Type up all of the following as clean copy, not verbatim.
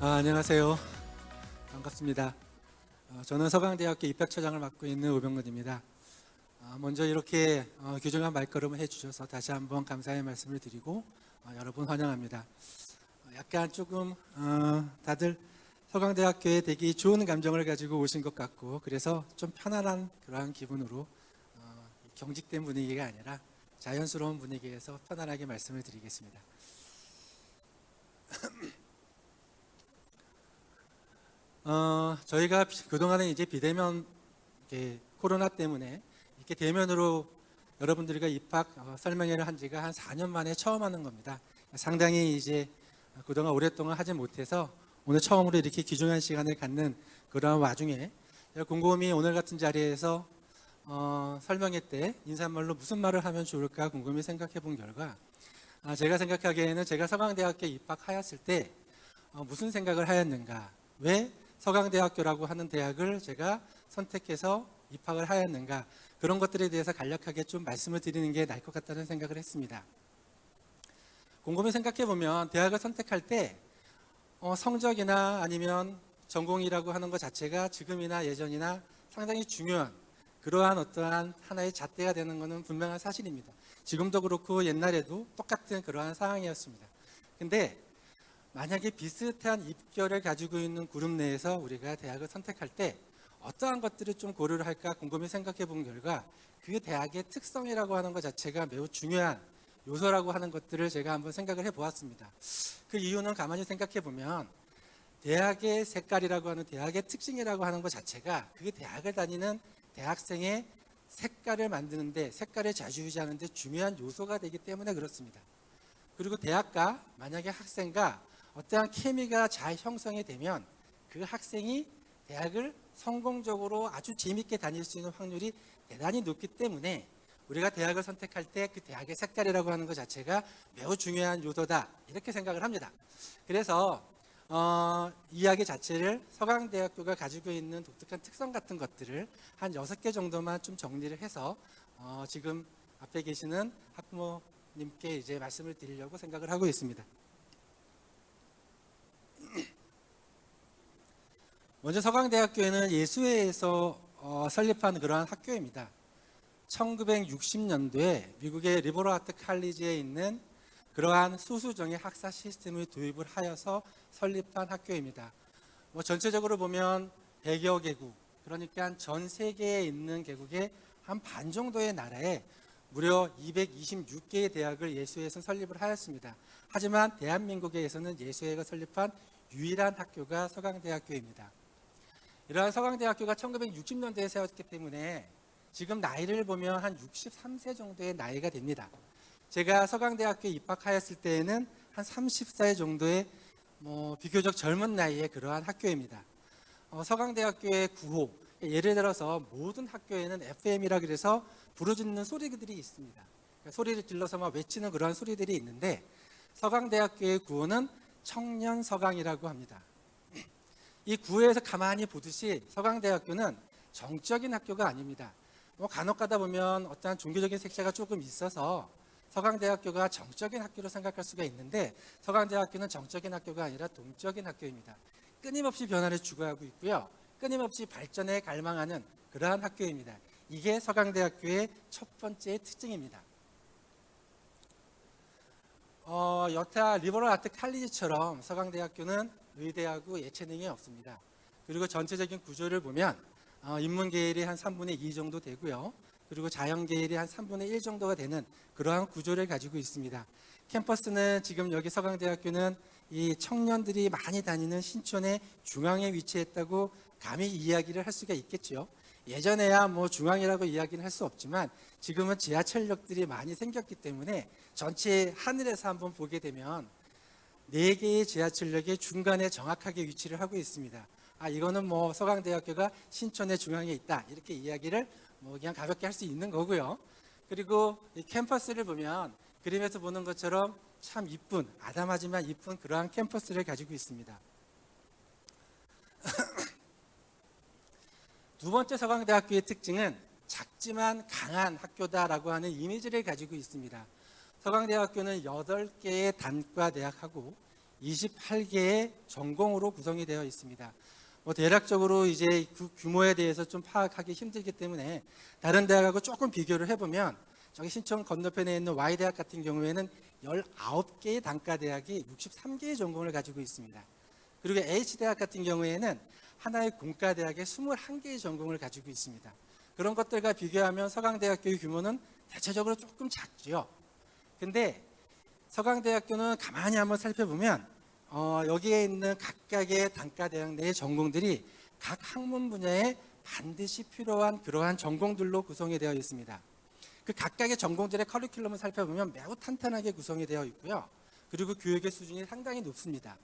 안녕하세요. 반갑습니다. 저는 서강대학교 입학처장을 맡고 있는 우병근입니다. 먼저 이렇게 귀중한 말걸음을 해주셔서 다시 한번 감사의 말씀을 드리고 여러분 환영합니다. 약간 조금 다들 서강대학교에 되게 좋은 감정을 가지고 오신 것 같고, 그래서 좀 편안한 그러한 기분으로 경직된 분위기가 아니라 자연스러운 분위기에서 편안하게 말씀을 드리겠습니다. 저희가 그동안에 이제 비대면 코로나 때문에 이렇게 대면으로 여러분들과 입학 설명회를 한 지가 한 4년 만에 처음 하는 겁니다. 상당히 이제 그동안 오랫동안 하지 못해서 오늘 처음으로 이렇게 귀중한 시간을 갖는 그런 와중에 곰곰이 오늘 같은 자리에서 설명회 때 인사말로 무슨 말을 하면 좋을까 곰곰이 생각해 본 결과, 제가 생각하기에는 제가 서강대학교에 입학하였을 때 무슨 생각을 하였는가, 왜 서강대학교라고 하는 대학을 제가 선택해서 입학을 하였는가, 그런 것들에 대해서 간략하게 좀 말씀을 드리는 게 나을 것 같다는 생각을 했습니다. 곰곰이 생각해 보면 대학을 선택할 때 성적이나 아니면 전공이라고 하는 것 자체가 지금이나 예전이나 상당히 중요한 그러한 어떠한 하나의 잣대가 되는 것은 분명한 사실입니다. 지금도 그렇고 옛날에도 똑같은 그러한 상황이었습니다. 근데 만약에 비슷한 입결을 가지고 있는 그룹 내에서 우리가 대학을 선택할 때 어떠한 것들을 좀 고려를 할까 곰곰이 생각해 본 결과, 그 대학의 특성이라고 하는 것 자체가 매우 중요한 요소라고 하는 것들을 제가 한번 생각을 해 보았습니다. 그 이유는 가만히 생각해 보면 대학의 색깔이라고 하는, 대학의 특징이라고 하는 것 자체가 그 대학을 다니는 대학생의 색깔을 만드는데, 색깔을 좌지우지하는 데 중요한 요소가 되기 때문에 그렇습니다. 그리고 대학과 만약에 학생과 어떠한 케미가 잘 형성이 되면 그 학생이 대학을 성공적으로 아주 재밌게 다닐 수 있는 확률이 대단히 높기 때문에 우리가 대학을 선택할 때 그 대학의 색깔이라고 하는 것 자체가 매우 중요한 요소다, 이렇게 생각을 합니다. 그래서 이야기 자체를 서강대학교가 가지고 있는 독특한 특성 같은 것들을 한 6개 정도만 좀 정리를 해서 지금 앞에 계시는 학부모님께 이제 말씀을 드리려고 생각을 하고 있습니다. 먼저 서강대학교에는 예수회에서 설립한 그러한 학교입니다. 1960년도에 미국의 리버럴 아트 칼리지에 있는 그러한 소수정예 학사 시스템을 도입을 하여서 설립한 학교입니다. 전체적으로 보면 100여 개국, 그러니까 전 세계에 있는 개국의 한 반 정도의 나라에 무려 226개의 대학을 예수회에서 설립을 하였습니다. 하지만 대한민국에서는 예수회가 설립한 유일한 학교가 서강대학교입니다. 이러한 서강대학교가 1960년대에 세웠기 때문에 지금 나이를 보면 한 63세 정도의 나이가 됩니다. 제가 서강대학교에 입학하였을 때에는 한 30살 정도의 비교적 젊은 나이의 그러한 학교입니다. 서강대학교의 구호, 예를 들어서 모든 학교에는 FM이라 그래서 부르짖는 소리들이 있습니다. 소리를 질러서 막 외치는 그러한 소리들이 있는데, 서강대학교의 구호는 청년서강이라고 합니다. 이 구호에서 가만히 보듯이 서강대학교는 정적인 학교가 아닙니다. 간혹 가다 보면 어떠한 종교적인 색채가 조금 있어서 서강대학교가 정적인 학교로 생각할 수가 있는데, 서강대학교는 정적인 학교가 아니라 동적인 학교입니다. 끊임없이 변화를 추구하고 있고요, 끊임없이 발전에 갈망하는 그러한 학교입니다. 이게 서강대학교의 첫 번째 특징입니다. 여타 리버럴 아트 칼리지처럼 서강대학교는 의대하고 예체능이 없습니다. 그리고 전체적인 구조를 보면 인문계열이 한 3분의 2 정도 되고요, 그리고 자연계열이 한 3분의 1 정도가 되는 그러한 구조를 가지고 있습니다. 캠퍼스는 지금 여기 서강대학교는 이 청년들이 많이 다니는 신촌의 중앙에 위치했다고 감히 이야기를 할 수가 있겠죠. 예전에야 중앙이라고 이야기는 할 수 없지만 지금은 지하철역들이 많이 생겼기 때문에 전체 하늘에서 한번 보게 되면 4개의 지하철역의 중간에 정확하게 위치를 하고 있습니다. 이거는 서강대학교가 신촌의 중앙에 있다, 이렇게 이야기를 그냥 가볍게 할 수 있는 거고요. 그리고 이 캠퍼스를 보면 그림에서 보는 것처럼 참 이쁜, 아담하지만 이쁜 그러한 캠퍼스를 가지고 있습니다. 두 번째 서강대학교의 특징은 작지만 강한 학교다라고 하는 이미지를 가지고 있습니다. 서강대학교는 8개의 단과 대학하고 28개의 전공으로 구성이 되어 있습니다. 대략적으로 이제 그 규모에 대해서 좀 파악하기 힘들기 때문에 다른 대학하고 조금 비교를 해보면 저기 신촌 건너편에 있는 Y대학 같은 경우에는 19개의 단과대학이 63개의 전공을 가지고 있습니다. 그리고 H대학 같은 경우에는 하나의 공과대학에 21개의 전공을 가지고 있습니다. 그런 것들과 비교하면 서강대학교의 규모는 대체적으로 조금 작죠. 근데 서강대학교는 가만히 한번 살펴보면 여기에 있는 각각의 단과대학 내의 전공들이 각 학문 분야에 반드시 필요한 그러한 전공들로 구성이 되어 있습니다. 그 각각의 전공들의 커리큘럼을 살펴보면 매우 탄탄하게 구성이 되어 있고요. 그리고 교육의 수준이 상당히 높습니다.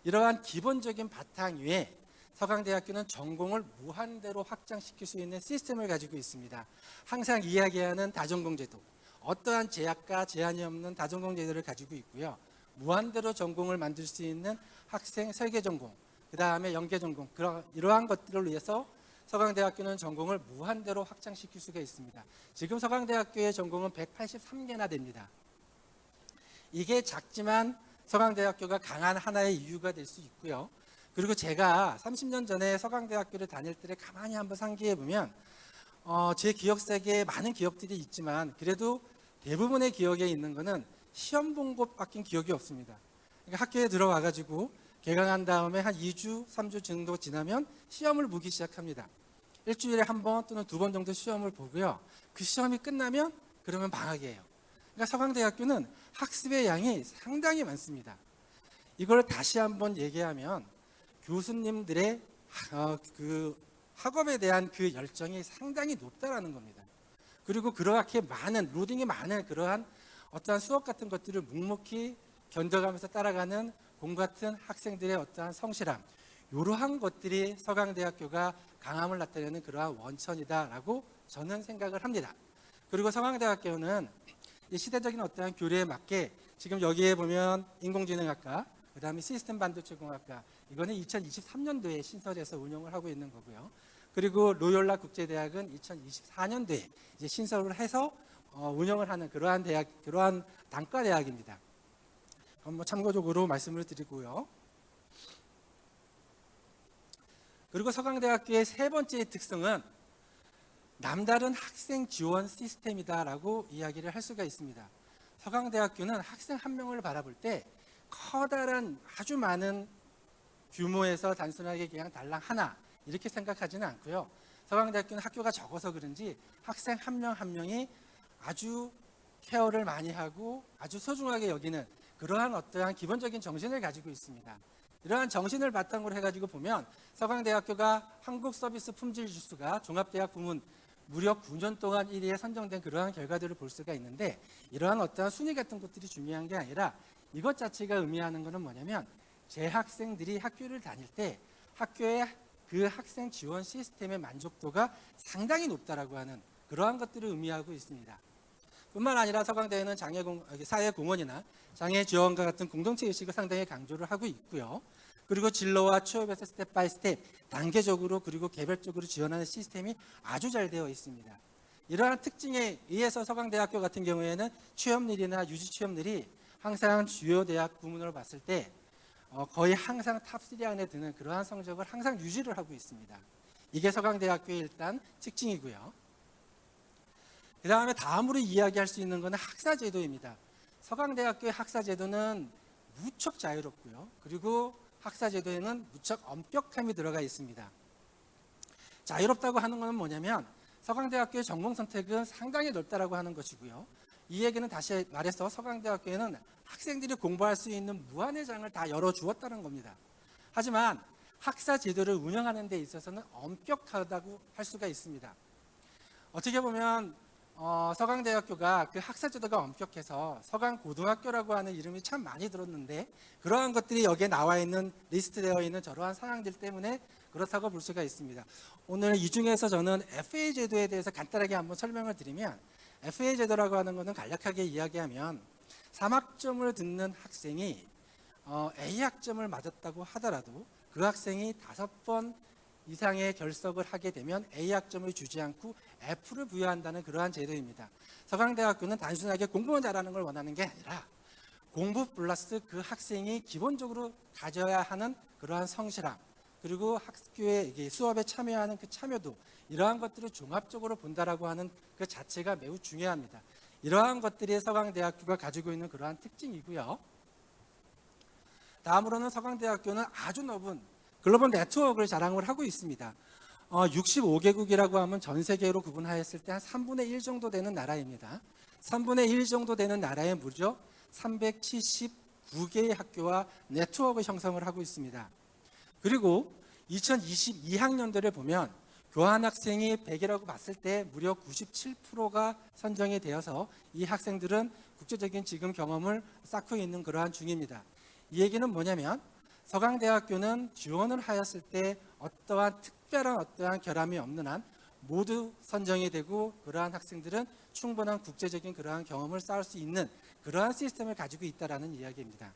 이러한 기본적인 바탕 위에 서강대학교는 전공을 무한대로 확장시킬 수 있는 시스템을 가지고 있습니다. 항상 이야기하는 다전공제도, 어떠한 제약과 제한이 없는 다전공제도를 가지고 있고요. 무한대로 전공을 만들 수 있는 학생 설계전공, 그 다음에 연계전공, 이러한 것들을 위해서 서강대학교는 전공을 무한대로 확장시킬 수가 있습니다. 지금 서강대학교의 전공은 183개나 됩니다. 이게 작지만 서강대학교가 강한 하나의 이유가 될 수 있고요. 그리고 제가 30년 전에 서강대학교를 다닐 때를 가만히 한번 상기해 보면 제 기억 세계에 많은 기억들이 있지만 그래도 대부분의 기억에 있는 거는 시험 본 것밖에 기억이 없습니다. 그러니까 학교에 들어와가지고 개강한 다음에 한 2주, 3주 정도 지나면 시험을 보기 시작합니다. 일주일에 한 번 또는 2번 정도 시험을 보고요. 그 시험이 끝나면 그러면 방학이에요. 그러니까 서강대학교는 학습의 양이 상당히 많습니다. 이걸 다시 한번 얘기하면 교수님들의 그 학업에 대한 그 열정이 상당히 높다라는 겁니다. 그리고 그렇게 많은 로딩이 많은 그러한 어떠한 수업 같은 것들을 묵묵히 견뎌가면서 따라가는 공 같은 학생들의 어떠한 성실함, 이러한 것들이 서강대학교가 강함을 나타내는 그러한 원천이다라고 저는 생각을 합니다. 그리고 서강대학교는 이 시대적인 어떠한 교류에 맞게 지금 여기에 보면 인공지능학과, 그 다음에 시스템 반도체공학과, 이거는 2023년도에 신설해서 운영을 하고 있는 거고요. 그리고 로욜라 국제대학은 2024년도에 이제 신설을 해서 운영을 하는 그러한 대학, 그러한 단과 대학입니다. 한번 참고적으로 말씀을 드리고요. 그리고 서강대학교의 세 번째 특성은 남다른 학생 지원 시스템이다라고 이야기를 할 수가 있습니다. 서강대학교는 학생 한 명을 바라볼 때 커다란 아주 많은 규모에서 단순하게 그냥 달랑 하나 이렇게 생각하지는 않고요. 서강대학교는 학교가 적어서 그런지 학생 한 명 한 명이 아주 케어를 많이 하고 아주 소중하게 여기는 그러한 어떠한 기본적인 정신을 가지고 있습니다. 이러한 정신을 바탕으로 해가지고 보면 서강대학교가 한국 서비스 품질 지수가 종합대학 부문 무려 9년 동안 1위에 선정된 그러한 결과들을 볼 수가 있는데 이러한 어떠한 순위 같은 것들이 중요한 게 아니라 이것 자체가 의미하는 것은 뭐냐면 재학생들이 학교를 다닐 때 학교의 그 학생 지원 시스템의 만족도가 상당히 높다라고 하는 그러한 것들을 의미하고 있습니다. 뿐만 아니라 서강대에는 사회공헌이나 장애 지원과 같은 공동체 의식을 상당히 강조를 하고 있고요. 그리고 진로와 취업에서 스텝 바이 스텝 단계적으로 그리고 개별적으로 지원하는 시스템이 아주 잘 되어 있습니다. 이러한 특징에 의해서 서강대학교 같은 경우에는 취업률이나 유지 취업률이 항상 주요 대학 부문으로 봤을 때 거의 항상 탑3 안에 드는 그러한 성적을 항상 유지를 하고 있습니다. 이게 서강대학교의 일단 특징이고요. 그 다음에 다음으로 이야기할 수 있는 것은 학사제도입니다. 서강대학교의 학사제도는 무척 자유롭고요. 그리고 학사제도에는 무척 엄격함이 들어가 있습니다. 자유롭다고 하는 것은 뭐냐면 서강대학교의 전공 선택은 상당히 넓다라고 하는 것이고요. 이 얘기는 다시 말해서 서강대학교에는 학생들이 공부할 수 있는 무한의 장을 다 열어주었다는 겁니다. 하지만 학사제도를 운영하는 데 있어서는 엄격하다고 할 수가 있습니다. 어떻게 보면 서강대학교가 그 학사제도가 엄격해서 서강고등학교라고 하는 이름이 참 많이 들었는데 그러한 것들이 여기에 나와 있는 리스트되어 있는 저러한 사항들 때문에 그렇다고 볼 수가 있습니다. 오늘 이 중에서 저는 FA 제도에 대해서 간단하게 한번 설명을 드리면 FA 제도라고 하는 것은 간략하게 이야기하면 3학점을 듣는 학생이 A학점을 맞았다고 하더라도 그 학생이 5번 이상의 결석을 하게 되면 A학점을 주지 않고 F를 부여한다는 그러한 제도입니다. 서강대학교는 단순하게 공부만 잘하는 걸 원하는 게 아니라 공부 플러스 그 학생이 기본적으로 가져야 하는 그러한 성실함, 그리고 학교의 이게 수업에 참여하는 그 참여도, 이러한 것들을 종합적으로 본다라고 하는 그 자체가 매우 중요합니다. 이러한 것들이 서강대학교가 가지고 있는 그러한 특징이고요. 다음으로는 서강대학교는 아주 넓은 글로벌 네트워크를 자랑을 하고 있습니다. 65개국이라고 하면 전 세계로 구분하였을 때 한 3분의 1 정도 되는 나라입니다. 3분의 1 정도 되는 나라에 무려 379개의 학교와 네트워크 형성을 하고 있습니다. 그리고 2022학년도를 보면 교환학생이 100이라고 봤을 때 무려 97%가 선정이 되어서 이 학생들은 국제적인 지금 경험을 쌓고 있는 그러한 중입니다. 이 얘기는 뭐냐면 서강대학교는 지원을 하였을 때 어떠한 특별한 결함이 없는 한 모두 선정이 되고, 그러한 학생들은 충분한 국제적인 그러한 경험을 쌓을 수 있는 그러한 시스템을 가지고 있다는 이야기입니다.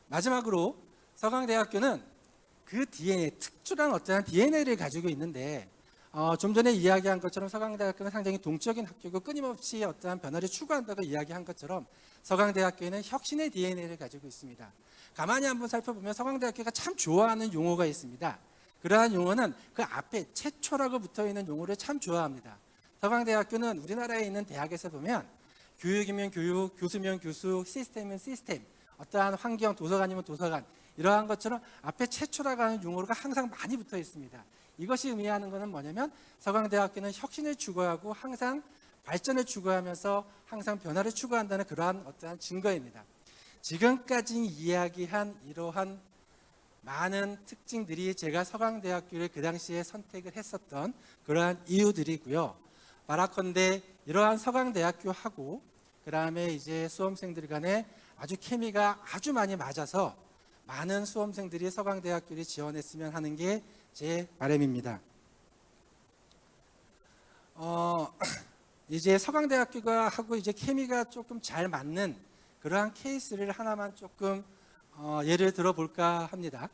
마지막으로 서강대학교는 그 DNA, 특출한 어떠한 DNA를 가지고 있는데, 좀 전에 이야기한 것처럼 서강대학교는 상당히 동적인 학교고 끊임없이 어떠한 변화를 추구한다고 이야기한 것처럼 서강대학교에는 혁신의 DNA를 가지고 있습니다. 가만히 한번 살펴보면 서강대학교가 참 좋아하는 용어가 있습니다. 그러한 용어는 그 앞에 최초라고 붙어있는 용어를 참 좋아합니다. 서강대학교는 우리나라에 있는 대학에서 보면 교육이면 교육, 교수면 교수, 시스템이면 시스템, 어떠한 환경, 도서관이면 도서관, 이러한 것처럼 앞에 최초라고 하는 용어가 항상 많이 붙어 있습니다. 이것이 의미하는 것은 뭐냐면 서강대학교는 혁신을 추구하고 항상 발전을 추구하면서 항상 변화를 추구한다는 그러한 어떠한 증거입니다. 지금까지 이야기한 이러한 많은 특징들이 제가 서강대학교를 그 당시에 선택을 했었던 그러한 이유들이고요. 바라컨대 이러한 서강대학교하고 그 다음에 이제 수험생들 간에 아주 케미가 아주 많이 맞아서 많은 수험생들이 서강대학교를 지원했으면 하는 게 제 바람입니다. 이제 서강대학교가 하고 이제 케미가 조금 잘 맞는 그러한 케이스를 하나만 조금 예를 들어볼까 합니다.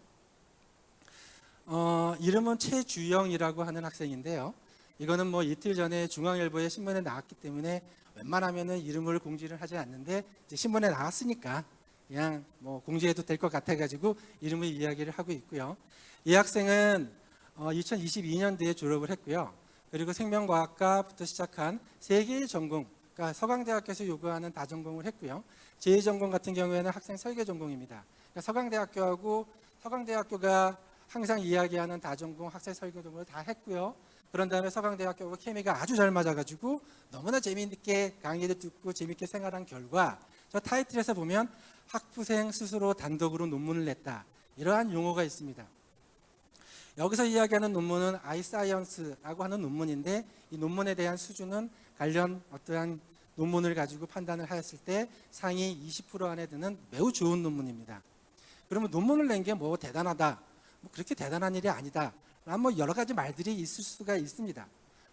이름은 최주영이라고 하는 학생인데요. 이거는 뭐 이틀 전에 중앙일보의 신문에 나왔기 때문에 웬만하면은 이름을 공지를 하지 않는데 이제 신문에 나왔으니까 그냥 뭐 공지해도 될 것 같아가지고 이름을 이야기를 하고 있고요. 이 학생은 2022년도에 졸업을 했고요. 그리고 생명과학과부터 시작한 3개의 전공, 그러니까 서강대학교에서 요구하는 다전공을 했고요. 제2전공 같은 경우에는 학생 설계 전공입니다. 그러니까 서강대학교하고 서강대학교가 항상 이야기하는 다전공 학생 설계 전공을 다 했고요. 그런 다음에 서강대학교하고 케미가 아주 잘 맞아가지고 너무나 재미있게 강의를 듣고 재미있게 생활한 결과, 저 타이틀에서 보면 학부생 스스로 단독으로 논문을 냈다, 이러한 용어가 있습니다. 여기서 이야기하는 논문은 아이사이언스라고 하는 논문인데, 이 논문에 대한 수준은 관련 어떠한 논문을 가지고 판단을 하였을 때 상위 20% 안에 드는 매우 좋은 논문입니다. 그러면 논문을 낸 게 뭐 대단하다, 뭐 그렇게 대단한 일이 아니다, 뭐 여러 가지 말들이 있을 수가 있습니다.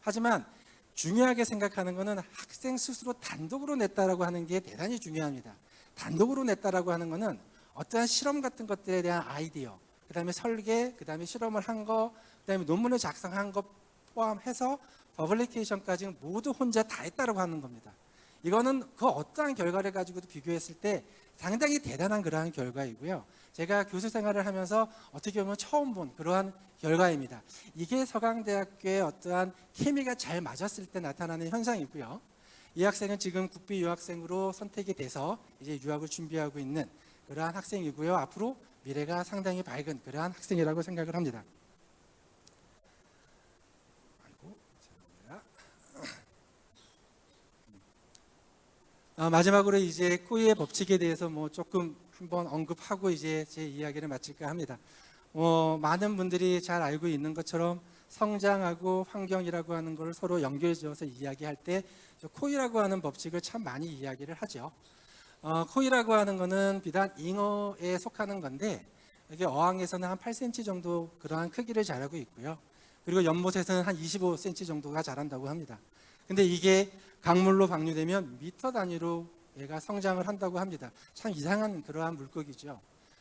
하지만 중요하게 생각하는 것은 학생 스스로 단독으로 냈다라고 하는 게 대단히 중요합니다. 단독으로 냈다라고 하는 것은 어떠한 실험 같은 것들에 대한 아이디어, 그 다음에 설계, 그 다음에 실험을 한 거, 그 다음에 논문을 작성한 것 포함해서 퍼블리케이션까지 모두 혼자 다 했다라고 하는 겁니다. 이거는 그 어떠한 결과를 가지고도 비교했을 때 상당히 대단한 그러한 결과이고요. 제가 교수 생활을 하면서 어떻게 보면 처음 본 그러한 결과입니다. 이게 서강대학교의 어떠한 케미가 잘 맞았을 때 나타나는 현상이고요. 이 학생은 지금 국비 유학생으로 선택이 돼서 이제 유학을 준비하고 있는 그러한 학생이고요. 앞으로 미래가 상당히 밝은 그러한 학생이라고 생각을 합니다. 마지막으로 이제 코이의 법칙에 대해서 뭐 조금 한번 언급하고 이제 제 이야기를 마칠까 합니다. 많은 분들이 잘 알고 있는 것처럼 성장하고 환경이라고 하는 걸 서로 연결지어서 이야기할 때 코이라고 하는 법칙을 참 많이 이야기를 하죠. 코이라고 하는 거는 비단 잉어에 속하는 건데, 이게 어항에서는 한 8cm 정도 그러한 크기를 자라고 있고요. 그리고 연못에서는 한 25cm 정도가 자란다고 합니다. 근데 이게 강물로 방류되면 미터 단위로 얘가 성장을 한다고 합니다. 참 이상한 그러한 물고기죠.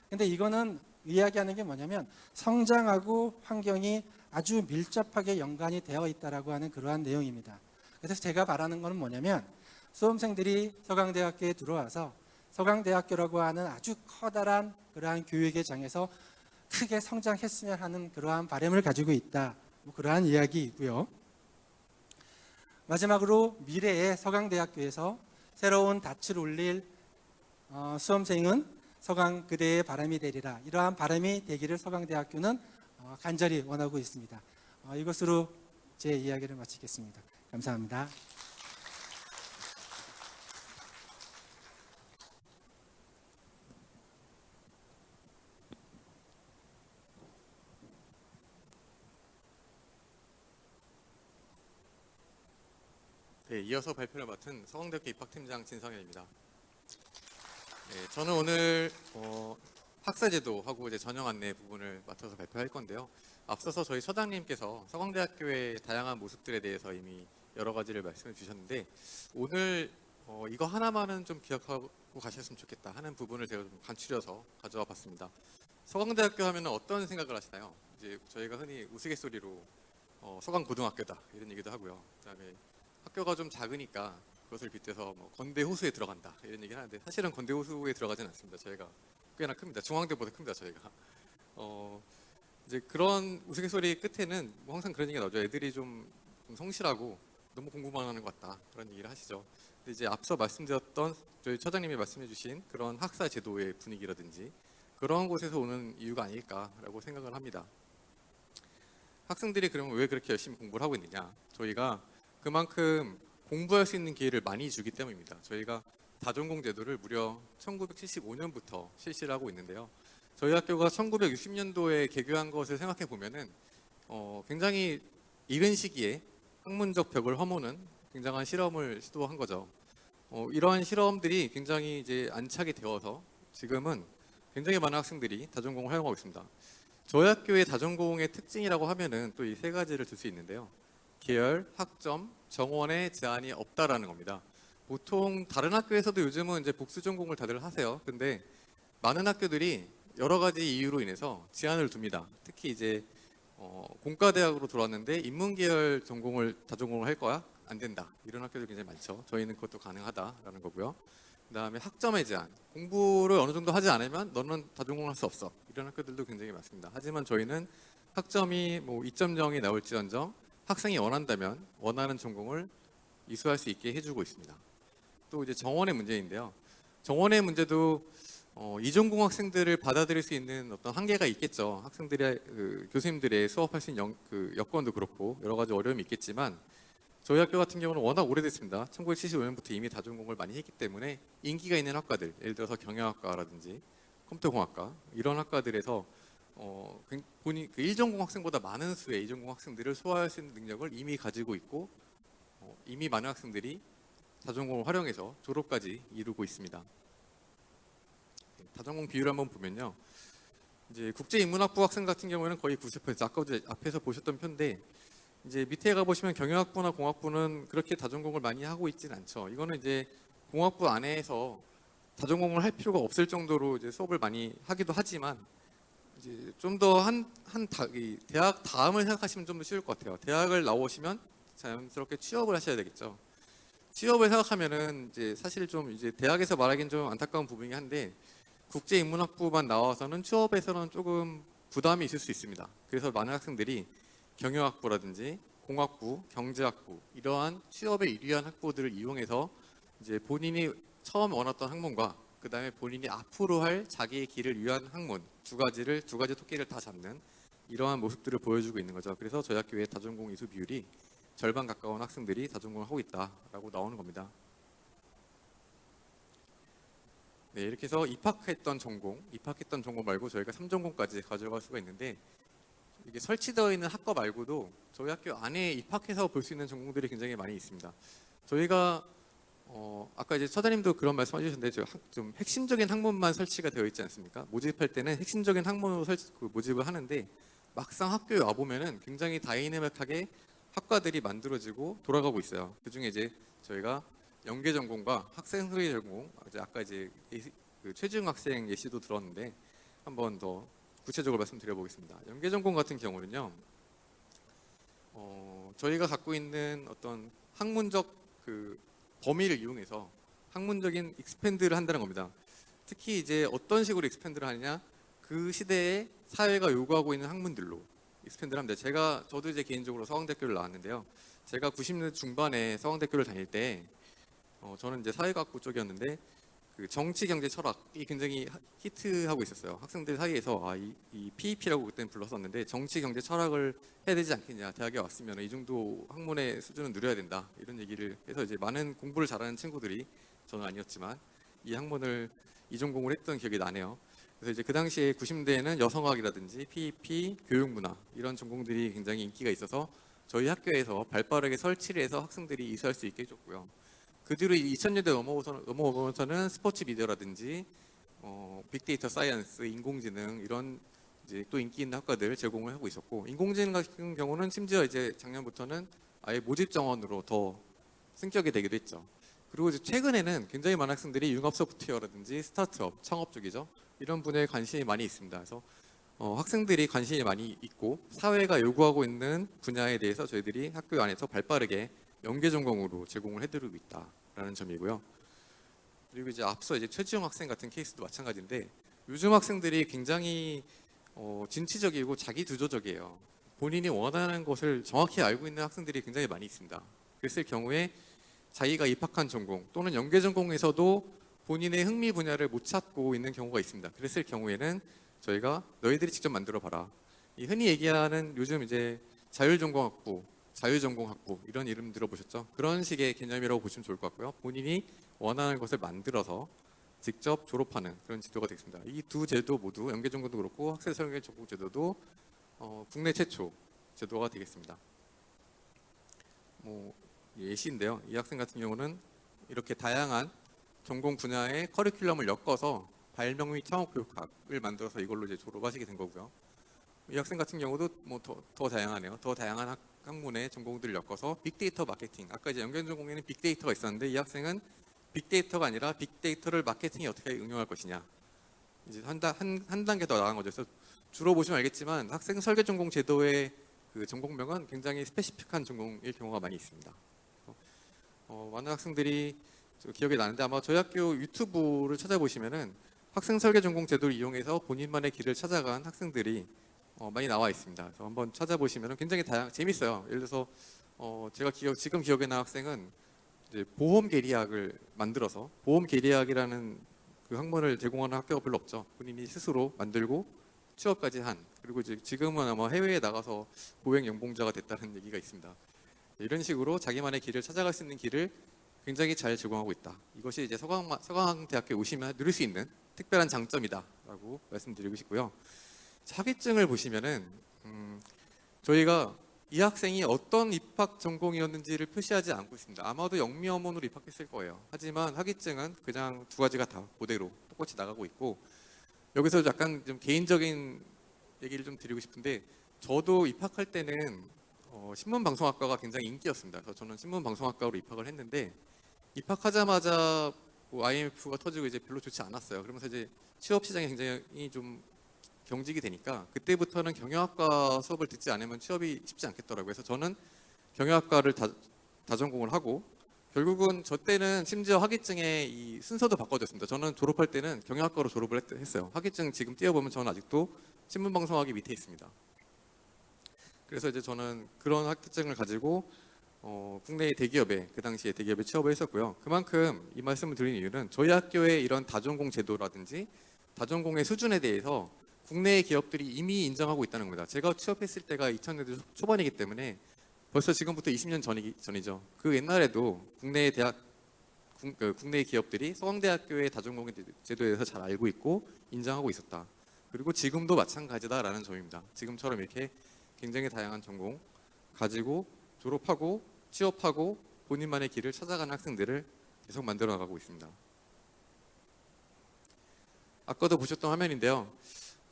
근데 이거는 이야기하는 게 뭐냐면 성장하고 환경이 아주 밀접하게 연관이 되어 있다라고 하는 그러한 내용입니다. 그래서 제가 바라는 것은 뭐냐면 수험생들이 서강대학교에 들어와서 서강대학교라고 하는 아주 커다란 그러한 교육의 장에서 크게 성장했으면 하는 그러한 바람을 가지고 있다. 그러한 이야기이고요. 마지막으로 미래의 서강대학교에서 새로운 닻을 올릴 수험생은 서강그대의 바람이 되리라. 이러한 바람이 되기를 서강대학교는 간절히 원하고 있습니다. 이것으로 제 이야기를 마치겠습니다. 감사합니다. 네, 이어서 발표를 맡은 서강대학교 입학팀장 진성현입니다. 네, 저는 오늘 학사제도하고 이제 전형 안내 부분을 맡아서 발표할 건데요. 앞서서 저희 처장님께서 서강대학교의 다양한 모습들에 대해서 이미 여러 가지를 말씀해 주셨는데, 오늘 이거 하나만은 좀 기억하고 가셨으면 좋겠다 하는 부분을 제가 좀 간추려서 가져와 봤습니다. 서강대학교 하면 어떤 생각을 하시나요? 이제 저희가 흔히 우스갯소리로 서강고등학교다 이런 얘기도 하고요. 그다음에 학교가 좀 작으니까 그것을 빗대서 건대 호수에 들어간다 이런 얘기를 하는데, 사실은 건대 호수에 들어가진 않습니다. 저희가 꽤나 큽니다. 중앙대보다 큽니다. 저희가 이제 그런 우스갯소리 끝에는 항상 그런 얘기가 나오죠. 애들이 좀 성실하고 너무 공부만 하는 것 같다 그런 얘기를 하시죠. 근데 이제 앞서 말씀드렸던 저희 처장님이 말씀해주신 그런 학사 제도의 분위기라든지 그런 곳에서 오는 이유가 아닐까라고 생각을 합니다. 학생들이 그러면 왜 그렇게 열심히 공부를 하고 있느냐? 저희가 그만큼 공부할 수 있는 기회를 많이 주기 때문입니다. 저희가 다전공 제도를 무려 1975년부터 실시를 하고 있는데요. 저희 학교가 1960년도에 개교한 것을 생각해 보면은 굉장히 이른 시기에 학문적 벽을 허무는 굉장한 실험을 시도한 거죠. 이러한 실험들이 굉장히 이제 안착이 되어서 지금은 굉장히 많은 학생들이 다전공을 활용하고 있습니다. 저희 학교의 다전공의 특징이라고 하면은 또 이 세 가지를 들 수 있는데요. 계열, 학점, 정원의 제한이 없다라는 겁니다. 보통 다른 학교에서도 요즘은 이제 복수 전공을 다들 하세요. 근데 많은 학교들이 여러 가지 이유로 인해서 제한을 둡니다. 특히 이제 공과대학으로 들어왔는데 인문계열 전공을 다전공을 할 거야? 안 된다. 이런 학교들 굉장히 많죠. 저희는 그것도 가능하다라는 거고요. 그다음에 학점의 제한. 공부를 어느 정도 하지 않으면 너는 다전공을 할 수 없어. 이런 학교들도 굉장히 많습니다. 하지만 저희는 학점이 2.0이 나올지언정 학생이 원한다면 원하는 전공을 이수할 수 있게 해주고 있습니다. 또 이제 정원의 문제인데요. 정원의 문제도 이전공 학생들을 받아들일 수 있는 어떤 한계가 있겠죠. 학생들의 교수님들의 수업할 수 있는 여건도 그렇고 여러 가지 어려움이 있겠지만, 저희 학교 같은 경우는 워낙 오래됐습니다. 1975년부터 이미 다전공을 많이 했기 때문에 인기가 있는 학과들, 예를 들어서 경영학과라든지 컴퓨터공학과 이런 학과들에서 본인 그 1전공 학생보다 많은 수의 2전공 학생들을 소화할 수 있는 능력을 이미 가지고 있고 이미 많은 학생들이 다전공을 활용해서 졸업까지 이루고 있습니다. 다전공 비율을 한번 보면요. 이제 국제인문학부 학생 같은 경우에는 거의 90%, 아까 앞에서 보셨던 편인데, 이제 밑에 가 보시면 경영학부나 공학부는 그렇게 다전공을 많이 하고 있지는 않죠. 이거는 이제 공학부 안에서 다전공을 할 필요가 없을 정도로 이제 수업을 많이 하기도 하지만, 이제 좀 더 대학 다음을 생각하시면 좀 더 쉬울 것 같아요. 대학을 나오시면 자연스럽게 취업을 하셔야 되겠죠. 취업을 생각하면은 이제 사실 좀 이제 대학에서 말하기는 좀 안타까운 부분이긴 한데, 국제인문학부만 나와서는 취업에서는 조금 부담이 있을 수 있습니다. 그래서 많은 학생들이 경영학부라든지 공학부, 경제학부 이러한 취업에 유리한 학부들을 이용해서 이제 본인이 처음 원했던 학문과 그 다음에 본인이 앞으로 할 자기의 길을 위한 학문 두 가지 토끼를 다 잡는 이러한 모습들을 보여주고 있는 거죠. 그래서 저희 학교의 다전공 이수 비율이 절반 가까운 학생들이 다전공을 하고 있다라고 나오는 겁니다. 네, 이렇게 해서 입학했던 전공 말고 저희가 3전공까지 가져갈 수가 있는데, 이게 설치되어 있는 학과 말고도 저희 학교 안에 입학해서 볼 수 있는 전공들이 굉장히 많이 있습니다. 저희가 아까 이제 처장님도 그런 말씀 해주셨는데, 좀 핵심적인 학문만 설치가 되어 있지 않습니까? 모집할 때는 핵심적인 학문으로 모집을 하는데, 막상 학교에 와 보면은 굉장히 다이내믹하게 학과들이 만들어지고 돌아가고 있어요. 그중에 이제 저희가 연계 전공과 학생 소개 전공, 아까 이제 최지웅 학생 예시도 들었는데 한번 더 구체적으로 말씀드려보겠습니다. 연계 전공 같은 경우는요, 저희가 갖고 있는 어떤 학문적 그 범위를 이용해서 학문적인 익스펜드를 한다는 겁니다. 특히 이제 어떤 식으로 익스펜드를 하느냐, 그 시대에 사회가 요구하고 있는 학문들로 익스펜드를 합니다. 저도 이제 개인적으로 서강대학교를 나왔는데요. 제가 90년대 중반에 서강대학교를 다닐 때 저는 이제 사회과학부 쪽이었는데 그 정치, 경제, 철학이 굉장히 히트하고 있었어요. 학생들 사이에서 이 PEP라고 그때는 불렀었는데 정치, 경제, 철학을 해야 되지 않겠냐. 대학에 왔으면 이 정도 학문의 수준은 누려야 된다. 이런 얘기를 해서 이제 많은 공부를 잘하는 친구들이, 저는 아니었지만 이 전공을 했던 기억이 나네요. 그래서 이제 그 당시에 90년대에는 여성학이라든지 PEP, 교육문화 이런 전공들이 굉장히 인기가 있어서 저희 학교에서 발빠르게 설치를 해서 학생들이 이수할 수 있게 해줬고요. 그 뒤로 2000년대 넘어오면서는 스포츠 미디어라든지 빅데이터 사이언스, 인공지능 이런 이제 또 인기 있는 학과들 제공을 하고 있었고, 인공지능 같은 경우는 심지어 이제 작년부터는 아예 모집 정원으로 더 승격이 되기도 했죠. 그리고 이제 최근에는 굉장히 많은 학생들이 융합 소프트웨어라든지 스타트업, 창업 쪽이죠. 이런 분야에 관심이 많이 있습니다. 그래서 학생들이 관심이 많이 있고 사회가 요구하고 있는 분야에 대해서 저희들이 학교 안에서 발빠르게 연계 전공으로 제공을 해드리고 있다라는 점이고요. 그리고 이제 앞서 이제 최지영 학생 같은 케이스도 마찬가지인데, 요즘 학생들이 굉장히 진취적이고 자기주도적이에요. 본인이 원하는 것을 정확히 알고 있는 학생들이 굉장히 많이 있습니다. 그랬을 경우에 자기가 입학한 전공 또는 연계 전공에서도 본인의 흥미 분야를 못 찾고 있는 경우가 있습니다. 그랬을 경우에는 저희가 너희들이 직접 만들어 봐라. 이 흔히 얘기하는 요즘 이제 자율전공학부, 자유전공학부 이런 이름 들어보셨죠? 그런 식의 개념이라고 보시면 좋을 것 같고요. 본인이 원하는 것을 만들어서 직접 졸업하는 그런 지도가 되겠습니다. 이 두 제도 모두 연계전공도 그렇고 학생설계 전공 제도도 국내 최초 제도가 되겠습니다. 예시인데요. 이 학생 같은 경우는 이렇게 다양한 전공 분야의 커리큘럼을 엮어서 발명 및 창업 교육학을 만들어서 이걸로 이제 졸업하시게 된 거고요. 이 학생 같은 경우도 더 다양하네요. 더 다양한 학문의 전공들을 겪어서 빅데이터 마케팅. 아까 이제 연계 전공에는 빅데이터가 있었는데 이 학생은 빅데이터가 아니라 빅데이터를 마케팅에 어떻게 응용할 것이냐. 이제 한 단계 더 나간 거죠. 그래서 주로 보시면 알겠지만 학생 설계 전공 제도의 그 전공명은 굉장히 스페시픽한 전공일 경우가 많이 있습니다. 많은 학생들이 기억이 나는데 아마 저희 학교 유튜브를 찾아보시면은 학생 설계 전공 제도를 이용해서 본인만의 길을 찾아간 학생들이 많이 나와 있습니다. 그래서 한번 찾아보시면 굉장히 재밌어요. 예를 들어서 제가 지금 기억에 나는 학생은 이제 보험 계리학을 만들어서, 보험 계리학이라는 그 학문을 제공하는 학교가 별로 없죠. 본인이 스스로 만들고 취업까지 한, 그리고 이제 지금은 아마 해외에 나가서 고액 연봉자가 됐다는 얘기가 있습니다. 이런 식으로 자기만의 길을 찾아갈 수 있는 길을 굉장히 잘 제공하고 있다. 이것이 이제 서강대학교에 오시면 누릴 수 있는 특별한 장점이다라고 말씀드리고 싶고요. 학위증을 보시면은 저희가 이 학생이 어떤 입학 전공이었는지를 표시하지 않고 있습니다. 아마도 영미어문으로 입학했을 거예요. 하지만 학위증은 그냥 두 가지가 다 그대로 똑같이 나가고 있고, 여기서 약간 좀 개인적인 얘기를 좀 드리고 싶은데, 저도 입학할 때는 신문방송학과가 굉장히 인기였습니다. 그래서 저는 신문방송학과로 입학을 했는데 입학하자마자 IMF가 터지고 이제 별로 좋지 않았어요. 그러면서 이제 취업 시장이 굉장히 좀 경직이 되니까 그때부터는 경영학과 수업을 듣지 않으면 취업이 쉽지 않겠더라고요. 그래서 저는 경영학과를 다전공을 하고, 결국은 저 때는 심지어 학위증의 이 순서도 바꿔줬습니다. 저는 졸업할 때는 경영학과로 졸업을 했어요. 학위증 지금 띄워보면 저는 아직도 신문방송학이 밑에 있습니다. 그래서 이제 저는 그런 학위증을 가지고 국내의 대기업에, 그 당시에 대기업에 취업을 했었고요. 그만큼 이 말씀을 드리는 이유는 저희 학교의 이런 다전공 제도라든지 다전공의 수준에 대해서 국내의 기업들이 이미 인정하고 있다는 겁니다. 제가 취업했을 때가 2000년대 초반이기 때문에 벌써 지금부터 20년 전이죠. 그 옛날에도 국내의 국내의 기업들이 서강대학교의 다전공 제도에 대해서 잘 알고 있고 인정하고 있었다. 그리고 지금도 마찬가지다라는 점입니다. 지금처럼 이렇게 굉장히 다양한 전공 가지고 졸업하고 취업하고 본인만의 길을 찾아가는 학생들을 계속 만들어 나가고 있습니다. 아까도 보셨던 화면인데요.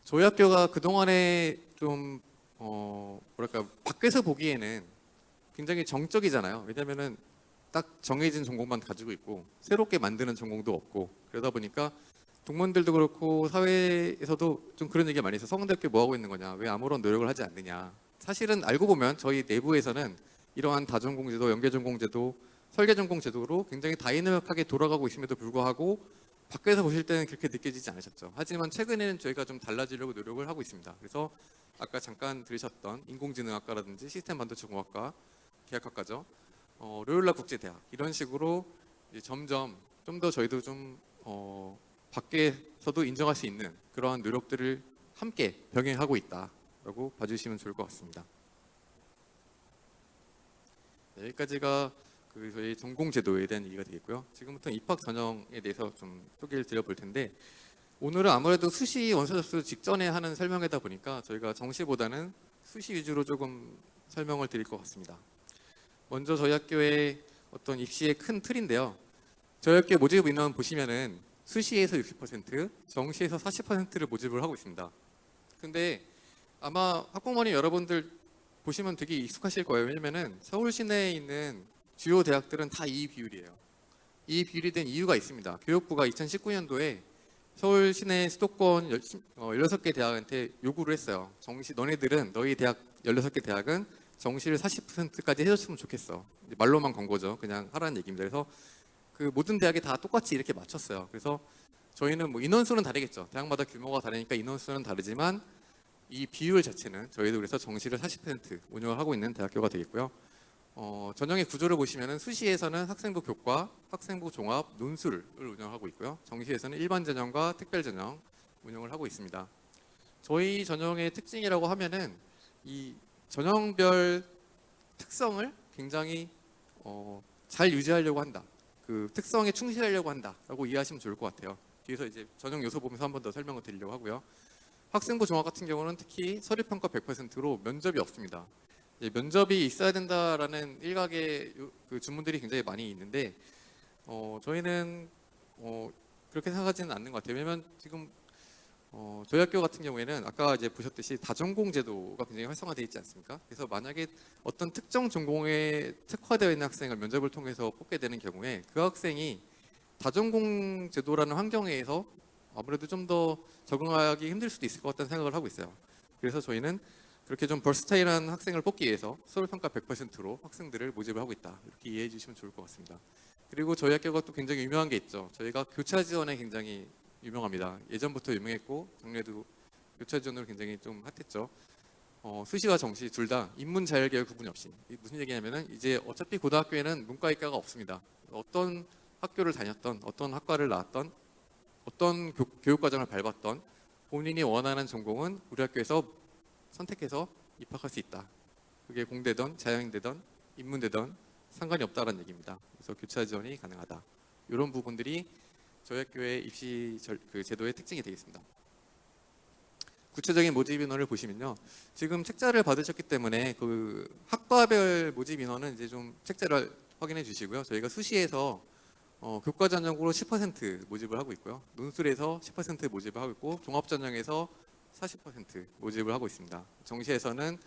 저희 학교가 그동안에 좀 밖에서 보기에는 굉장히 정적이잖아요. 왜냐면은 딱 정해진 전공만 가지고 있고 새롭게 만드는 전공도 없고, 그러다 보니까 동문들도 그렇고 사회에서도 좀 그런 얘기가 많이 있어요. 서강대학교 뭐 하고 있는 거냐, 왜 아무런 노력을 하지 않느냐. 사실은 알고 보면 저희 내부에서는 이러한 다전공제도, 연계전공제도 설계 전공 제도로 굉장히 다이내믹하게 돌아가고 있음에도 불구하고 밖에서 보실 때는 그렇게 느껴지지 않으셨죠. 하지만 최근에는 저희가 좀 달라지려고 노력을 하고 있습니다. 그래서 아까 잠깐 들으셨던 인공지능학과라든지 시스템 반도체 공학과, 계약학과죠. 로욜라 국제대학 이런 식으로 이제 점점 좀 더 저희도 좀 밖에서도 인정할 수 있는 그러한 노력들을 함께 병행하고 있다라고 봐주시면 좋을 것 같습니다. 네, 여기까지가 그 저희 전공 제도에 대한 얘기가 되겠고요. 지금부터 입학 전형에 대해서 좀 소개를 드려볼 텐데 오늘은 아무래도 수시 원서 접수 직전에 하는 설명이다 보니까 저희가 정시보다는 수시 위주로 조금 설명을 드릴 것 같습니다. 먼저 저희 학교의 어떤 입시의 큰 틀인데요. 저희 학교 모집 인원 보시면은 수시에서 60%, 정시에서 40%를 모집을 하고 있습니다. 근데 아마 학부모님 여러분들 보시면 되게 익숙하실 거예요. 왜냐면은 서울 시내에 있는 주요 대학들은 다 이 비율이에요. 이 비율이 된 이유가 있습니다. 교육부가 2019년도에 서울 시내 수도권 16개 대학한테 요구를 했어요. 정시 너희들은 너희 대학 16개 대학은 정시를 40%까지 해줬으면 좋겠어. 말로만 건 거죠. 그냥 하라는 얘기입니다. 그래서 그 모든 대학이 다 똑같이 이렇게 맞췄어요. 그래서 저희는 뭐 인원수는 다르겠죠. 대학마다 규모가 다르니까 인원수는 다르지만 이 비율 자체는 저희도 그래서 정시를 40% 운영을 하고 있는 대학교가 되겠고요. 전형의 구조를 보시면은 수시에서는 학생부 교과, 학생부 종합, 논술을 운영하고 있고요. 정시에서는 일반 전형과 특별 전형 운영을 하고 있습니다. 저희 전형의 특징이라고 하면은 이 전형별 특성을 굉장히 잘 유지하려고 한다. 그 특성에 충실하려고 한다라고 이해하시면 좋을 것 같아요. 뒤에서 이제 전형 요소 보면서 한 번 더 설명을 드리려고 하고요. 학생부 종합 같은 경우는 특히 서류평가 100%로 면접이 없습니다. 면접이 있어야 된다라는 일각의 그 주문들이 굉장히 많이 있는데 저희는 그렇게 생각하지는 않는 것 같아요. 왜냐면 지금 저희 학교 같은 경우에는 아까 이제 보셨듯이 다전공 제도가 굉장히 활성화되어 있지 않습니까? 그래서 만약에 어떤 특정 전공에 특화되어 있는 학생을 면접을 통해서 뽑게 되는 경우에 그 학생이 다전공 제도라는 환경에서 아무래도 좀 더 적응하기 힘들 수도 있을 것 같다는 생각을 하고 있어요. 그래서 저희는 그렇게 좀 벌스타일한 학생을 뽑기 위해서 서울평가 100%로 학생들을 모집을 하고 있다. 이렇게 이해해 주시면 좋을 것 같습니다. 그리고 저희 학교가 또 굉장히 유명한 게 있죠. 저희가 교차 지원에 굉장히 유명합니다. 예전부터 유명했고 작년에도 교차 지원으로 굉장히 좀 핫했죠. 수시와 정시 둘 다 인문 자율계열 구분이 없이 무슨 얘기냐면은 이제 어차피 고등학교에는 문과이과가 없습니다. 어떤 학교를 다녔던 어떤 학과를 나왔던 어떤 교육 과정을 밟았던 본인이 원하는 전공은 우리 학교에서 선택해서 입학할 수 있다. 그게 공대든 자영대든 인문대든 상관이 없다는 얘기입니다. 그래서 교차 지원이 가능하다. 이런 부분들이 저희 학교의 입시 그 제도의 특징이 되겠습니다. 구체적인 모집 인원을 보시면요. 지금 책자를 받으셨기 때문에 그 학과별 모집 인원은 이제 좀 책자를 확인해 주시고요. 저희가 수시에서 교과 전형으로 10% 모집을 하고 있고요. 논술에서 10% 모집을 하고 있고 종합 전형에서 40% 모집을 하고 있습니다. 정시에서는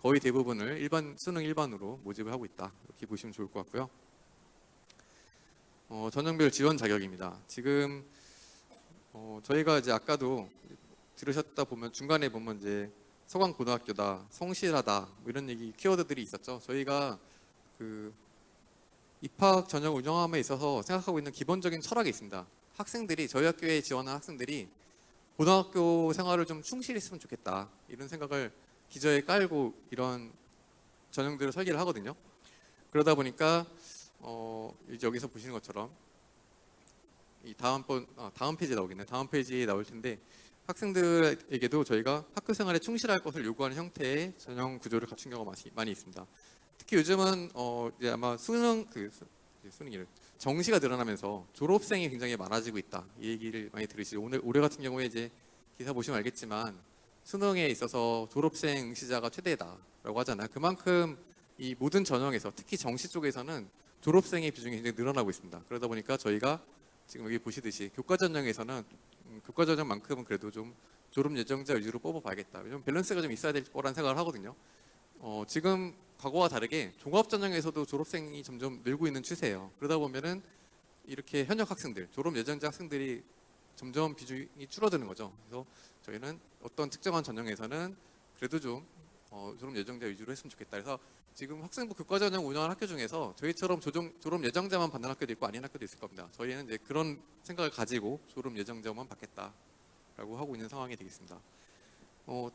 거의 대부분을 수능 일반으로 모집을 하고 있다. 이렇게 보시면 좋을 것 같고요. 전형별 지원 자격입니다. 지금 저희가 이제 아까도 들으셨다 보면 중간에 보면 이제 서강고등학교다, 성실하다 뭐 이런 얘기 키워드들이 있었죠. 저희가 그 입학 전형 운영함에 있어서 생각하고 있는 기본적인 철학이 있습니다. 학생들이 저희 학교에 지원한 학생들이 고등학교 생활을 좀 충실했으면 좋겠다 이런 생각을 기저에 깔고 이런 전형들을 설계를 하거든요. 그러다 보니까 이제 여기서 보시는 것처럼 이 다음 페이지에 나오겠네요. 다음 페이지에 나올 텐데 학생들에게도 저희가 학교 생활에 충실할 것을 요구하는 형태의 전형 구조를 갖춘 경우가 많이 있습니다. 특히 요즘은 이제 아마 수능이래 정시가 늘어나면서 졸업생이 굉장히 많아지고 있다 이 얘기를 많이 들으시죠. 올해 같은 경우에 이제 기사 보시면 알겠지만 수능에 있어서 졸업생 응시자가 최대다라고 하잖아요. 그만큼 이 모든 전형에서 특히 정시 쪽에서는 졸업생의 비중이 굉장히 늘어나고 있습니다. 그러다 보니까 저희가 지금 여기 보시듯이 교과 전형에서는 교과 전형만큼은 그래도 좀 졸업 예정자 위주로 뽑아봐야겠다. 왜냐면 밸런스가 좀 있어야 될 거란 생각을 하거든요. 지금 과거와 다르게 종합 전형에서도 졸업생이 점점 늘고 있는 추세예요. 그러다 보면은 이렇게 현역 학생들, 졸업 예정자 학생들이 점점 비중이 줄어드는 거죠. 그래서 저희는 어떤 특정한 전형에서는 그래도 좀 졸업 예정자 위주로 했으면 좋겠다. 그래서 지금 학생부 교과전형 운영하는 학교 중에서 저희처럼 졸업 예정자만 받는 학교도 있고 아닌 학교도 있을 겁니다. 저희는 이제 그런 생각을 가지고 졸업 예정자만 받겠다라고 하고 있는 상황이 되겠습니다.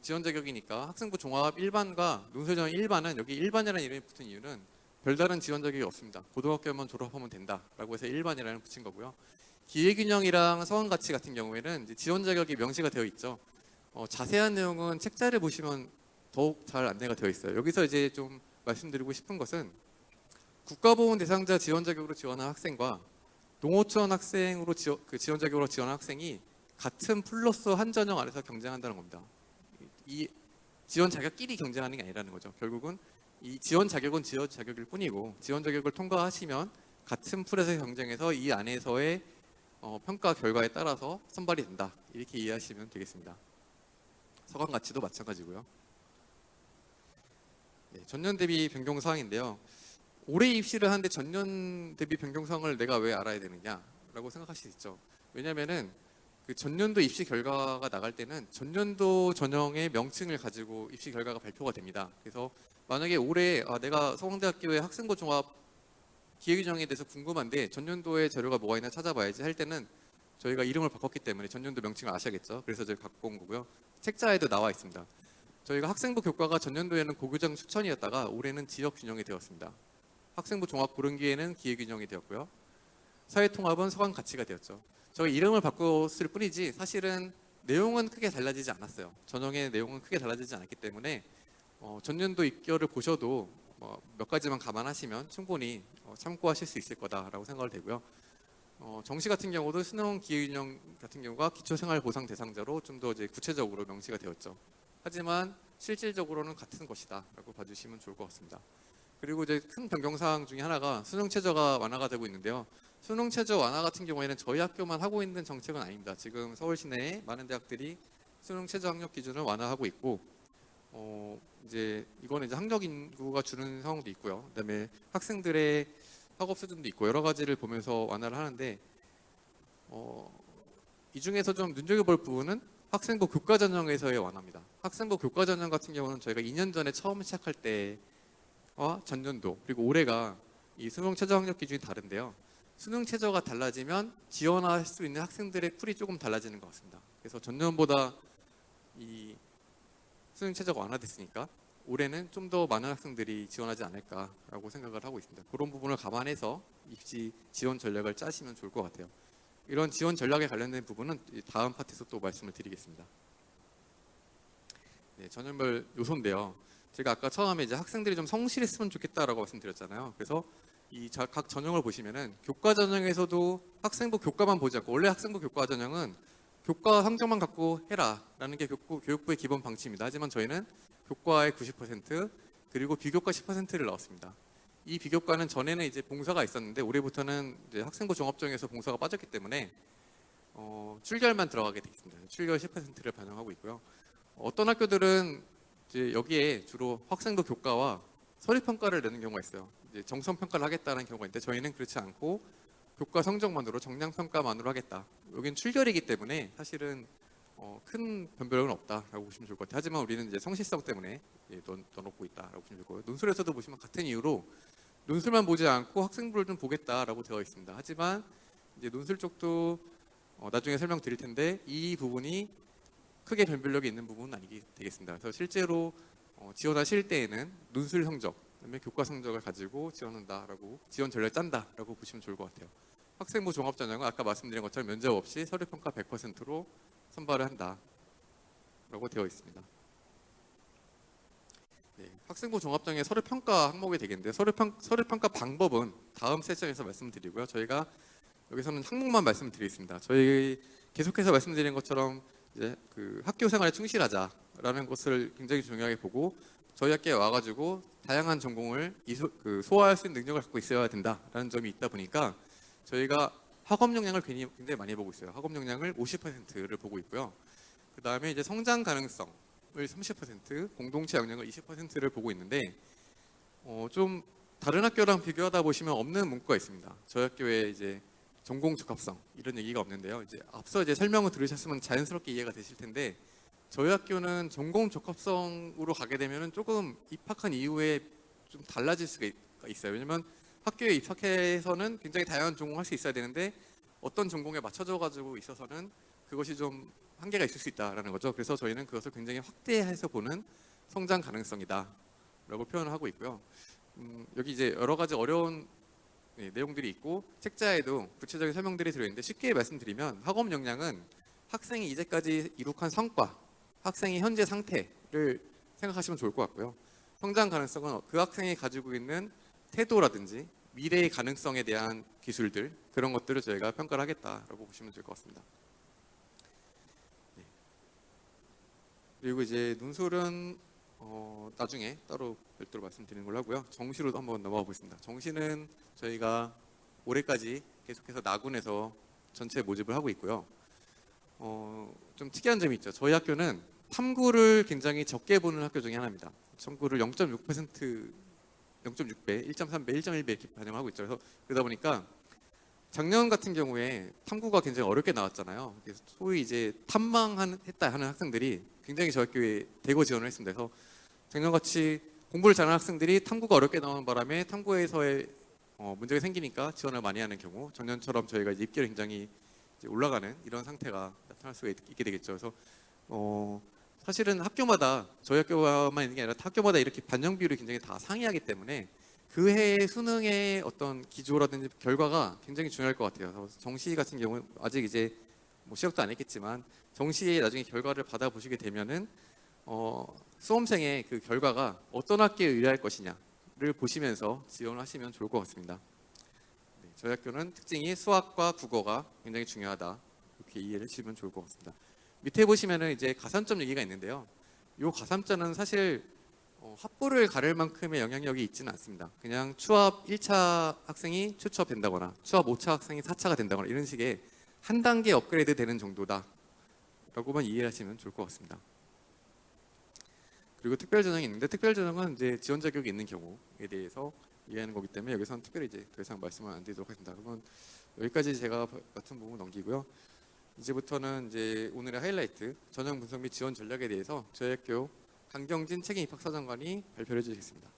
지원 자격이니까 학생부 종합 일반과 논술전형 일반은 여기 일반이라는 이름이 붙은 이유는 별다른 지원 자격이 없습니다. 고등학교만 졸업하면 된다라고 해서 일반이라는 붙인 거고요. 기회균형이랑 서원가치 같은 경우에는 이제 지원 자격이 명시가 되어 있죠. 자세한 내용은 책자를 보시면 더욱 잘 안내가 되어 있어요. 여기서 이제 좀 말씀드리고 싶은 것은 국가보훈 대상자 지원 자격으로 지원한 학생과 농어촌 학생으로 지원 자격으로 지원한 학생이 같은 플러스 한 전형 안에서 경쟁한다는 겁니다. 이 지원 자격끼리 경쟁하는 게 아니라는 거죠. 결국은 이 지원 자격은 지원 자격일 뿐이고 지원 자격을 통과하시면 같은 풀에서 경쟁해서 이 안에서의 평가 결과에 따라서 선발이 된다. 이렇게 이해하시면 되겠습니다. 서강 가치도 마찬가지고요. 네, 전년 대비 변경 사항인데요. 올해 입시를 하는데 전년 대비 변경 사항을 내가 왜 알아야 되느냐라고 생각하실 수 있죠. 왜냐하면은 그 전년도 입시 결과가 나갈 때는 전년도 전형의 명칭을 가지고 입시 결과가 발표가 됩니다. 그래서 만약에 올해 내가 서강대학교의 학생부 종합 기회규정에 대해서 궁금한데 전년도에 자료가 뭐가 있나 찾아봐야지 할 때는 저희가 이름을 바꿨기 때문에 전년도 명칭을 아셔야겠죠. 그래서 저희 갖고 온 거고요. 책자에도 나와 있습니다. 저희가 학생부 교과가 전년도에는 고교정 추천이었다가 올해는 지역 균형이 되었습니다. 학생부 종합 고른기에는 기회균형이 되었고요. 사회통합은 서강 가치가 되었죠. 저희 이름을 바꿨을 뿐이지 사실은 내용은 크게 달라지지 않았어요. 전형의 내용은 크게 달라지지 않았기 때문에 전년도 입결을 보셔도 몇 가지만 감안하시면 충분히 참고하실 수 있을 거다라고 생각을 되고요. 정시 같은 경우도 수능 기회균형 같은 경우가 기초생활보상 대상자로 좀 더 이제 구체적으로 명시가 되었죠. 하지만 실질적으로는 같은 것이다라고 봐주시면 좋을 것 같습니다. 그리고 이제 큰 변경 사항 중에 하나가 수능 최저가 완화가 되고 있는데요. 수능 최저 완화 같은 경우에는 저희 학교만 하고 있는 정책은 아닙니다. 지금 서울 시내에 많은 대학들이 수능 최저 학력 기준을 완화하고 있고, 이제 이거는 이제 학력 인구가 주는 상황도 있고요. 그다음에 학생들의 학업 수준도 있고 여러 가지를 보면서 완화를 하는데, 이 중에서 좀 눈여겨볼 부분은 학생부 교과 전형에서의 완화입니다. 학생부 교과 전형 같은 경우는 저희가 2년 전에 처음 시작할 때와 전년도 그리고 올해가 이 수능 최저 학력 기준이 다른데요. 수능 최저가 달라지면 지원할 수 있는 학생들의 풀이 조금 달라지는 것 같습니다. 그래서 전년보다 이 수능 최저가 완화됐으니까 올해는 좀 더 많은 학생들이 지원하지 않을까라고 생각을 하고 있습니다. 그런 부분을 감안해서 입시 지원 전략을 짜시면 좋을 것 같아요. 이런 지원 전략에 관련된 부분은 다음 파트에서 또 말씀을 드리겠습니다. 네, 전형별 요소인데요. 제가 아까 처음에 이제 학생들이 좀 성실했으면 좋겠다라고 말씀드렸잖아요. 그래서 이 각 전형을 보시면은 교과 전형에서도 학생부 교과만 보지 않고, 원래 학생부 교과 전형은 교과 성적만 갖고 해라라는 게 교육부의 기본 방침입니다. 하지만 저희는 교과의 90% 그리고 비교과 10%를 넣었습니다. 이 비교과는 전에는 이제 봉사가 있었는데 올해부터는 이제 학생부 종합전형에서 봉사가 빠졌기 때문에 출결만 들어가게 되겠습니다. 출결 10%를 반영하고 있고요. 어떤 학교들은 이제 여기에 주로 학생부 교과와 서류평가를 내는 경우가 있어요. 이제 정성평가를 하겠다는 경우가 있는데 저희는 그렇지 않고 교과 성적만으로 정량평가만으로 하겠다. 여기는 출결이기 때문에 사실은 큰 변별력은 없다라고 보시면 좋을 것 같아요. 하지만 우리는 이제 성실성 때문에 넣어놓고 있다라고 보시면 좋을 거예요. 논술에서도 보시면 같은 이유로 논술만 보지 않고 학생부를 좀 보겠다라고 되어 있습니다. 하지만 이제 논술 쪽도 나중에 설명드릴 텐데 이 부분이 크게 변별력이 있는 부분은 아니게 되겠습니다. 그래서 실제로 지원하실 때에는 논술 성적, 그다음에 교과 성적을 가지고 지원한다라고 지원 전략 짠다라고 보시면 좋을 것 같아요. 학생부 종합전형은 아까 말씀드린 것처럼 면접 없이 서류평가 100%로 선발을 한다라고 되어 있습니다. 네, 학생부 종합전형의 서류평가 항목이 되겠는데 서류평가 방법은 다음 세션에서 말씀드리고요. 저희가 여기서는 항목만 말씀드리겠습니다. 저희 계속해서 말씀드린 것처럼 이제 그 학교 생활에 충실하자라는 것을 굉장히 중요하게 보고 저희 학교에 와가지고 다양한 전공을 소화할 수 있는 능력을 갖고 있어야 된다라는 점이 있다 보니까 저희가 학업 역량을 굉장히 많이 보고 있어요. 학업 역량을 50%를 보고 있고요. 그 다음에 이제 성장 가능성을 30%, 공동체 역량을 20%를 보고 있는데 좀 다른 학교랑 비교하다 보시면 없는 문구가 있습니다. 저희 학교에 이제 전공 적합성 이런 얘기가 없는데요. 이제 앞서 이제 설명을 들으셨으면 자연스럽게 이해가 되실 텐데 저희 학교는 전공 적합성으로 가게 되면은 조금 입학한 이후에 좀 달라질 수가 있어요. 왜냐면 학교에 입학해서는 굉장히 다양한 전공을 할 수 있어야 되는데 어떤 전공에 맞춰져 가지고 있어서는 그것이 좀 한계가 있을 수 있다라는 거죠. 그래서 저희는 그것을 굉장히 확대해서 보는 성장 가능성이다라고 표현을 하고 있고요. 여기 이제 여러 가지 어려운 내용들이 있고 책자에도 구체적인 설명들이 들어있는데 쉽게 말씀드리면 학업 역량은 학생이 이제까지 이룩한 성과, 학생의 현재 상태를 생각하시면 좋을 것 같고요. 성장 가능성은 그 학생이 가지고 있는 태도라든지 미래의 가능성에 대한 기술들, 그런 것들을 저희가 평가를 하겠다라고 보시면 될 것 같습니다. 그리고 이제 논술은 나중에 따로 별도로 말씀드리는 걸로 하고요. 정시로 한번 넘어가 보겠습니다. 정시는 저희가 올해까지 계속해서 나군에서 전체 모집을 하고 있고요. 좀 특이한 점이 있죠. 저희 학교는 탐구를 굉장히 적게 보는 학교 중에 하나입니다. 탐구를 0.6%, 0.6배, 1.3배, 1.1배 이렇게 반영하고 있죠. 그래서 그러다 보니까 작년 같은 경우에 탐구가 굉장히 어렵게 나왔잖아요. 그래서 소위 이제 탐망했다 하는 학생들이 굉장히 저희 학교에 대거 지원을 했습니다. 그래서 작년같이 공부를 잘하는 학생들이 탐구가 어렵게 나오는 바람에 탐구에서의 문제가 생기니까 지원을 많이 하는 경우, 작년처럼 저희가 이제 입결이 굉장히 이제 올라가는 이런 상태가 나타날 수가 있게 되겠죠. 그래서 사실은 학교마다 저희 학교만 있는 게 아니라 학교마다 이렇게 반영 비율이 굉장히 다 상이하기 때문에 그 해의 수능의 어떤 기조라든지 결과가 굉장히 중요할 것 같아요. 그래서 정시 같은 경우는 아직 이제 뭐 시작도 안 했겠지만 정시에 나중에 결과를 받아보시게 되면은 수험생의 그 결과가 어떤 학교에 의뢰할 것이냐를 보시면서 지원을 하시면 좋을 것 같습니다. 네, 저희 학교는 특징이 수학과 국어가 굉장히 중요하다, 이렇게 이해를 해주시면 좋을 것 같습니다. 밑에 보시면은 이제 가산점 얘기가 있는데요. 이 가산점은 사실 학부를 가를 만큼의 영향력이 있지는 않습니다. 그냥 추합 1차 학생이 추첨된다거나 추합 5차 학생이 4차가 된다거나 이런 식의 한 단계 업그레이드 되는 정도다 라고만 이해하시면 좋을 것 같습니다. 그리고 특별 전형이 있는데 특별 전형은 이제 지원 자격이 있는 경우에 대해서 이해하는 거기 때문에 여기서는 특별히 이제 더 이상 말씀을 안 드리도록 하겠습니다. 그러면 여기까지 제가 같은 부분 넘기고요. 이제부터는 이제 오늘의 하이라이트 전형 분석 및 지원 전략에 대해서 저희 학교 강경진 책임 입학사정관이 발표를 해주시겠습니다.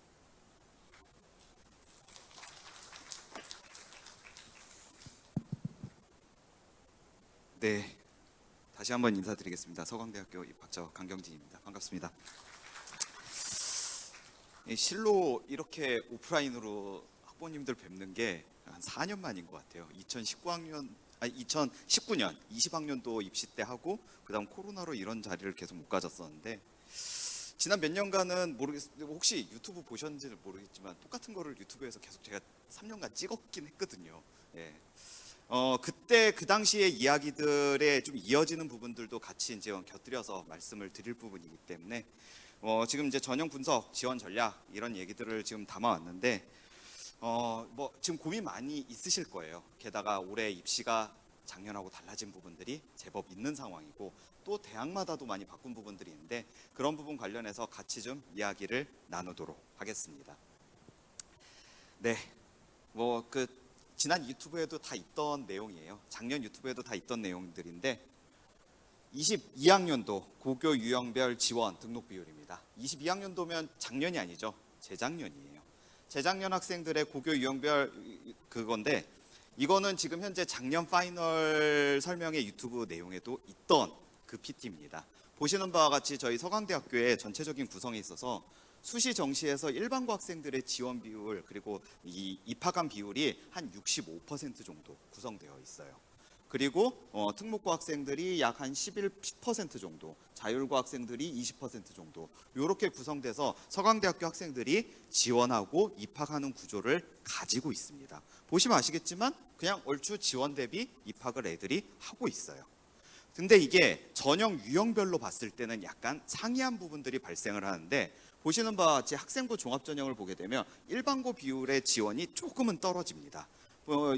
네, 다시 한번 인사드리겠습니다. 서강대학교 입학처 강경진입니다. 반갑습니다. 실로 이렇게 오프라인으로 학부모님들 뵙는 게 한 4년 만인 것 같아요. 2019년 20학년도 입시 때 하고 그다음 코로나로 이런 자리를 계속 못 가졌었는데 지난 몇 년간은 혹시 유튜브 보셨는지는 모르겠지만 똑같은 거를 유튜브에서 계속 제가 3년간 찍었긴 했거든요. 예. 그때 그 당시의 이야기들에 좀 이어지는 부분들도 같이 이제 곁들여서 말씀을 드릴 부분이기 때문에 지금 이제 전형 분석, 지원 전략 이런 얘기들을 지금 담아왔는데 지금 고민 많이 있으실 거예요. 게다가 올해 입시가 작년하고 달라진 부분들이 제법 있는 상황이고 또 대학마다도 많이 바꾼 부분들이 있는데 그런 부분 관련해서 같이 좀 이야기를 나누도록 하겠습니다. 네, 지난 유튜브에도 다 있던 내용이에요. 작년 유튜브에도 다 있던 내용들인데 22학년도 고교 유형별 지원 등록 비율입니다. 22학년도면 작년이 아니죠. 재작년이에요. 재작년 학생들의 고교 유형별 그건데 이거는 지금 현재 작년 파이널 설명의 유튜브 내용에도 있던 그 PT입니다. 보시는 바와 같이 저희 서강대학교의 전체적인 구성에 있어서 수시 정시에서 일반고 학생들의 지원 비율 그리고 이 입학한 비율이 한 65% 정도 구성되어 있어요. 그리고 특목고 학생들이 약 한 10% 정도, 자율고 학생들이 20% 정도 이렇게 구성돼서 서강대학교 학생들이 지원하고 입학하는 구조를 가지고 있습니다. 보시면 아시겠지만 그냥 얼추 지원 대비 입학을 애들이 하고 있어요. 근데 이게 전형 유형별로 봤을 때는 약간 상이한 부분들이 발생을 하는데 보시는 바와 같이 학생부 종합전형을 보게 되면 일반고 비율의 지원이 조금은 떨어집니다.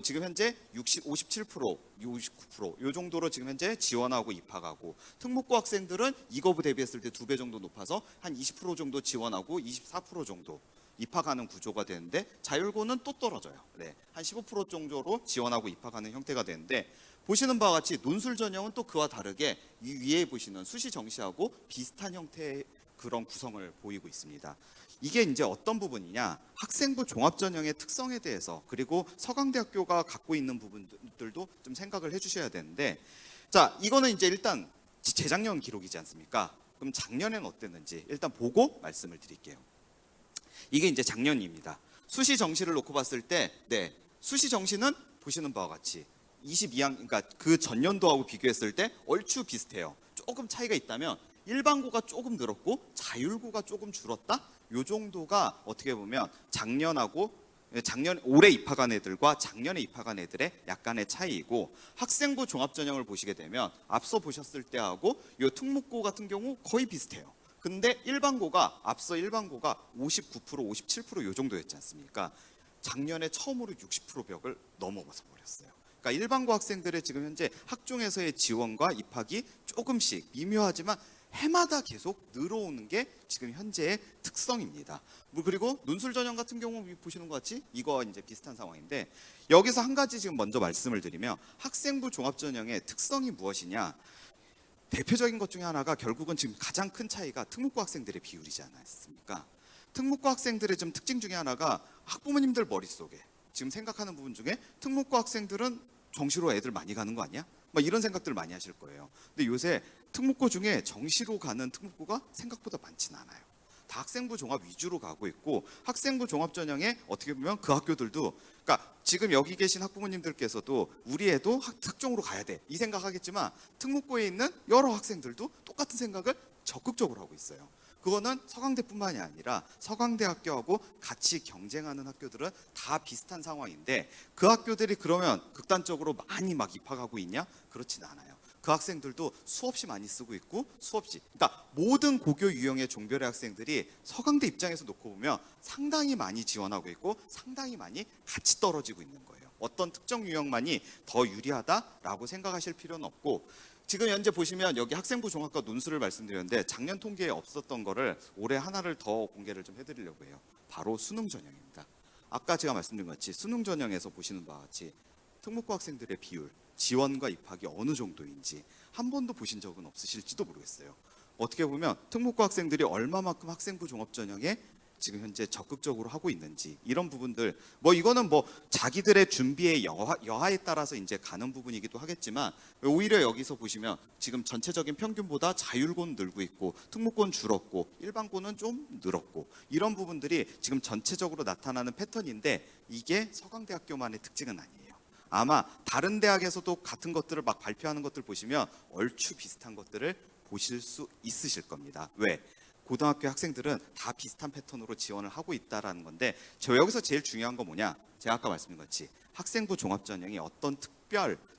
지금 현재 57%, 69% 이 정도로 지금 현재 지원하고 입학하고 특목고 학생들은 이거부 대비했을 때 2배 정도 높아서 한 20% 정도 지원하고 24% 정도 입학하는 구조가 되는데 자율고는 또 떨어져요. 네, 한 15% 정도로 지원하고 입학하는 형태가 되는데 보시는 바와 같이 논술 전형은 또 그와 다르게 이 위에 보시는 수시 정시하고 비슷한 형태의 그런 구성을 보이고 있습니다. 이게 이제 어떤 부분이냐, 학생부 종합전형의 특성에 대해서 그리고 서강대학교가 갖고 있는 부분들도 좀 생각을 해주셔야 되는데, 자, 이거는 이제 일단 재작년 기록이지 않습니까? 그럼 작년에는 어땠는지 일단 보고 말씀을 드릴게요. 이게 이제 작년입니다. 수시 정시를 놓고 봤을 때, 네, 수시 정시는 보시는 바와 같이 22학, 그러니까 그 전년도하고 비교했을 때 얼추 비슷해요. 조금 차이가 있다면 일반고가 조금 늘었고 자율고가 조금 줄었다. 요 정도가 어떻게 보면 작년 올해 입학한 애들과 작년에 입학한 애들의 약간의 차이이고, 학생부 종합전형을 보시게 되면 앞서 보셨을 때하고 요 특목고 같은 경우 거의 비슷해요. 근데 앞서 일반고가 59%, 57%요 정도였지 않습니까? 작년에 처음으로 60% 벽을 넘어서 버렸어요. 그러니까 일반고 학생들의 지금 현재 학종에서의 지원과 입학이 조금씩 미묘하지만 해마다 계속 늘어오는 게 지금 현재의 특성입니다. 그리고 논술 전형 같은 경우 보시는 것 같이 이거 이제 비슷한 상황인데, 여기서 한 가지 지금 먼저 말씀을 드리면 학생부 종합 전형의 특성이 무엇이냐? 대표적인 것 중에 하나가 결국은 지금 가장 큰 차이가 특목고 학생들의 비율이지 않았습니까? 특목고 학생들의 좀 특징 중에 하나가 학부모님들 머릿속에 지금 생각하는 부분 중에 특목고 학생들은 정시로 애들 많이 가는 거 아니야? 막 이런 생각들을 많이 하실 거예요. 근데 요새 특목고 중에 정시로 가는 특목고가 생각보다 많지는 않아요. 다 학생부 종합 위주로 가고 있고, 학생부 종합 전형에 어떻게 보면 그 학교들도, 그러니까 지금 여기 계신 학부모님들께서도 우리 애도 특종으로 가야 돼 이 생각하겠지만 특목고에 있는 여러 학생들도 똑같은 생각을 적극적으로 하고 있어요. 그거는 서강대뿐만이 아니라 서강대학교하고 같이 경쟁하는 학교들은 다 비슷한 상황인데, 그 학교들이 그러면 극단적으로 많이 막 입학하고 있냐? 그렇진 않아요. 그 학생들도 수없이 많이 쓰고 있고 수없이, 그러니까 모든 고교 유형의 종별의 학생들이 서강대 입장에서 놓고 보면 상당히 많이 지원하고 있고 상당히 많이 같이 떨어지고 있는 거예요. 어떤 특정 유형만이 더 유리하다라고 생각하실 필요는 없고, 지금 현재 보시면 여기 학생부 종합과 논술을 말씀드렸는데 작년 통계에 없었던 거를 올해 하나를 더 공개를 좀 해드리려고 해요. 바로 수능 전형입니다. 아까 제가 말씀드린 것 같이 수능 전형에서 보시는 바와 같이 특목고 학생들의 비율, 지원과 입학이 어느 정도인지 한 번도 보신 적은 없으실지도 모르겠어요. 어떻게 보면 특목고 학생들이 얼마만큼 학생부 종합 전형에 지금 현재 적극적으로 하고 있는지, 이런 부분들, 이거는 자기들의 준비의 여하에 따라서 이제 가는 부분이기도 하겠지만, 오히려 여기서 보시면 지금 전체적인 평균보다 자율고는 늘고 있고 특목고는 줄었고 일반고는 좀 늘었고, 이런 부분들이 지금 전체적으로 나타나는 패턴인데 이게 서강대학교만의 특징은 아니에요. 아마 다른 대학에서도 같은 것들을 막 발표하는 것들 보시면 얼추 비슷한 것들을 보실 수 있으실 겁니다. 왜? 고등학교 학생들은 다 비슷한 패턴으로 지원을 하고 있다라는 건데, 저 여기서 제일 중요한 건 뭐냐? 제가 아까 말씀드린 것 같이 학생부 종합전형이 어떤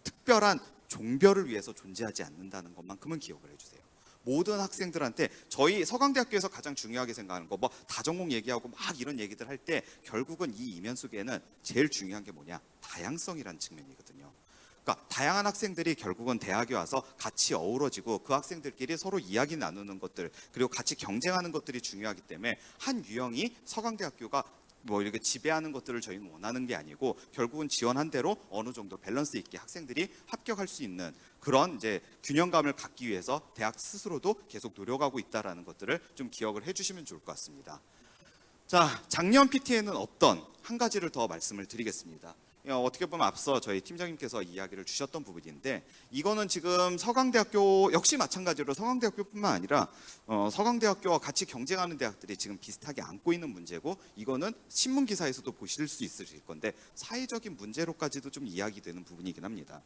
특별한 종별을 위해서 존재하지 않는다는 것만큼은 기억을 해주세요. 모든 학생들한테, 저희 서강대학교에서 가장 중요하게 생각하는 거, 다전공 얘기하고 막 이런 얘기들 할 때 결국은 이 이면 속에는 제일 중요한 게 뭐냐? 다양성이라는 측면이거든요. 그러니까 다양한 학생들이 결국은 대학에 와서 같이 어우러지고 그 학생들끼리 서로 이야기 나누는 것들, 그리고 같이 경쟁하는 것들이 중요하기 때문에 한 유형이 서강대학교가 이렇게 지배하는 것들을 저희는 원하는 게 아니고, 결국은 지원한 대로 어느 정도 밸런스 있게 학생들이 합격할 수 있는 그런 이제 균형감을 갖기 위해서 대학 스스로도 계속 노력하고 있다라는 것들을 좀 기억을 해주시면 좋을 것 같습니다. 자, 작년 PT에는 없던 한 가지를 더 말씀을 드리겠습니다. 어떻게 보면 앞서 저희 팀장님께서 이야기를 주셨던 부분인데, 이거는 지금 서강대학교 역시 마찬가지로 서강대학교뿐만 아니라 서강대학교와 같이 경쟁하는 대학들이 지금 비슷하게 안고 있는 문제고, 이거는 신문 기사에서도 보실 수 있으실 건데 사회적인 문제로까지도 좀 이야기되는 부분이긴 합니다.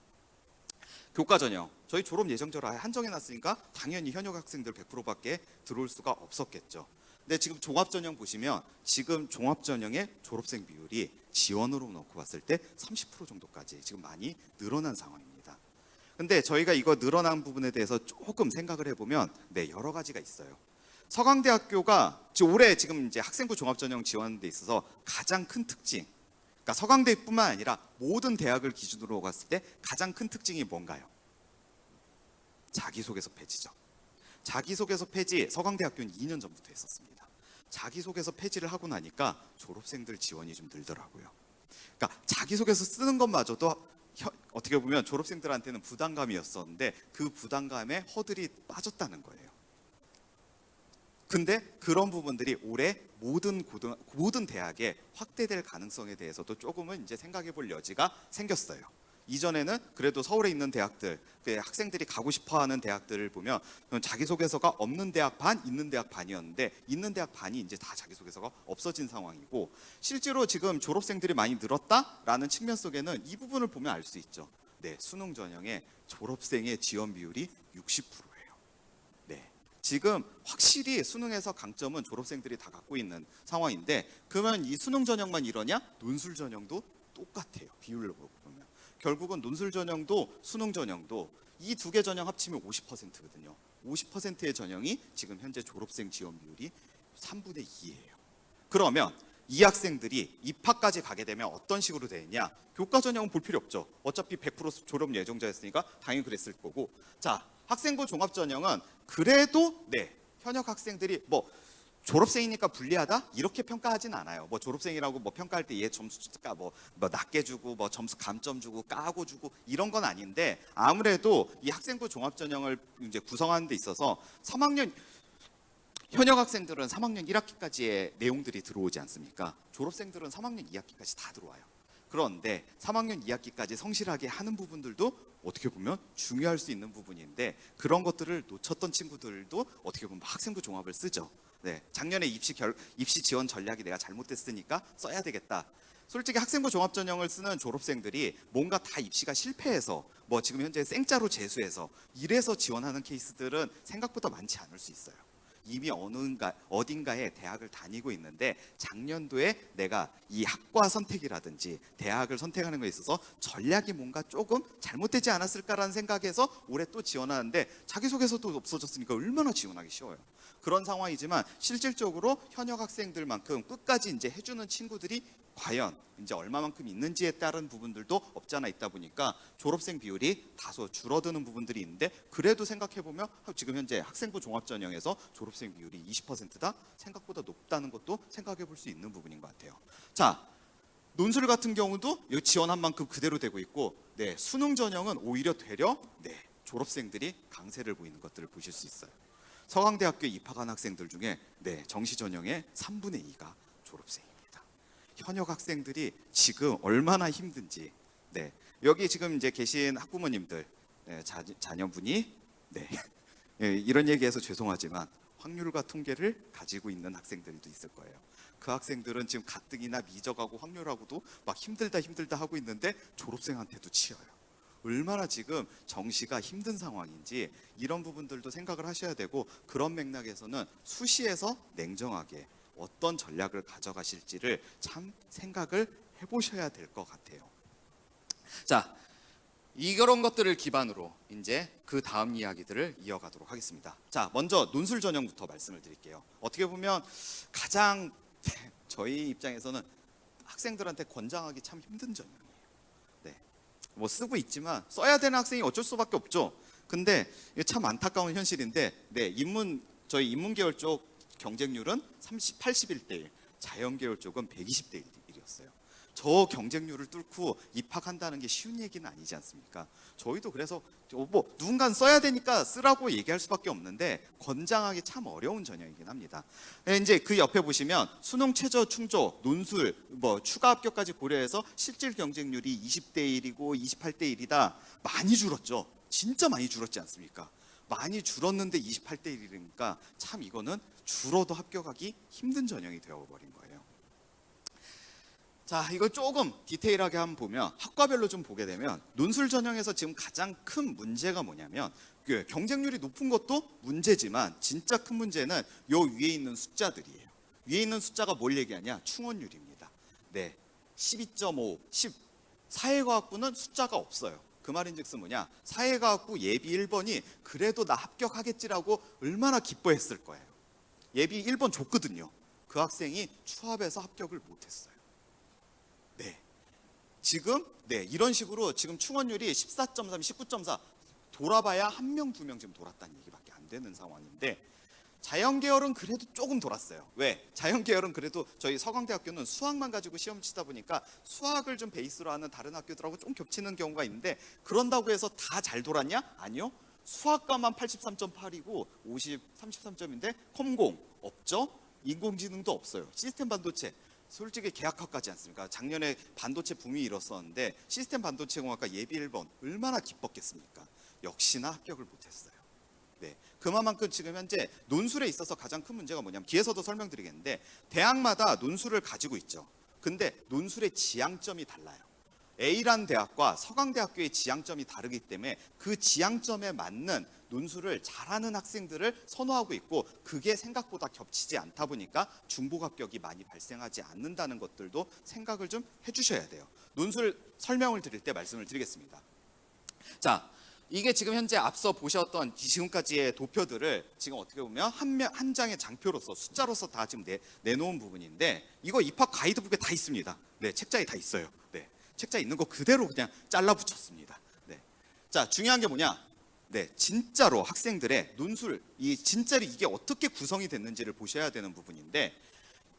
교과 전형, 저희 졸업 예정자로 아예 한정해놨으니까 당연히 현역 학생들 100%밖에 들어올 수가 없었겠죠. 근데 지금 종합전형 보시면 지금 종합전형의 졸업생 비율이 지원으로 놓고 봤을 때 30% 정도까지 지금 많이 늘어난 상황입니다. 근데 저희가 이거 늘어난 부분에 대해서 조금 생각을 해보면 여러 가지가 있어요. 서강대학교가 올해 지금 이제 학생부 종합전형 지원하는 데 있어서 가장 큰 특징, 그러니까 서강대뿐만 아니라 모든 대학을 기준으로 봤을 때 가장 큰 특징이 뭔가요? 자기소개서 폐지죠. 자기소개서 폐지, 서강대학교는 2년 전부터 했었습니다. 자기소개서 폐지를 하고 나니까 졸업생들 지원이 좀 늘더라고요. 그러니까 자기소개서 쓰는 것마저도 어떻게 보면 졸업생들한테는 부담감이었었는데 그 부담감에 허들이 빠졌다는 거예요. 근데 그런 부분들이 올해 모든 대학에 확대될 가능성에 대해서도 조금은 이제 생각해 볼 여지가 생겼어요. 이전에는 그래도 서울에 있는 대학들, 학생들이 가고 싶어하는 대학들을 보면 자기소개서가 없는 대학 반, 있는 대학 반이었는데 있는 대학 반이 이제 다 자기소개서가 없어진 상황이고, 실제로 지금 졸업생들이 많이 늘었다라는 측면 속에는 이 부분을 보면 알 수 있죠. 네, 수능 전형에 졸업생의 지원 비율이 60%예요. 네, 지금 확실히 수능에서 강점은 졸업생들이 다 갖고 있는 상황인데, 그러면 이 수능 전형만 이러냐? 논술 전형도 똑같아요. 비율로 보면. 결국은 논술 전형도 수능 전형도 이 두 개 전형 합치면 50%거든요. 50%의 전형이 지금 현재 졸업생 지원 비율이 3분의 2예요. 그러면 이 학생들이 입학까지 가게 되면 어떤 식으로 되느냐? 교과 전형은 볼 필요 없죠. 어차피 100% 졸업 예정자였으니까 당연히 그랬을 거고. 자, 학생부 종합 전형은 그래도 현역 학생들이 졸업생이니까 불리하다 이렇게 평가하진 않아요. 졸업생이라고 평가할 때 얘 점수가 낮게 주고 점수 감점 주고 까고 주고 이런 건 아닌데, 아무래도 이 학생부 종합 전형을 이제 구성하는 데 있어서 3학년 현역 학생들은 3학년 1학기까지의 내용들이 들어오지 않습니까? 졸업생들은 3학년 2학기까지 다 들어와요. 그런데 3학년 2학기까지 성실하게 하는 부분들도 어떻게 보면 중요할 수 있는 부분인데, 그런 것들을 놓쳤던 친구들도 어떻게 보면 학생부 종합을 쓰죠. 네, 작년에 입시 지원 전략이 내가 잘못됐으니까 써야 되겠다. 솔직히 학생부 종합 전형을 쓰는 졸업생들이 뭔가 다 입시가 실패해서 지금 현재 생짜로 재수해서 이래서 지원하는 케이스들은 생각보다 많지 않을 수 있어요. 이미 어딘가에 대학을 다니고 있는데 작년도에 내가 이 학과 선택이라든지 대학을 선택하는 것에 있어서 전략이 뭔가 조금 잘못되지 않았을까라는 생각에서 올해 또 지원하는데, 자기소개서도 없어졌으니까 얼마나 지원하기 쉬워요. 그런 상황이지만 실질적으로 현역 학생들만큼 끝까지 이제 해주는 친구들이 과연 이제 얼마만큼 있는지에 따른 부분들도 없지 않아 있다 보니까 졸업생 비율이 다소 줄어드는 부분들이 있는데, 그래도 생각해 보면 지금 현재 학생부 종합전형에서 졸업생 비율이 20%다 생각보다 높다는 것도 생각해 볼 수 있는 부분인 것 같아요. 자, 논술 같은 경우도 지원한 만큼 그대로 되고 있고, 수능 전형은 오히려 되려 졸업생들이 강세를 보이는 것들을 보실 수 있어요. 서강대학교에 입학한 학생들 중에 정시 전형의 3분의 2가 졸업생입니다. 현역 학생들이 지금 얼마나 힘든지, 여기 지금 이제 계신 학부모님들, 자녀분이 이런 얘기해서 죄송하지만 확률과 통계를 가지고 있는 학생들도 있을 거예요. 그 학생들은 지금 가뜩이나 미적하고 확률하고도 막 힘들다 하고 있는데 졸업생한테도 치여요. 얼마나 지금 정시가 힘든 상황인지 이런 부분들도 생각을 하셔야 되고, 그런 맥락에서는 수시에서 냉정하게 어떤 전략을 가져가실지를 참 생각을 해보셔야 될 것 같아요. 자, 이런 것들을 기반으로 이제 그 다음 이야기들을 이어가도록 하겠습니다. 자, 먼저 논술 전형부터 말씀을 드릴게요. 어떻게 보면 가장 저희 입장에서는 학생들한테 권장하기 참 힘든 전형이에요. 쓰고 있지만 써야 되는 학생이 어쩔 수밖에 없죠. 근데 참 안타까운 현실인데, 저희 인문계열 쪽 경쟁률은 81대 1, 자연계열 쪽은 120대 1이었어요. 저 경쟁률을 뚫고 입학한다는 게 쉬운 얘기는 아니지 않습니까? 저희도 그래서 누군가는 써야 되니까 쓰라고 얘기할 수밖에 없는데 권장하기 참 어려운 전형이긴 합니다. 이제 그 옆에 보시면 수능 최저 충족, 논술, 추가 합격까지 고려해서 실질 경쟁률이 20대 1이고 28대 1이다. 많이 줄었죠. 진짜 많이 줄었지 않습니까? 많이 줄었는데 28대 1이니까 참 이거는 줄어도 합격하기 힘든 전형이 되어버린 거예요. 자, 이걸 조금 디테일하게 한번 보면, 학과별로 좀 보게 되면 논술 전형에서 지금 가장 큰 문제가 뭐냐면, 경쟁률이 높은 것도 문제지만 진짜 큰 문제는 요 위에 있는 숫자들이에요. 위에 있는 숫자가 뭘 얘기하냐? 충원율입니다. 12.5, 10. 사회과학부는 숫자가 없어요. 그 말인즉슨 뭐냐? 사회과학부 예비 1번이 그래도 나 합격하겠지라고 얼마나 기뻐했을 거예요. 예비 1번 줬거든요. 그 학생이 추합해서 합격을 못했어요. 지금 이런 식으로 지금 충원율이 14.3, 19.4 돌아봐야 1명, 2명 지금 돌았다는 얘기밖에 안 되는 상황인데, 자연계열은 그래도 조금 돌았어요. 왜? 자연계열은 그래도 저희 서강대학교는 수학만 가지고 시험 치다 보니까 수학을 좀 베이스로 하는 다른 학교들하고 좀 겹치는 경우가 있는데, 그런다고 해서 다 잘 돌았냐? 아니요. 수학과만 83.8이고 33점인데 컴공 없죠? 인공지능도 없어요. 시스템 반도체 솔직히 계약학과지 않습니까? 작년에 반도체 붐이 일었었는데 시스템 반도체 공학과 예비 1번 얼마나 기뻤겠습니까? 역시나 합격을 못했어요. 네, 그만큼 지금 현재 논술에 있어서 가장 큰 문제가 뭐냐면, 뒤에서도 설명드리겠는데 대학마다 논술을 가지고 있죠. 근데 논술의 지향점이 달라요. A라는 대학과 서강대학교의 지향점이 다르기 때문에 그 지향점에 맞는 논술을 잘하는 학생들을 선호하고 있고, 그게 생각보다 겹치지 않다 보니까 중복 합격이 많이 발생하지 않는다는 것들도 생각을 좀 해주셔야 돼요. 논술 설명을 드릴 때 말씀을 드리겠습니다. 자, 이게 지금 현재 앞서 보셨던 지금까지의 도표들을 지금 어떻게 보면 한 장의 장표로서 숫자로서 다 지금 내놓은 부분인데, 이거 입학 가이드북에 다 있습니다. 네, 책자에 다 있어요. 네, 책자에 있는 거 그대로 그냥 잘라 붙였습니다. 네, 자, 중요한 게 뭐냐? 네, 진짜로 학생들의 논술, 진짜로 이게 어떻게 구성이 됐는지를 보셔야 되는 부분인데,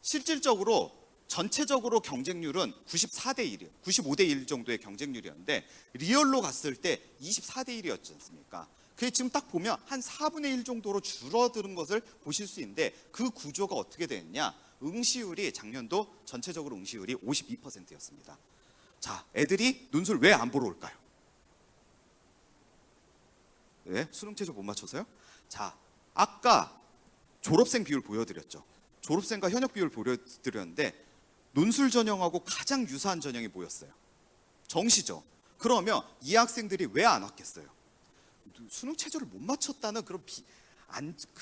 실질적으로 전체적으로 경쟁률은 94대 1, 95대 1 정도의 경쟁률이었는데 리얼로 갔을 때 24대 1이었지 않습니까? 그게 지금 딱 보면 한 4분의 1 정도로 줄어드는 것을 보실 수 있는데, 그 구조가 어떻게 됐냐? 응시율이 작년도 전체적으로 응시율이 52%였습니다. 자, 애들이 논술 왜 안 보러 올까요? 네, 수능 최저 못 맞춰서요? 자, 아까 졸업생 비율 보여드렸죠. 졸업생과 현역 비율 보여드렸는데 논술 전형하고 가장 유사한 전형이 뭐였어요? 정시죠. 그러면 이 학생들이 왜 안 왔겠어요? 수능 최저를 못 맞췄다는 그런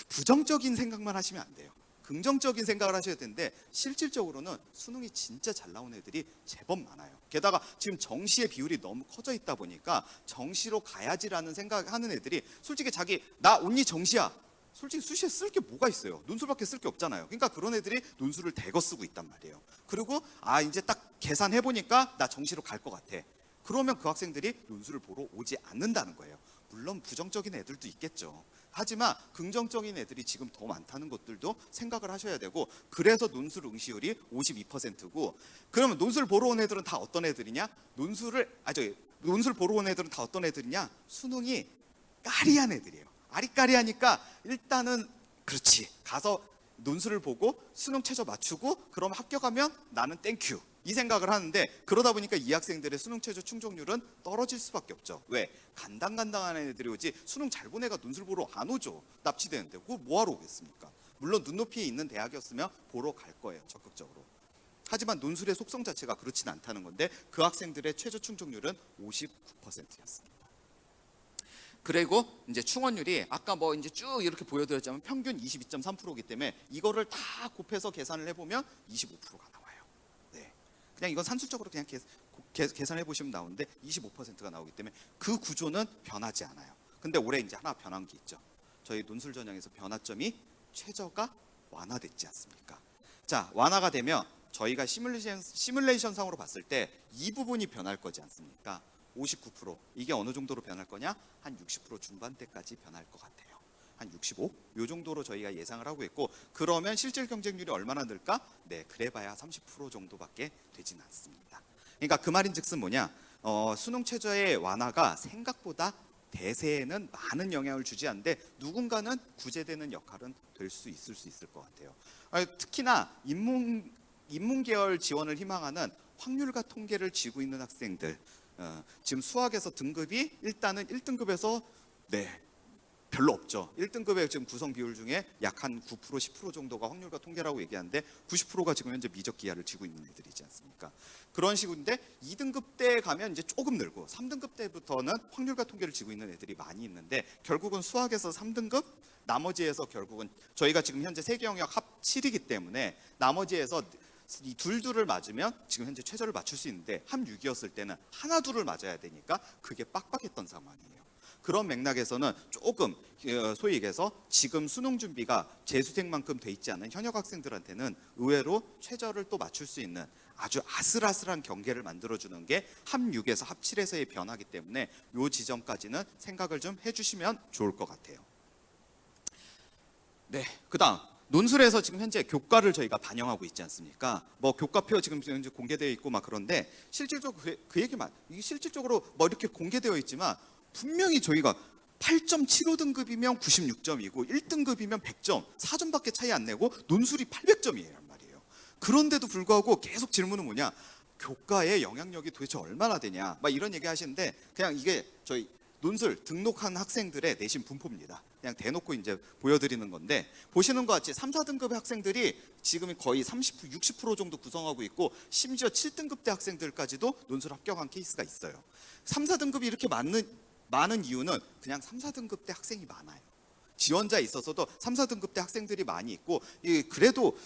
부정적인 생각만 하시면 안 돼요. 긍정적인 생각을 하셔야 되는데, 실질적으로는 수능이 진짜 잘 나온 애들이 제법 많아요. 게다가 지금 정시의 비율이 너무 커져 있다 보니까 정시로 가야지라는 생각하는 애들이, 솔직히 나 온리 정시야, 솔직히 수시에 쓸 게 뭐가 있어요? 논술밖에 쓸 게 없잖아요. 그러니까 그런 애들이 논술을 대거 쓰고 있단 말이에요. 그리고 이제 딱 계산해 보니까 나 정시로 갈 것 같아. 그러면 그 학생들이 논술을 보러 오지 않는다는 거예요. 물론 부정적인 애들도 있겠죠. 하지만 긍정적인 애들이 지금 더 많다는 것들도 생각을 하셔야 되고, 그래서 논술 응시율이 52%고, 그러면 논술 보러 온 애들은 다 어떤 애들이냐? 논술 보러 온 애들은 다 어떤 애들이냐? 수능이 까리한 애들이에요. 아리까리하니까 일단은 그렇지, 가서 논술을 보고 수능 최저 맞추고 그럼 합격하면 나는 땡큐, 이 생각을 하는데, 그러다 보니까 이 학생들의 수능 최저 충족률은 떨어질 수밖에 없죠. 왜? 간당간당한 애들이 오지 수능 잘 본 애가 논술 보러 안 오죠. 납치되는데 그거 뭐하러 오겠습니까? 물론 눈높이에 있는 대학이었으면 보러 갈 거예요, 적극적으로. 하지만 논술의 속성 자체가 그렇진 않다는 건데, 그 학생들의 최저 충족률은 59%였습니다. 그리고 이제 충원율이 아까 이제 쭉 이렇게 보여드렸자면 평균 22.3%이기 때문에 이거를 다 곱해서 계산을 해보면 25%가 나와요. 네, 그냥 이건 산술적으로 그냥 계산해 보시면 나오는데 25%가 나오기 때문에 그 구조는 변하지 않아요. 근데 올해 이제 하나 변한 게 있죠. 저희 논술 전형에서 변화점이 최저가 완화됐지 않습니까? 자, 완화가 되면 저희가 시뮬레이션 상으로 봤을 때 이 부분이 변할 거지 않습니까? 59%, 이게 어느 정도로 변할 거냐? 한 60% 중반대까지 변할 것 같아요. 한 65? 요 정도로 저희가 예상을 하고 있고, 그러면 실질 경쟁률이 얼마나 늘까? 네, 그래봐야 30% 정도밖에 되진 않습니다. 그러니까 그 말인즉슨 뭐냐? 수능 최저의 완화가 생각보다 대세에는 많은 영향을 주지 않는데, 누군가는 구제되는 역할은 될 수 있을 것 같아요. 특히나 인문 계열 지원을 희망하는 확률과 통계를 쥐고 있는 학생들, 지금 수학에서 등급이 일단은 1등급에서 별로 없죠. 1등급의 지금 구성 비율 중에 약 한 9%, 10% 정도가 확률과 통계라고 얘기하는데 90%가 지금 현재 미적 기하를 쥐고 있는 애들이지 않습니까? 그런 식인데 2등급 때 가면 이제 조금 늘고 3등급 때부터는 확률과 통계를 쥐고 있는 애들이 많이 있는데, 결국은 수학에서 3등급, 나머지에서 결국은 저희가 지금 현재 세계 영역 합 7이기 때문에 나머지에서 이 둘을 맞으면 지금 현재 최저를 맞출 수 있는데, 합 6이었을 때는 하나 둘을 맞아야 되니까 그게 빡빡했던 상황이에요. 그런 맥락에서는 조금 소위 얘기해서 지금 수능 준비가 재수생만큼 돼 있지 않은 현역 학생들한테는 의외로 최저를 또 맞출 수 있는 아주 아슬아슬한 경계를 만들어주는 게 합 6에서 합 7에서의 변화이기 때문에 이 지점까지는 생각을 좀 해주시면 좋을 것 같아요. 네, 그다음 논술에서 지금 현재 교과를 저희가 반영하고 있지 않습니까? 뭐 교과표 지금 현재 공개되어 있고 막 그런데 실질적으로 그 얘기만 이게 실질적으로 뭐 이렇게 공개되어 있지만 분명히 저희가 8.75등급이면 96점이고 1등급이면 100점, 4점밖에 차이 안 내고 논술이 800점이란 말이에요. 그런데도 불구하고 계속 질문은 뭐냐? 교과의 영향력이 도대체 얼마나 되냐? 막 이런 얘기 하시는데 그냥 이게 저희 논술 등록한 학생들의 내신 분포입니다. 그냥 대놓고 이제 보여드리는 건데 보시는 것 같이 3, 4등급의 학생들이 지금 거의 30, 60% 정도 구성하고 있고 심지어 7등급대 학생들까지도 논술 합격한 케이스가 있어요. 3, 4등급이 이렇게 많은 이유는 그냥 3, 4등급대 학생이 많아요. 지원자에 있어서도 3, 4등급대 학생들이 많이 있고 그래도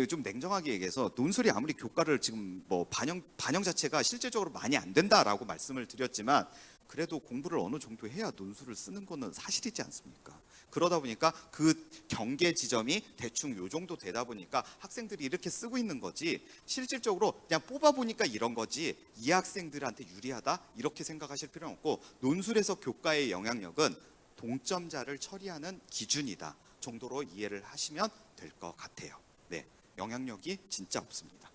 좀 냉정하게 얘기해서 논술이 아무리 교과를 지금 뭐 반영 자체가 실질적으로 많이 안 된다라고 말씀을 드렸지만 그래도 공부를 어느 정도 해야 논술을 쓰는 거는 사실이지 않습니까? 그러다 보니까 그 경계 지점이 대충 요 정도 되다 보니까 학생들이 이렇게 쓰고 있는 거지 실질적으로 그냥 뽑아보니까 이런 거지 이 학생들한테 유리하다 이렇게 생각하실 필요는 없고 논술에서 교과의 영향력은 동점자를 처리하는 기준이다 정도로 이해를 하시면 될 것 같아요. 네, 영향력이 진짜 없습니다.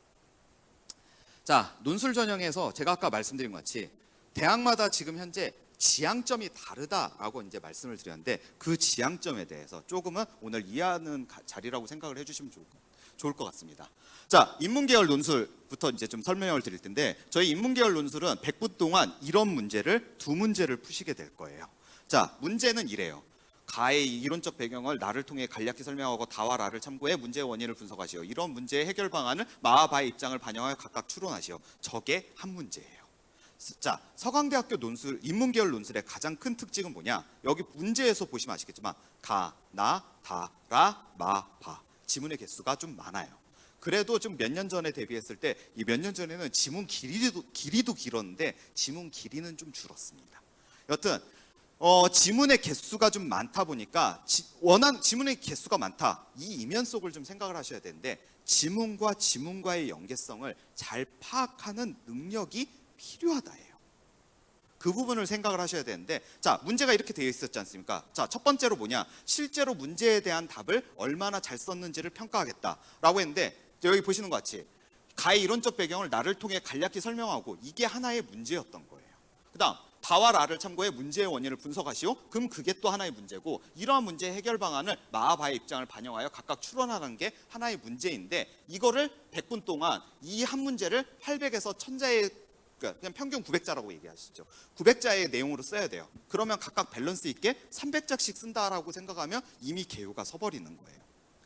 자, 논술 전형에서 제가 아까 말씀드린 것 같이 대학마다 지금 현재 지향점이 다르다라고 이제 말씀을 드렸는데 그 지향점에 대해서 조금은 오늘 이해하는 자리라고 생각을 해주시면 좋을 것 같습니다. 자, 인문계열 논술부터 이제 좀 설명을 드릴 텐데 저희 인문계열 논술은 100분 동안 이런 문제를 2문제를 푸시게 될 거예요. 자, 문제는 이래요. 가의 이론적 배경을 나를 통해 간략히 설명하고 다와 라를 참고해 문제의 원인을 분석하시오. 이런 문제의 해결 방안을 마와 바의 입장을 반영하여 각각 추론하시오. 저게 한 문제예요. 자, 서강대학교 논술, 인문계열 논술의 가장 큰 특징은 뭐냐? 여기 문제에서 보시면 아시겠지만 가, 나, 다, 라, 마, 바 지문의 개수가 좀 많아요. 그래도 좀 몇 년 전에 대비했을 때 이 몇 년 전에는 지문 길이도 길었는데 지문 길이는 좀 줄었습니다. 여튼 지문의 개수가 좀 많다 보니까 지문의 개수가 많다. 이 이면 속을 좀 생각을 하셔야 되는데 지문과 지문과의 연계성을 잘 파악하는 능력이 필요하다예요. 그 부분을 생각을 하셔야 되는데 자, 문제가 이렇게 되어 있었지 않습니까? 자, 첫 번째로 뭐냐? 실제로 문제에 대한 답을 얼마나 잘 썼는지를 평가하겠다라고 했는데 여기 보시는 것 같이 가의 이론적 배경을 나를 통해 간략히 설명하고 이게 하나의 문제였던 거예요. 그다음 다와 라를 참고해 문제의 원인을 분석하시오. 그럼 그게 또 하나의 문제고 이러한 문제의 해결 방안을 마와 바의 입장을 반영하여 각각 추론하는 게 하나의 문제인데 이거를 100분 동안 이 한 문제를 800에서 1000자의 그냥 평균 900자라고 얘기하시죠. 900자의 내용으로 써야 돼요. 그러면 각각 밸런스 있게 300자씩 쓴다라고 생각하면 이미 개요가 서버리는 거예요.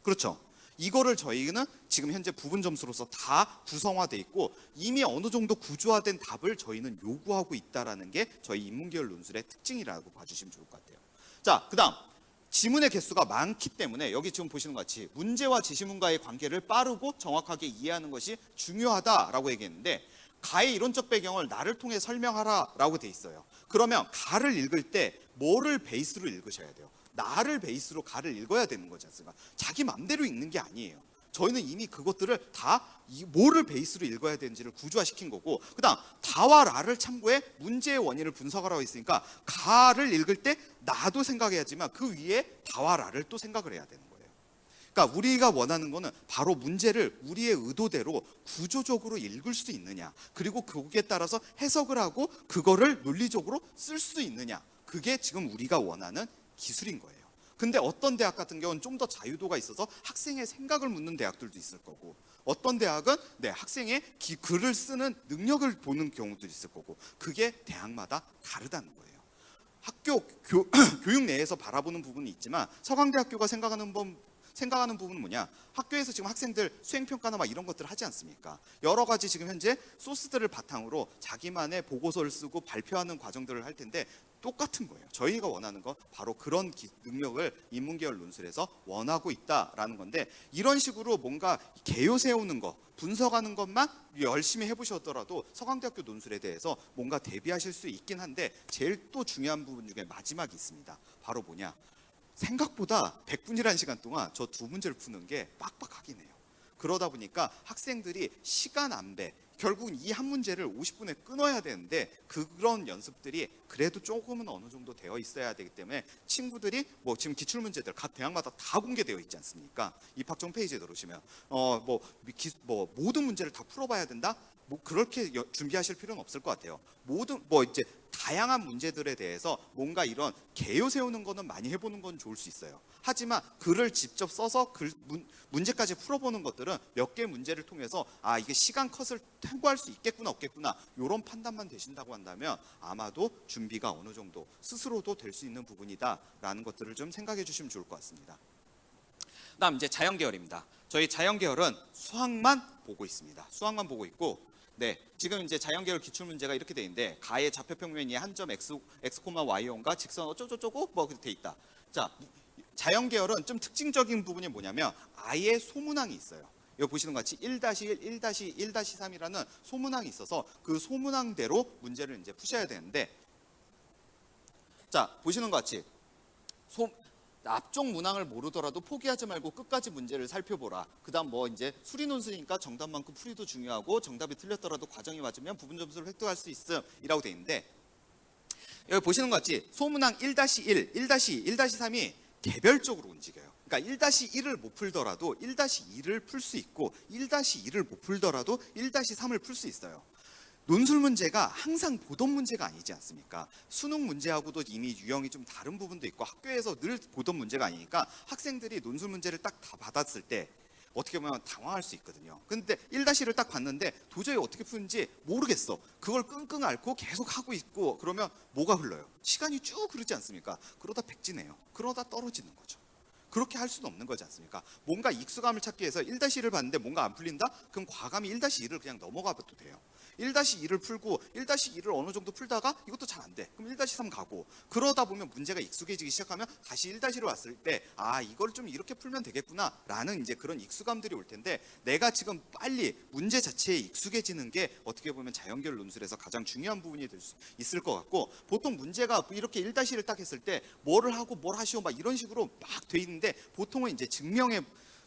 그렇죠? 이거를 저희는 지금 현재 부분 점수로서 다 구성화돼 있고 이미 어느 정도 구조화된 답을 저희는 요구하고 있다라는 게 저희 인문계열 논술의 특징이라고 봐주시면 좋을 것 같아요. 자, 그다음 지문의 개수가 많기 때문에 여기 지금 보시는 것 같이 문제와 지시문과의 관계를 빠르고 정확하게 이해하는 것이 중요하다라고 얘기했는데 가의 이론적 배경을 나를 통해 설명하라라고 돼 있어요. 그러면 가를 읽을 때 뭐를 베이스로 읽으셔야 돼요? 나를 베이스로 가를 읽어야 되는 거지 않습니까? 자기 맘대로 읽는 게 아니에요. 저희는 이미 그것들을 다 뭐를 베이스로 읽어야 되는지를 구조화시킨 거고 그다음 다와 라를 참고해 문제의 원인을 분석하라고 했으니까 가를 읽을 때 나도 생각해야지만 그 위에 다와 라를 또 생각을 해야 되는 거예요. 그러니까 우리가 원하는 거는 바로 문제를 우리의 의도대로 구조적으로 읽을 수 있느냐 그리고 거기에 따라서 해석을 하고 그거를 논리적으로 쓸 수 있느냐 그게 지금 우리가 원하는 기술인 거예요. 근데 어떤 대학 같은 경우는 좀 더 자유도가 있어서 학생의 생각을 묻는 대학들도 있을 거고 어떤 대학은 학생의 글을 쓰는 능력을 보는 경우도 있을 거고 그게 대학마다 다르다는 거예요. 학교 교육 내에서 바라보는 부분이 있지만 서강대학교가 생각하는 부분은 뭐냐? 학교에서 지금 학생들 수행평가나 막 이런 것들을 하지 않습니까? 여러 가지 지금 현재 소스들을 바탕으로 자기만의 보고서를 쓰고 발표하는 과정들을 할 텐데 똑같은 거예요. 저희가 원하는 거 바로 그런 능력을 인문계열 논술에서 원하고 있다라는 건데 이런 식으로 뭔가 개요 세우는 거, 분석하는 것만 열심히 해보셨더라도 서강대학교 논술에 대해서 뭔가 대비하실 수 있긴 한데 제일 또 중요한 부분 중에 마지막이 있습니다. 바로 뭐냐? 생각보다 100분이라는 시간 동안 저 두 문제를 푸는 게 빡빡하긴 해요. 그러다 보니까 학생들이 시간 안배, 결국은 이 한 문제를 50분에 끊어야 되는데 그런 연습들이 그래도 조금은 어느 정도 되어 있어야 되기 때문에 친구들이 뭐 지금 기출 문제들 각 대학마다 다 공개되어 있지 않습니까? 입학정 페이지에 들어오시면 뭐 모든 문제를 다 풀어봐야 된다? 뭐 그렇게 준비하실 필요는 없을 것 같아요. 모든 뭐 이제 다양한 문제들에 대해서 뭔가 이런 개요 세우는 거는 많이 해보는 건 좋을 수 있어요. 하지만 글을 직접 써서 문제까지 풀어보는 것들은 몇 개 문제를 통해서 아 이게 시간 컷을 통과할 수 있겠구나 없겠구나 이런 판단만 되신다고 한다면 아마도 준비가 어느 정도 스스로도 될 수 있는 부분이다라는 것들을 좀 생각해 주시면 좋을 것 같습니다. 다음 이제 자연 계열입니다. 저희 자연 계열은 수학만 보고 있습니다. 수학만 보고 있고 네, 지금 이제 자연계열 기출 문제가 이렇게 돼 있는데 가의 좌표 평면이 한 점 x, y0과 직선 어쩌고저쩌고 뭐 돼 있다. 자, 자연계열은 좀 특징적인 부분이 뭐냐면 아예 소문항이 있어요. 여기 보시는 것 같이 1-1, 1-1-3이라는 소문항이 있어서 그 소문항대로 문제를 이제 푸셔야 되는데 자, 보시는 것 같이 앞쪽 문항을 모르더라도 포기하지 말고 끝까지 문제를 살펴보라. 그다음 뭐 이제 수리 논술이니까 정답만큼 풀이도 중요하고 정답이 틀렸더라도 과정이 맞으면 부분 점수를 획득할 수 있음이라고 돼 있는데 여기 보시는 것 같이 소문항 1-1, 1-2, 1-3이 개별적으로 움직여요. 그러니까 1-1을 못 풀더라도 1-2를 풀 수 있고 1-2를 못 풀더라도 1-3을 풀 수 있어요. 논술 문제가 항상 보던 문제가 아니지 않습니까? 수능 문제하고도 이미 유형이 좀 다른 부분도 있고 학교에서 늘 보던 문제가 아니니까 학생들이 논술 문제를 딱 다 받았을 때 어떻게 보면 당황할 수 있거든요. 근데 1-1을 딱 봤는데 도저히 어떻게 푸는지 모르겠어. 그걸 끙끙 앓고 계속 하고 있고 그러면 뭐가 흘러요? 시간이 쭉 흐르지 않습니까? 그러다 백지네요. 그러다 떨어지는 거죠. 그렇게 할 수는 없는 거지 않습니까? 뭔가 익숙함을 찾기 위해서 1-1을 봤는데 뭔가 안 풀린다? 그럼 과감히 1-2를 그냥 넘어가도 돼요. 1-2를 풀고 1-2를 어느 정도 풀다가 이것도 잘 안 돼. 그럼 1-3 가고 그러다 보면 문제가 익숙해지기 시작하면 다시 1-1로 왔을 때 아 이걸 좀 이렇게 풀면 되겠구나 라는 이제 그런 익숙함들이 올 텐데 내가 지금 빨리 문제 자체에 익숙해지는 게 어떻게 보면 자연계열 논술에서 가장 중요한 부분이 될 수 있을 것 같고 보통 문제가 이렇게 1-1을 딱 했을 때 뭐를 하고 뭘 하시오 막 이런 식으로 막 돼 있는데 보통은 이제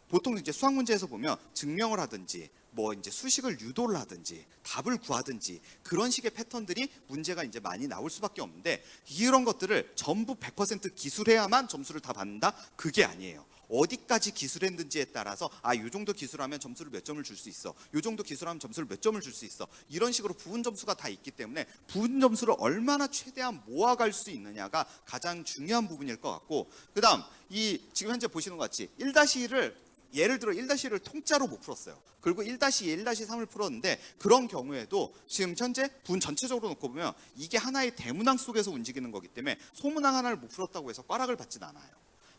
보통 이제 수학 문제에서 보면 증명을 하든지 뭐 이제 수식을 유도를 하든지 답을 구하든지 그런 식의 패턴들이 문제가 이제 많이 나올 수밖에 없는데 이런 것들을 전부 100% 기술해야만 점수를 다 받는다? 그게 아니에요. 어디까지 기술했는지에 따라서 요 정도 기술하면 점수를 몇 점을 줄 수 있어. 요 정도 기술하면 점수를 몇 점을 줄 수 있어. 이런 식으로 부분 점수가 다 있기 때문에 부분 점수를 얼마나 최대한 모아갈 수 있느냐가 가장 중요한 부분일 것 같고 그다음 이 지금 현재 보시는 것 같이 1-1을 예를 들어 1-1을 통짜로 못 풀었어요. 그리고 1-2, 1-3을 풀었는데 그런 경우에도 지금 현재 분 전체적으로 놓고 보면 이게 하나의 대문항 속에서 움직이는 거기 때문에 소문항 하나를 못 풀었다고 해서 꽈락을 받진 않아요.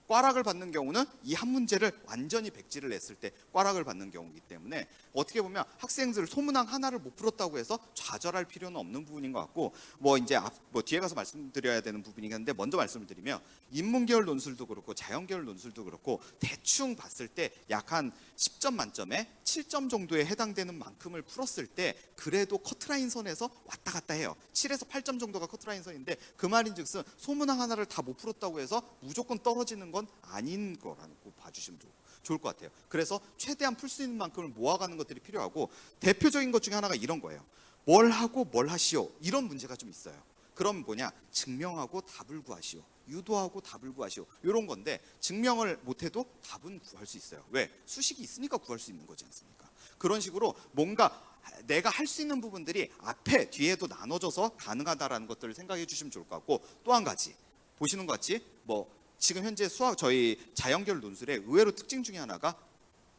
꽈락을 받는 경우는 이 한 문제를 완전히 백지를 냈을 때 꽈락을 받는 경우이기 때문에 어떻게 보면 학생들 소문항 하나를 못 풀었다고 해서 좌절할 필요는 없는 부분인 것 같고 뭐 이제 뒤에 가서 말씀드려야 되는 부분이긴 한데 먼저 말씀을 드리면 인문계열 논술도 그렇고 자연계열 논술도 그렇고 대충 봤을 때 약 한 10점 만점에 7점 정도에 해당되는 만큼을 풀었을 때 그래도 커트라인 선에서 왔다 갔다 해요. 7에서 8점 정도가 커트라인 선인데 그 말인즉슨 소문항 하나를 다 못 풀었다고 해서 무조건 떨어지는 건 아닌 거라고 봐주시면 좋을 것 같아요. 그래서 최대한 풀 수 있는 만큼을 모아가는 것들이 필요하고 대표적인 것 중에 하나가 이런 거예요. 뭘 하고 뭘 하시오 이런 문제가 좀 있어요. 그럼 뭐냐 증명하고 답을 구하시오. 유도하고 답을 구하시오. 이런 건데 증명을 못해도 답은 구할 수 있어요. 왜? 수식이 있으니까 구할 수 있는 거지 않습니까? 그런 식으로 뭔가 내가 할 수 있는 부분들이 앞에 뒤에도 나눠져서 가능하다라는 것들을 생각해 주시면 좋을 것 같고 또 한 가지 보시는 것 같이 뭐 지금 현재 저희 자연계열 논술의 의외로 특징 중에 하나가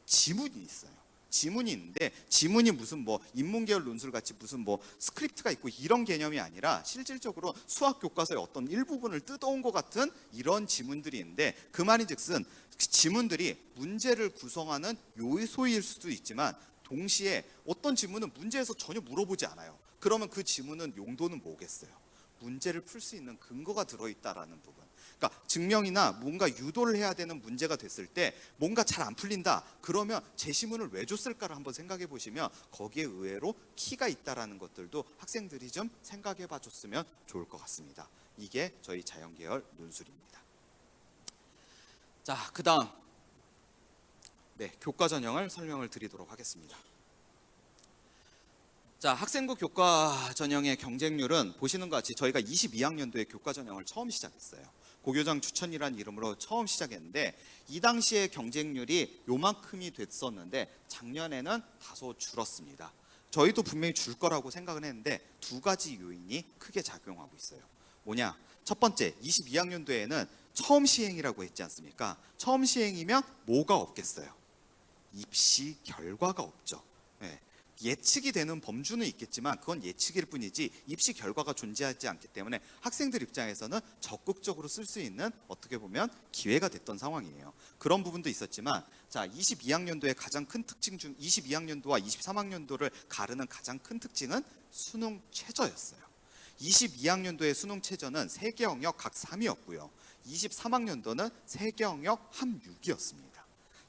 지문이 있어요. 지문이 있는데 지문이 무슨 뭐 인문계열 논술 같이 무슨 뭐 스크립트가 있고 이런 개념이 아니라 실질적으로 수학 교과서의 어떤 일부분을 뜯어온 것 같은 이런 지문들이 있는데 그 말인즉슨 지문들이 문제를 구성하는 요소일 수도 있지만 동시에 어떤 지문은 문제에서 전혀 물어보지 않아요. 그러면 그 지문은 용도는 뭐겠어요? 문제를 풀 수 있는 근거가 들어있다라는 부분. 그러니까 증명이나 뭔가 유도를 해야 되는 문제가 됐을 때 뭔가 잘 안 풀린다. 그러면 제시문을 왜 줬을까를 한번 생각해 보시면 거기에 의외로 키가 있다라는 것들도 학생들이 좀 생각해 봐 줬으면 좋을 것 같습니다. 이게 저희 자연계열 논술입니다. 자, 그다음 네, 교과 전형을 설명을 드리도록 하겠습니다. 자, 학생부 교과 전형의 경쟁률은 보시는 것 같이 저희가 22학년도에 교과 전형을 처음 시작했어요. 고교장 추천이라는 이름으로 처음 시작했는데 이 당시에 경쟁률이 요만큼이 됐었는데 작년에는 다소 줄었습니다. 저희도 분명히 줄 거라고 생각은 했는데 두 가지 요인이 크게 작용하고 있어요. 뭐냐? 첫 번째, 22학년도에는 처음 시행이라고 했지 않습니까? 처음 시행이면 뭐가 없겠어요? 입시 결과가 없죠. 네. 예측이 되는 범주는 있겠지만 그건 예측일 뿐이지 입시 결과가 존재하지 않기 때문에 학생들 입장에서는 적극적으로 쓸 수 있는 어떻게 보면 기회가 됐던 상황이에요. 그런 부분도 있었지만 자, 22학년도의 가장 큰 특징 중 22학년도와 23학년도를 가르는 가장 큰 특징은 수능 최저였어요. 22학년도의 수능 최저는 3개 영역 각 3이었고요. 23학년도는 3개 영역 합 6이었습니다.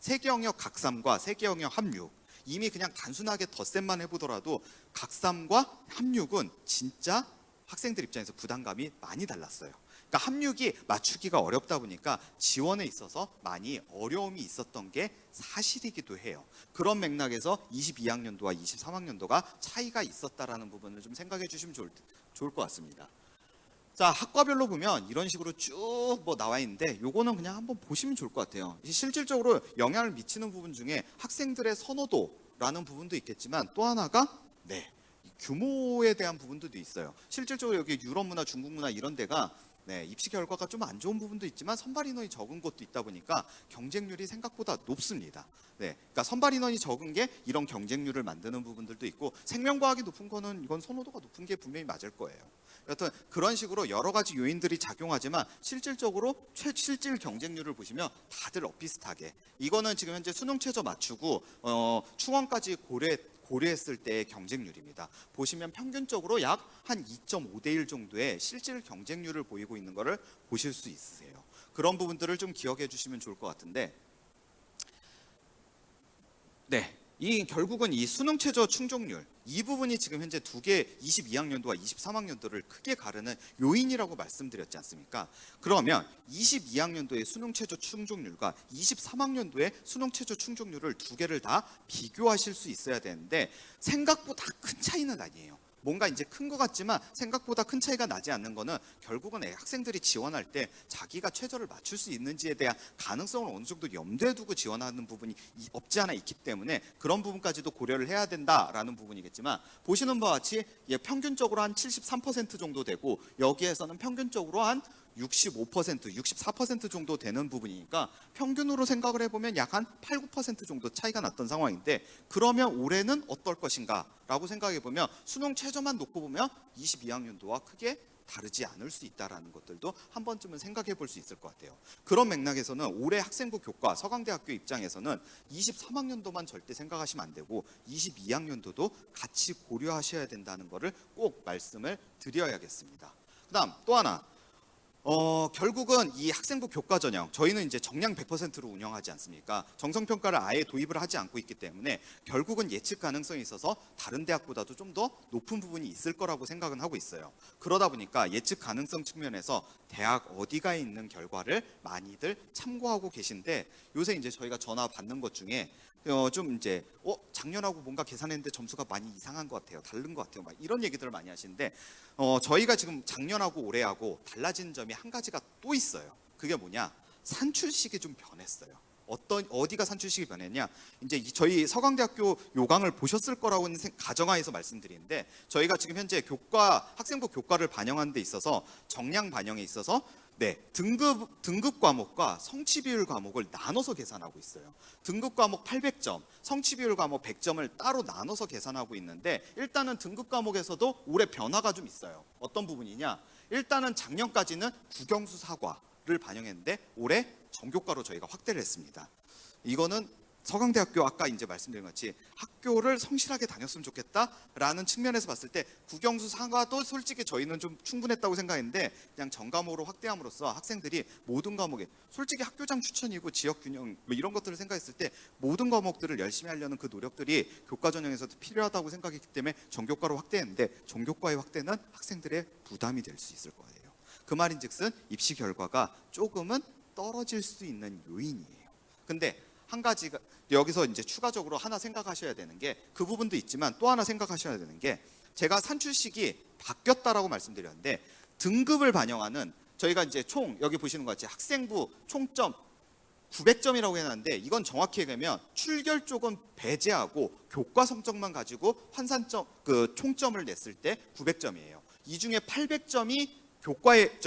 3개 영역 각 3과 3개 영역 합 6. 이미 그냥 단순하게 덧셈만 해보더라도 각삼과 합육은 진짜 학생들 입장에서 부담감이 많이 달랐어요. 그러니까 합육이 맞추기가 어렵다 보니까 지원에 있어서 많이 어려움이 있었던 게 사실이기도 해요. 그런 맥락에서 22학년도와 23학년도가 차이가 있었다라는 부분을 좀 생각해 주시면 좋을 것 같습니다. 자, 학과별로 보면 이런 식으로 쭉 뭐 나와 있는데 요거는 그냥 한번 보시면 좋을 것 같아요. 실질적으로 영향을 미치는 부분 중에 학생들의 선호도라는 부분도 있겠지만 또 하나가 규모에 대한 부분도 있어요. 실질적으로 여기 유럽 문화, 중국 문화 이런 데가 입시 결과가 좀 안 좋은 부분도 있지만 선발 인원이 적은 곳도 있다 보니까 경쟁률이 생각보다 높습니다. 그러니까 선발 인원이 적은 게 이런 경쟁률을 만드는 부분들도 있고 생명과학이 높은 거는 이건 선호도가 높은 게 분명히 맞을 거예요. 여튼 그런 식으로 여러 가지 요인들이 작용하지만 실질적으로 실질 경쟁률을 보시면 다들 비슷하게 이거는 지금 현재 수능 최저 맞추고 충원까지 고려했을 때의 경쟁률입니다. 보시면 평균적으로 약 한 2.5대 1 정도의 실질 경쟁률을 보이고 있는 것을 보실 수 있으세요. 그런 부분들을 좀 기억해 주시면 좋을 것 같은데 이 결국은 이 수능 최저 충족률 이 부분이 지금 현재 두 개 22학년도와 23학년도를 크게 가르는 요인이라고 말씀드렸지 않습니까? 그러면 22학년도의 수능 최저 충족률과 23학년도의 수능 최저 충족률을 두 개를 다 비교하실 수 있어야 되는데 생각보다 큰 차이는 아니에요. 뭔가 이제 큰 것 같지만 생각보다 큰 차이가 나지 않는 거는 결국은 학생들이 지원할 때 자기가 최저를 맞출 수 있는지에 대한 가능성을 어느 정도 염두에 두고 지원하는 부분이 없지 않아 있기 때문에 그런 부분까지도 고려를 해야 된다라는 부분이겠지만 보시는 바와 같이 평균적으로 한 73% 정도 되고 여기에서는 평균적으로 한 65%, 64% 정도 되는 부분이니까 평균으로 생각을 해보면 약 한 8, 9% 정도 차이가 났던 상황인데 그러면 올해는 어떨 것인가 라고 생각해보면 수능 최저만 놓고 보면 22학년도와 크게 다르지 않을 수 있다는 것들도 한 번쯤은 생각해 볼 수 있을 것 같아요. 그런 맥락에서는 올해 학생부 교과 서강대학교 입장에서는 23학년도만 절대 생각하시면 안 되고 22학년도도 같이 고려하셔야 된다는 것을 꼭 말씀을 드려야겠습니다. 그 다음 또 하나 결국은 이 학생부 교과 전형 저희는 이제 정량 100%로 운영하지 않습니까? 정성평가를 아예 도입을 하지 않고 있기 때문에 결국은 예측 가능성이 있어서 다른 대학보다도 좀 더 높은 부분이 있을 거라고 생각은 하고 있어요. 그러다 보니까 예측 가능성 측면에서 대학 어디가 있는 결과를 많이들 참고하고 계신데 요새 이제 저희가 전화 받는 것 중에 좀 이제 작년하고 뭔가 계산했는데 점수가 많이 이상한 것 같아요. 다른 것 같아요. 막 이런 얘기들을 많이 하시는데 저희가 지금 작년하고 올해하고 달라진 점이 한 가지가 또 있어요. 그게 뭐냐? 산출식이 좀 변했어요. 어디가 산출식이 변했냐? 이제 저희 서강대학교 요강을 보셨을 거라고는 가정하에서 말씀드리는데 저희가 지금 현재 학생부 교과를 반영하는 데 있어서 정량 반영에 있어서 등급 과목과 성취 비율 과목을 나눠서 계산하고 있어요. 등급 과목 800점, 성취 비율 과목 100점을 따로 나눠서 계산하고 있는데 일단은 등급 과목에서도 올해 변화가 좀 있어요. 어떤 부분이냐? 일단은 작년까지는 국영수 사과를 반영했는데 올해 정교과로 저희가 확대를 했습니다. 이거는 서강대학교 아까 이제 말씀드린 것 같이 학교를 성실하게 다녔으면 좋겠다라는 측면에서 봤을 때 국영수 사과도 솔직히 저희는 좀 충분했다고 생각했는데 그냥 전과목으로 확대함으로써 학생들이 모든 과목에 솔직히 학교장 추천이고 지역 균형 뭐 이런 것들을 생각했을 때 모든 과목들을 열심히 하려는 그 노력들이 교과 전형에서도 필요하다고 생각했기 때문에 전교과로 확대했는데 전교과의 확대는 학생들의 부담이 될 수 있을 거예요. 그 말인즉슨 입시 결과가 조금은 떨어질 수 있는 요인이에요. 근데 한 가지가 여기서 이제 추가적으로 하나 생각하셔야 되는 게 그 부분도 있지만 또 하나 생각하셔야 되는 게 제가 산출식이 바뀌었다라고 말씀드렸는데 등급을 반영하는 저희가 이제 총 여기 보시는 것 같이 학생부 총점 900점이라고 해놨는데 이건 정확히 얘기하면 출결 쪽은 배제하고 교과 성적만 가지고 환산점 그 총점을 냈을 때 900점이에요. 이 중에 800점이 교과의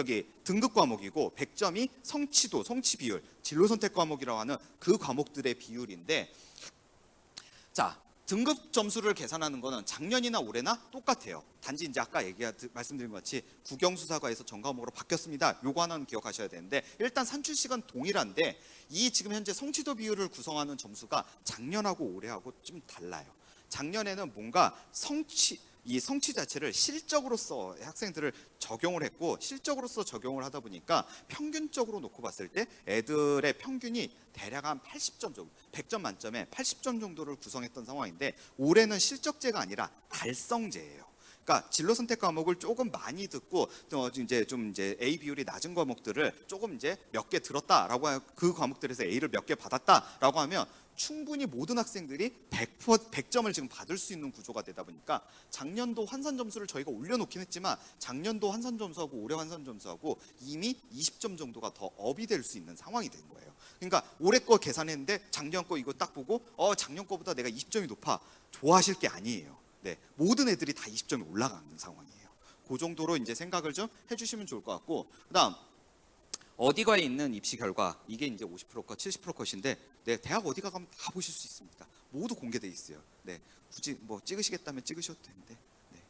등급 과목이고 100점이 성취도, 성취 비율, 진로 선택 과목이라고 하는 그 과목들의 비율인데 자, 등급 점수를 계산하는 거는 작년이나 올해나 똑같아요. 단지 이제 아까 말씀드린 것 같이 국영수사과에서 전과목으로 바뀌었습니다. 요거 하나는 기억하셔야 되는데 일단 산출식은 동일한데 이 지금 현재 성취도 비율을 구성하는 점수가 작년하고 올해하고 좀 달라요. 작년에는 뭔가 이 성취 자체를 실적으로서 학생들을 적용을 했고 실적으로서 적용을 하다 보니까 평균적으로 놓고 봤을 때 애들의 평균이 대략 한 80점 정도, 100점 만점에 80점 정도를 구성했던 상황인데 올해는 실적제가 아니라 달성제예요. 그러니까 진로 선택 과목을 조금 많이 듣고 이제 A 비율이 낮은 과목들을 조금 이제 몇 개 들었다라고 그 과목들에서 A를 몇 개 받았다라고 하면 충분히 모든 학생들이 100점을 지금 받을 수 있는 구조가 되다 보니까 작년도 환산 점수를 저희가 올려놓긴 했지만 작년도 환산 점수하고 올해 환산 점수하고 이미 20점 정도가 더 업이 될 수 있는 상황이 된 거예요. 그러니까 올해 거 계산했는데 작년 거 이거 딱 보고 작년 거보다 내가 20점이 높아 좋아하실 게 아니에요. 네, 모든 애들이 다 20점이 올라가는 상황이에요. 그 정도로 이제 생각을 좀 해주시면 좋을 것 같고 그다음 어디가에 있는 입시 결과 이게 이제 50% 컷, 70% 컷인데 네, 대학 어디가 가면 다 보실 수 있습니다. 모두 공개돼 있어요. 네, 굳이 뭐 찍으시겠다면 찍으셔도 되는데. 네.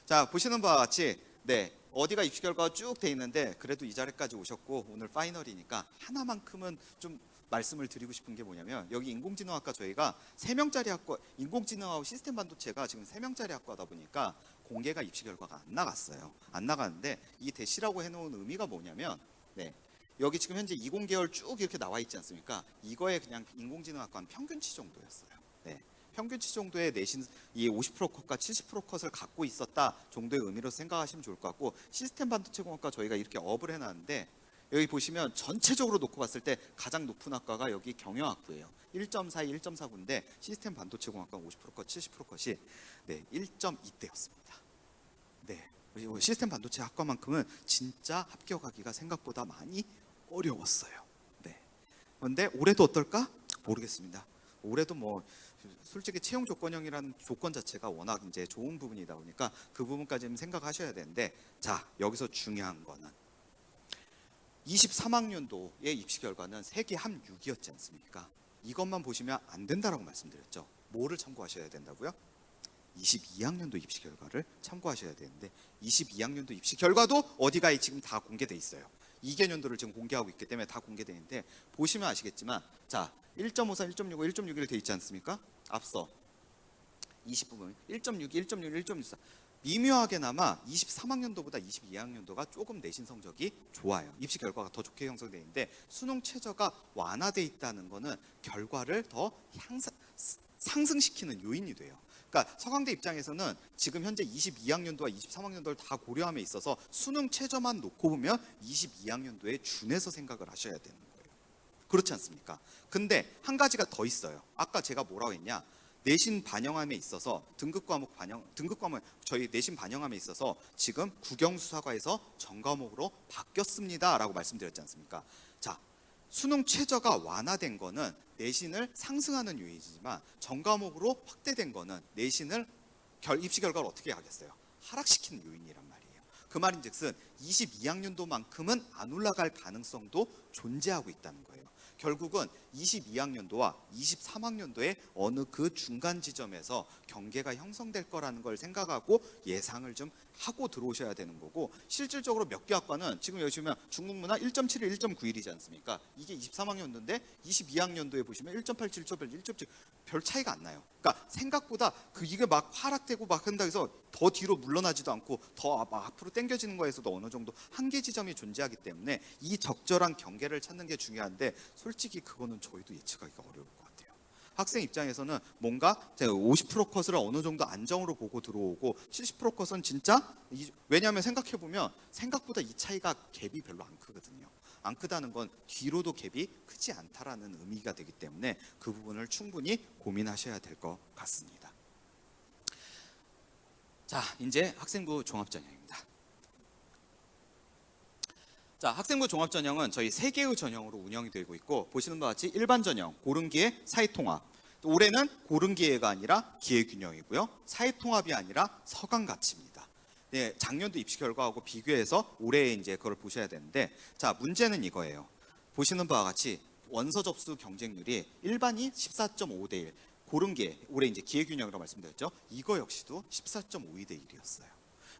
자, 보시는 바와 같이 네, 어디가 입시 결과가 쭉 돼 있는데 그래도 이 자리까지 오셨고 오늘 파이널이니까 하나만큼은 좀 말씀을 드리고 싶은 게 뭐냐면 여기 인공지능학과 저희가 3명짜리 학과 인공지능하고 시스템 반도체가 지금 3명짜리 학과다 보니까 공개가 입시 결과가 안 나갔어요. 안 나가는데 이 대시라고 해놓은 의미가 뭐냐면 네, 여기 지금 현재 20계열 쭉 이렇게 나와 있지 않습니까? 이거에 그냥 인공지능학과는 평균치 정도였어요. 네, 평균치 정도의 내신 이 50% 컷과 70% 컷을 갖고 있었다 정도의 의미로 생각하시면 좋을 것 같고 시스템 반도체 공학과 저희가 이렇게 업을 해놨는데 여기 보시면 전체적으로 놓고 봤을 때 가장 높은 학과가 여기 경영학부예요. 1.42, 1.49인데 시스템 반도체 공학과 50% 컷, 70% 컷이 네, 1.2대였습니다. 네, 시스템 반도체 학과만큼은 진짜 합격하기가 생각보다 많이 어려웠어요. 네. 그런데 올해도 어떨까? 모르겠습니다. 올해도 뭐 솔직히 채용 조건형이라는 조건 자체가 워낙 이제 좋은 부분이다 보니까 그 부분까지는 생각하셔야 되는데 자, 여기서 중요한 거는 23학년도의 입시 결과는 세계 합6이었지 않습니까? 이것만 보시면 안 된다라고 말씀드렸죠. 뭐를 참고하셔야 된다고요? 22학년도 입시 결과를 참고하셔야 되는데 22학년도 입시 결과도 어디가에 지금 다 공개돼 있어요. 2개년도를 지금 공개하고 있기 때문에 다 공개되어 있는데 보시면 아시겠지만 자 1.53, 1.65, 1.61 돼 있지 않습니까? 앞서 20부분 1.62, 1.61, 1.64 미묘하게나마 23학년도보다 22학년도가 조금 내신 성적이 좋아요. 입시 결과가 더 좋게 형성되어 있는데 수능 최저가 완화돼 있다는 거는 결과를 더 상승시키는 요인이 돼요. 그러니까 서강대 입장에서는 지금 현재 22학년도와 23학년도를 다 고려함에 있어서 수능 최저만 놓고 보면 22학년도에 준해서 생각을 하셔야 되는 거예요. 그렇지 않습니까? 근데 한 가지가 더 있어요. 아까 제가 뭐라고 했냐? 내신 반영함에 있어서 등급 과목 저희 내신 반영함에 있어서 지금 국영수사과에서 전과목으로 바뀌었습니다라고 말씀드렸지 않습니까? 자, 수능 최저가 완화된 거는 내신을 상승하는 요인이지만 전과목으로 확대된 거는 내신을 입시 결과를 어떻게 하겠어요? 하락시키는 요인이란 말이에요. 그 말인즉슨 22학년도만큼은 안 올라갈 가능성도 존재하고 있다는 거예요. 결국은 22학년도와 23학년도의 어느 그 중간 지점에서 경계가 형성될 거라는 걸 생각하고 예상을 좀 하고 들어오셔야 되는 거고 실질적으로 몇 개 학과는 지금 여기 보시면 중국문화 1.71, 1.91이지 않습니까? 이게 23학년도인데 22학년도에 보시면 1.87, 1.8, 1.7 별 차이가 안 나요. 그러니까 생각보다 이게 막 하락되고 막 한다 해서 더 뒤로 물러나지도 않고 더 앞으로 당겨지는 거에서도 어느 정도 한계 지점이 존재하기 때문에 이 적절한 경계를 찾는 게 중요한데 솔직히 그거는 저희도 예측하기가 어려울 것 같아요. 학생 입장에서는 뭔가 50% 컷을 어느 정도 안정으로 보고 들어오고 70% 컷은 진짜 왜냐하면 생각해 보면 생각보다 이 차이가 갭이 별로 안 크거든요. 안 크다는 건 뒤로도 갭이 크지 않다라는 의미가 되기 때문에 그 부분을 충분히 고민하셔야 될 것 같습니다. 자, 이제 학생부 종합전형입니다. 자, 학생부 종합전형은 저희 3개의 전형으로 운영이 되고 있고 보시는 바와 같이 일반 전형, 고른기회, 사회통합. 또 올해는 고른기회가 아니라 기회균형이고요. 사회통합이 아니라 서강가치입니다. 네, 작년도 입시 결과하고 비교해서 올해 이제 그걸 보셔야 되는데 자, 문제는 이거예요. 보시는 바와 같이 원서 접수 경쟁률이 일반이 14.5대 1, 고른기회, 올해 이제 기회균형이라고 말씀드렸죠. 이거 역시도 14.52대 1이었어요.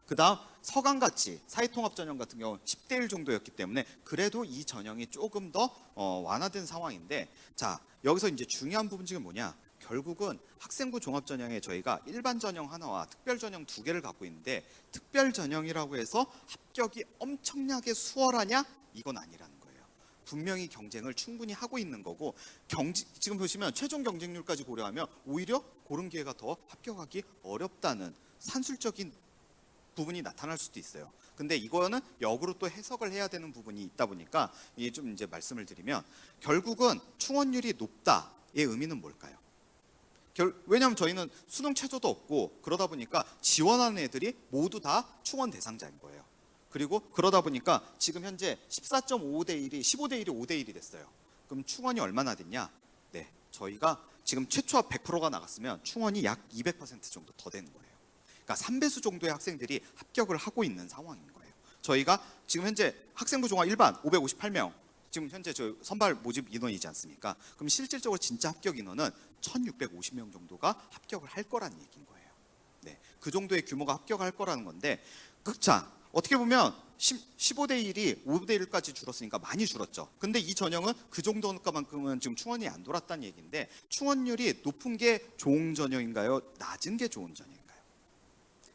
그 다음 서강가치, 사회통합 전형 같은 경우 10대 1 정도였기 때문에 그래도 이 전형이 조금 더 완화된 상황인데 자, 여기서 이제 중요한 부분 중에 뭐냐? 결국은 학생부 종합 전형에 저희가 일반 전형 하나와 특별 전형 2개를 갖고 있는데 특별 전형이라고 해서 합격이 엄청나게 수월하냐? 이건 아니라는 거예요. 분명히 경쟁을 충분히 하고 있는 거고 지금 보시면 최종 경쟁률까지 고려하면 오히려 고른 기회가 더 합격하기 어렵다는 산술적인 부분이 나타날 수도 있어요. 근데 이거는 역으로 또 해석을 해야 되는 부분이 있다 보니까 이게 좀 이제 말씀을 드리면 결국은 충원율이 높다의 의미는 뭘까요? 왜냐하면 저희는 수능 최저도 없고 그러다 보니까 지원하는 애들이 모두 다 충원 대상자인 거예요. 그리고 그러다 보니까 지금 현재 14.5대 1이 15대 1이 5대 1이 됐어요. 그럼 충원이 얼마나 됐냐? 네, 저희가 지금 최초합 100%가 나갔으면 충원이 약 200% 정도 더 되는 거예요. 그러니까 3배수 정도의 학생들이 합격을 하고 있는 상황인 거예요. 저희가 지금 현재 학생부 종합 일반 558명, 지금 현재 저 선발 모집 인원이지 않습니까? 그럼 실질적으로 진짜 합격 인원은 1,650명 정도가 합격을 할 거라는 얘기인 거예요. 네, 그 정도의 규모가 합격할 거라는 건데, 자, 어떻게 보면 15대 1이 5대 1까지 줄었으니까 많이 줄었죠. 근데 이 전형은 그 정도만큼은 지금 충원이 안 돌았다는 얘기인데 충원율이 높은 게 좋은 전형인가요? 낮은 게 좋은 전형인가요?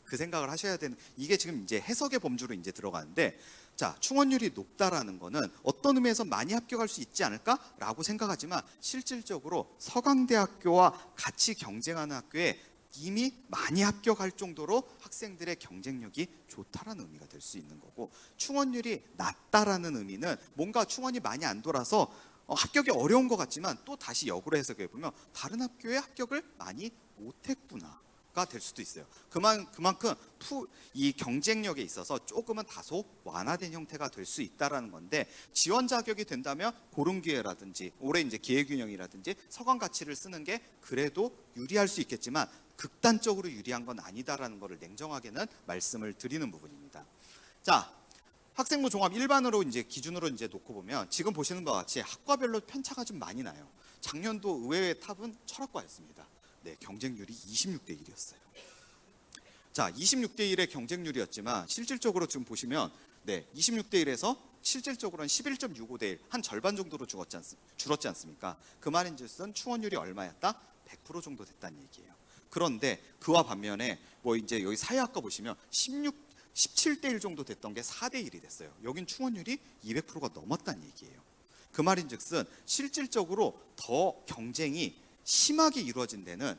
그 생각을 하셔야 되는, 이게 지금 이제 해석의 범주로 이제 들어가는데, 자, 충원율이 높다라는 거는 어떤 의미에서 많이 합격할 수 있지 않을까라고 생각하지만 실질적으로 서강대학교와 같이 경쟁하는 학교에 이미 많이 합격할 정도로 학생들의 경쟁력이 좋다라는 의미가 될 수 있는 거고, 충원율이 낮다라는 의미는 뭔가 충원이 많이 안 돌아서 합격이 어려운 것 같지만 또 다시 역으로 해석해 보면 다른 학교에 합격을 많이 못했구나 가 될 수도 있어요. 그만큼 이 경쟁력에 있어서 조금은 다소 완화된 형태가 될 수 있다라는 건데, 지원 자격이 된다면 고른 기회라든지 올해 이제 기회균형이라든지 서강 가치를 쓰는 게 그래도 유리할 수 있겠지만 극단적으로 유리한 건 아니다라는 것을 냉정하게는 말씀을 드리는 부분입니다. 자, 학생부 종합 일반으로 이제 기준으로 이제 놓고 보면 지금 보시는 것 같이 학과별로 편차가 좀 많이 나요. 작년도 의외의 탑은 철학과였습니다. 네, 경쟁률이 26대 1이었어요. 자, 26대 1의 경쟁률이었지만 실질적으로 지금 보시면 네, 26대 1에서 실질적으로는 11.65대 1, 한 절반 정도로 줄었지 않습니까? 그 말인즉슨 충원율이 얼마였다? 100% 정도 됐다는 얘기예요. 그런데 그와 반면에 뭐 이제 여기 사회학과 보시면 17대 1 정도 됐던 게 4대 1이 됐어요. 여긴 충원율이 200%가 넘었다는 얘기예요. 그 말인즉슨 실질적으로 더 경쟁이 심하게 이루어진 데는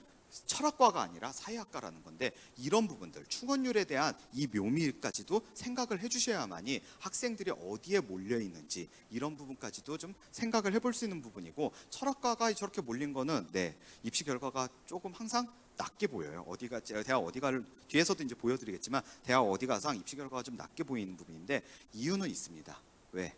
철학과가 아니라 사회학과라는 건데, 이런 부분들 충원율에 대한 이 묘미까지도 생각을 해주셔야만이 학생들이 어디에 몰려 있는지 이런 부분까지도 좀 생각을 해볼 수 있는 부분이고, 철학과가 저렇게 몰린 거는 네, 입시 결과가 조금 항상 낮게 보여요. 어디가 대학 어디가를 뒤에서도 이제 보여드리겠지만 대학 어디가상 입시 결과가 좀 낮게 보이는 부분인데 이유는 있습니다. 왜?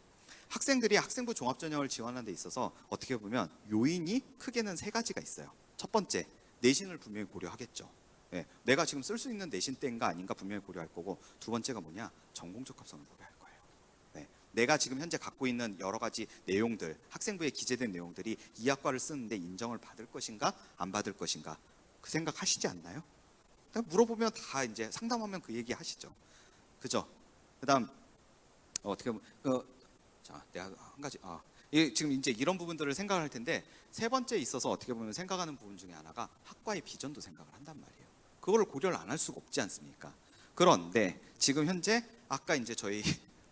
학생들이 학생부 종합전형을 지원하는 데 있어서 어떻게 보면 요인이 크게는 3가지가 있어요. 첫 번째, 내신을 분명히 고려하겠죠. 네, 내가 지금 쓸 수 있는 내신 때인가 아닌가 분명히 고려할 거고, 두 번째가 뭐냐? 전공 적합성을 고려할 거예요. 네, 내가 지금 현재 갖고 있는 여러 가지 내용들, 학생부에 기재된 내용들이 이 학과를 쓰는데 인정을 받을 것인가 안 받을 것인가, 그 생각 하시지 않나요? 물어보면 다 이제 상담하면 그 얘기 하시죠. 그죠? 그다음 어떻게 보면 자, 내가 한 가지 지금 이제 이런 부분들을 생각을 할 텐데, 세 번째 있어서 어떻게 보면 생각하는 부분 중에 하나가 학과의 비전도 생각을 한단 말이에요. 그걸 고려를 안 할 수가 없지 않습니까? 그런데 지금 현재 아까 이제 저희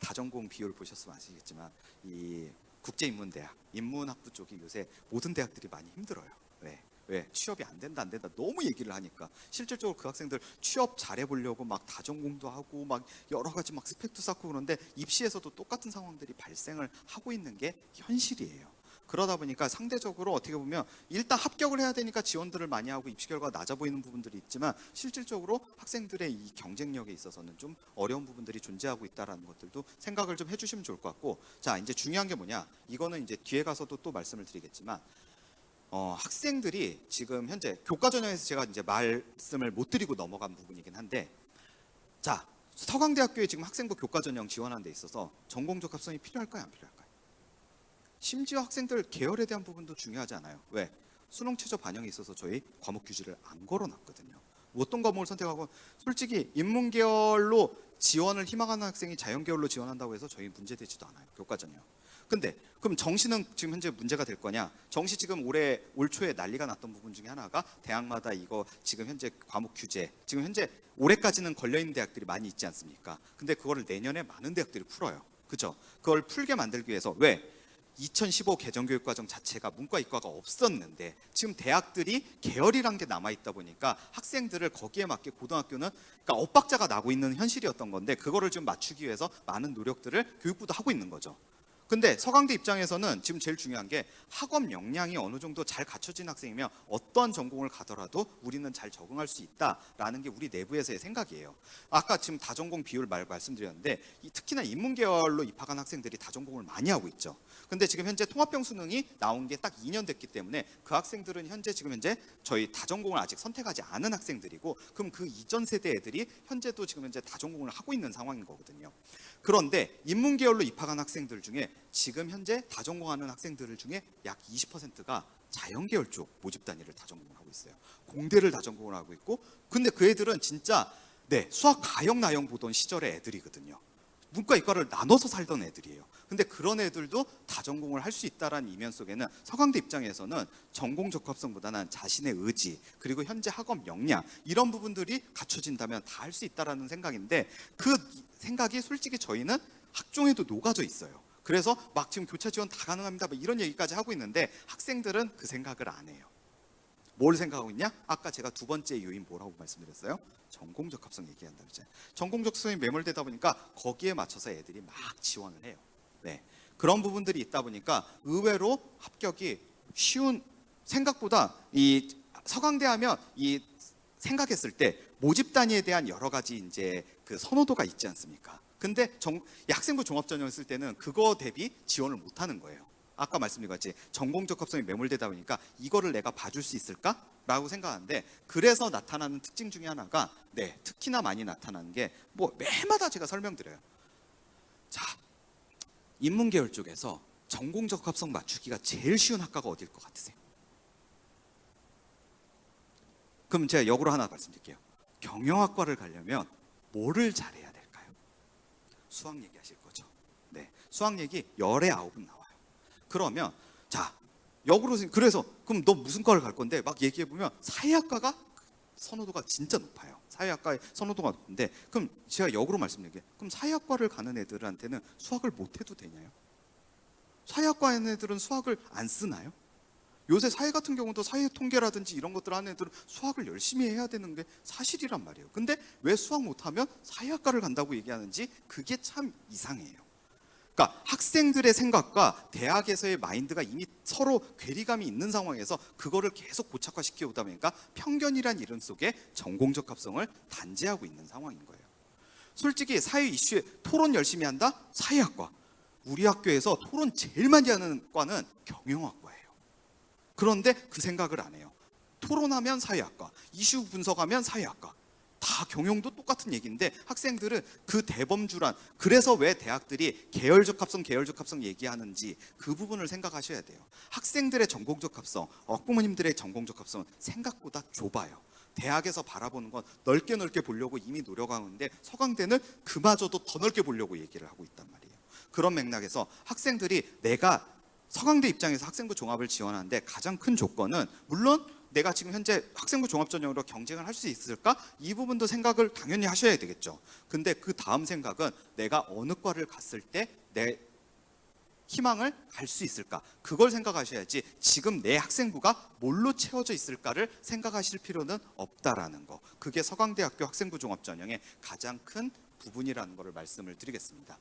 다전공 비율 보셨으면 아시겠지만 이 국제인문대학, 인문학부 쪽이 요새 모든 대학들이 많이 힘들어요. 왜? 왜? 취업이 안 된다 너무 얘기를 하니까 실질적으로 그 학생들 취업 잘해보려고 막 다전공도 하고 막 여러 가지 막 스펙도 쌓고 그런데 입시에서도 똑같은 상황들이 발생을 하고 있는 게 현실이에요. 그러다 보니까 상대적으로 어떻게 보면 일단 합격을 해야 되니까 지원들을 많이 하고 입시 결과가 낮아 보이는 부분들이 있지만 실질적으로 학생들의 이 경쟁력에 있어서는 좀 어려운 부분들이 존재하고 있다는 것들도 생각을 좀 해주시면 좋을 것 같고, 자 이제 중요한 게 뭐냐, 이거는 이제 뒤에 가서도 또 말씀을 드리겠지만 학생들이 지금 현재 교과 전형에서 제가 이제 말씀을 못 드리고 넘어간 부분이긴 한데, 자 서강대학교에 지금 학생부 교과 전형 지원하는 데 있어서 전공 적합성이 필요할까요, 안 필요할까요? 심지어 학생들 계열에 대한 부분도 중요하지 않아요. 왜? 수능 최저 반영에 있어서 저희 과목 규칙을 안 걸어놨거든요. 어떤 과목을 선택하고, 솔직히 인문계열로 지원을 희망하는 학생이 자연계열로 지원한다고 해서 저희 문제되지도 않아요, 교과 전형. 근데 그럼 정시는 지금 현재 문제가 될 거냐? 정시 지금 올 초에 난리가 났던 부분 중에 하나가 대학마다 이거 지금 현재 과목 규제, 지금 현재 올해까지는 걸려있는 대학들이 많이 있지 않습니까? 근데 그거를 내년에 많은 대학들이 풀어요. 그죠? 그걸 풀게 만들기 위해서, 왜? 2015 개정교육과정 자체가 문과 이과가 없었는데 지금 대학들이 계열이란 게 남아있다 보니까 학생들을 거기에 맞게 고등학교는 그러니까 엇박자가 나고 있는 현실이었던 건데, 그거를 좀 맞추기 위해서 많은 노력들을 교육부도 하고 있는 거죠. 근데 서강대 입장에서는 지금 제일 중요한 게 학업 역량이 어느 정도 잘 갖춰진 학생이면 어떠한 전공을 가더라도 우리는 잘 적응할 수 있다라는 게 우리 내부에서의 생각이에요. 아까 지금 다전공 비율 말씀드렸는데 특히나 인문계열로 입학한 학생들이 다전공을 많이 하고 있죠. 근데 지금 현재 통합형 수능이 나온 게 딱 2년 됐기 때문에 그 학생들은 지금 현재 저희 다전공을 아직 선택하지 않은 학생들이고, 그럼 그 이전 세대 애들이 현재도 지금 현재 다전공을 하고 있는 상황인 거거든요. 그런데 인문계열로 입학한 학생들 중에 지금 현재 다전공하는 학생들 중에 약 20%가 자연계열 쪽 모집 단위를 다전공을 하고 있어요. 공대를 다전공을 하고 있고, 근데 그 애들은 진짜 수학 가형 나형 보던 시절의 애들이거든요. 문과 이과를 나눠서 살던 애들이에요. 근데 그런 애들도 다전공을 할 수 있다라는 이면 속에는 서강대 입장에서는 전공 적합성보다는 자신의 의지, 그리고 현재 학업 역량, 이런 부분들이 갖춰진다면 다 할 수 있다라는 생각인데, 그 생각이 솔직히 저희는 학종에도 녹아져 있어요. 그래서 막 지금 교차 지원 다 가능합니다 이런 얘기까지 하고 있는데 학생들은 그 생각을 안 해요. 뭘 생각하고 있냐? 아까 제가 두 번째 요인 뭐라고 말씀드렸어요? 전공 적합성 얘기한다 그랬잖아요. 전공 적합성이 매몰되다 보니까 거기에 맞춰서 애들이 막 지원을 해요. 그런 부분들이 있다 보니까 의외로 합격이 쉬운, 생각보다 이 서강대 하면 이 생각했을 때 모집 단위에 대한 여러 가지 이제 그 선호도가 있지 않습니까? 근데 학생부 종합전형 쓸 때는 그거 대비 지원을 못 하는 거예요. 아까 말씀드린 같이 전공 적합성이 매몰되다 보니까 이거를 내가 봐줄 수 있을까? 라고 생각하는데, 그래서 나타나는 특징 중에 하나가 특히나 많이 나타나는 게 매마다 제가 설명드려요. 자, 인문계열 쪽에서 전공 적합성 맞추기가 제일 쉬운 학과가 어디일 것 같으세요? 그럼 제가 역으로 하나 말씀드릴게요. 경영학과를 가려면 뭐를 잘해야 될까요? 수학 얘기하실 거죠. 수학 얘기 열에 9은 나와요. 그러면 자 역으로, 그래서 그럼 너 무슨 과를 갈 건데 막 얘기해 보면 사회학과가 선호도가 진짜 높아요. 사회학과의 선호도가 높은데, 그럼 제가 역으로 말씀드릴게요. 그럼 사회학과를 가는 애들한테는 수학을 못 해도 되냐요? 사회학과 있는 애들은 수학을 안 쓰나요? 요새 사회 같은 경우도 사회 통계라든지 이런 것들 하는 애들은 수학을 열심히 해야 되는 게 사실이란 말이에요. 근데 왜 수학 못하면 사회학과를 간다고 얘기하는지 그게 참 이상해요. 그러니까 학생들의 생각과 대학에서의 마인드가 이미 서로 괴리감이 있는 상황에서 그거를 계속 고착화시켜 오다 보니까 편견이란 이름 속에 전공 적합성을 단죄하고 있는 상황인 거예요. 솔직히 사회 이슈에 토론 열심히 한다? 사회학과. 우리 학교에서 토론 제일 많이 하는 과는 경영학과예요. 그런데 그 생각을 안 해요. 토론하면 사회학과, 이슈 분석하면 사회학과. 다 경영도 똑같은 얘기인데 학생들은 그 대범주란, 그래서 왜 대학들이 계열적 합성 얘기하는지 그 부분을 생각하셔야 돼요. 학생들의 전공적 합성, 학부모님들의 전공적 합성은 생각보다 좁아요. 대학에서 바라보는 건 넓게 보려고 이미 노력하는데 서강대는 그마저도 더 넓게 보려고 얘기를 하고 있단 말이에요. 그런 맥락에서 학생들이 내가 서강대 입장에서 학생부 종합을 지원하는데 가장 큰 조건은, 물론 내가 지금 현재 학생부 종합전형으로 경쟁을 할 수 있을까? 이 부분도 생각을 당연히 하셔야 되겠죠. 근데 그 다음 생각은 내가 어느 과를 갔을 때 희망을 갈 수 있을까? 그걸 생각하셔야지 지금 내 학생부가 뭘로 채워져 있을까를 생각하실 필요는 없다라는 거. 그게 서강대학교 학생부 종합전형의 가장 큰 부분이라는 것을 말씀을 드리겠습니다.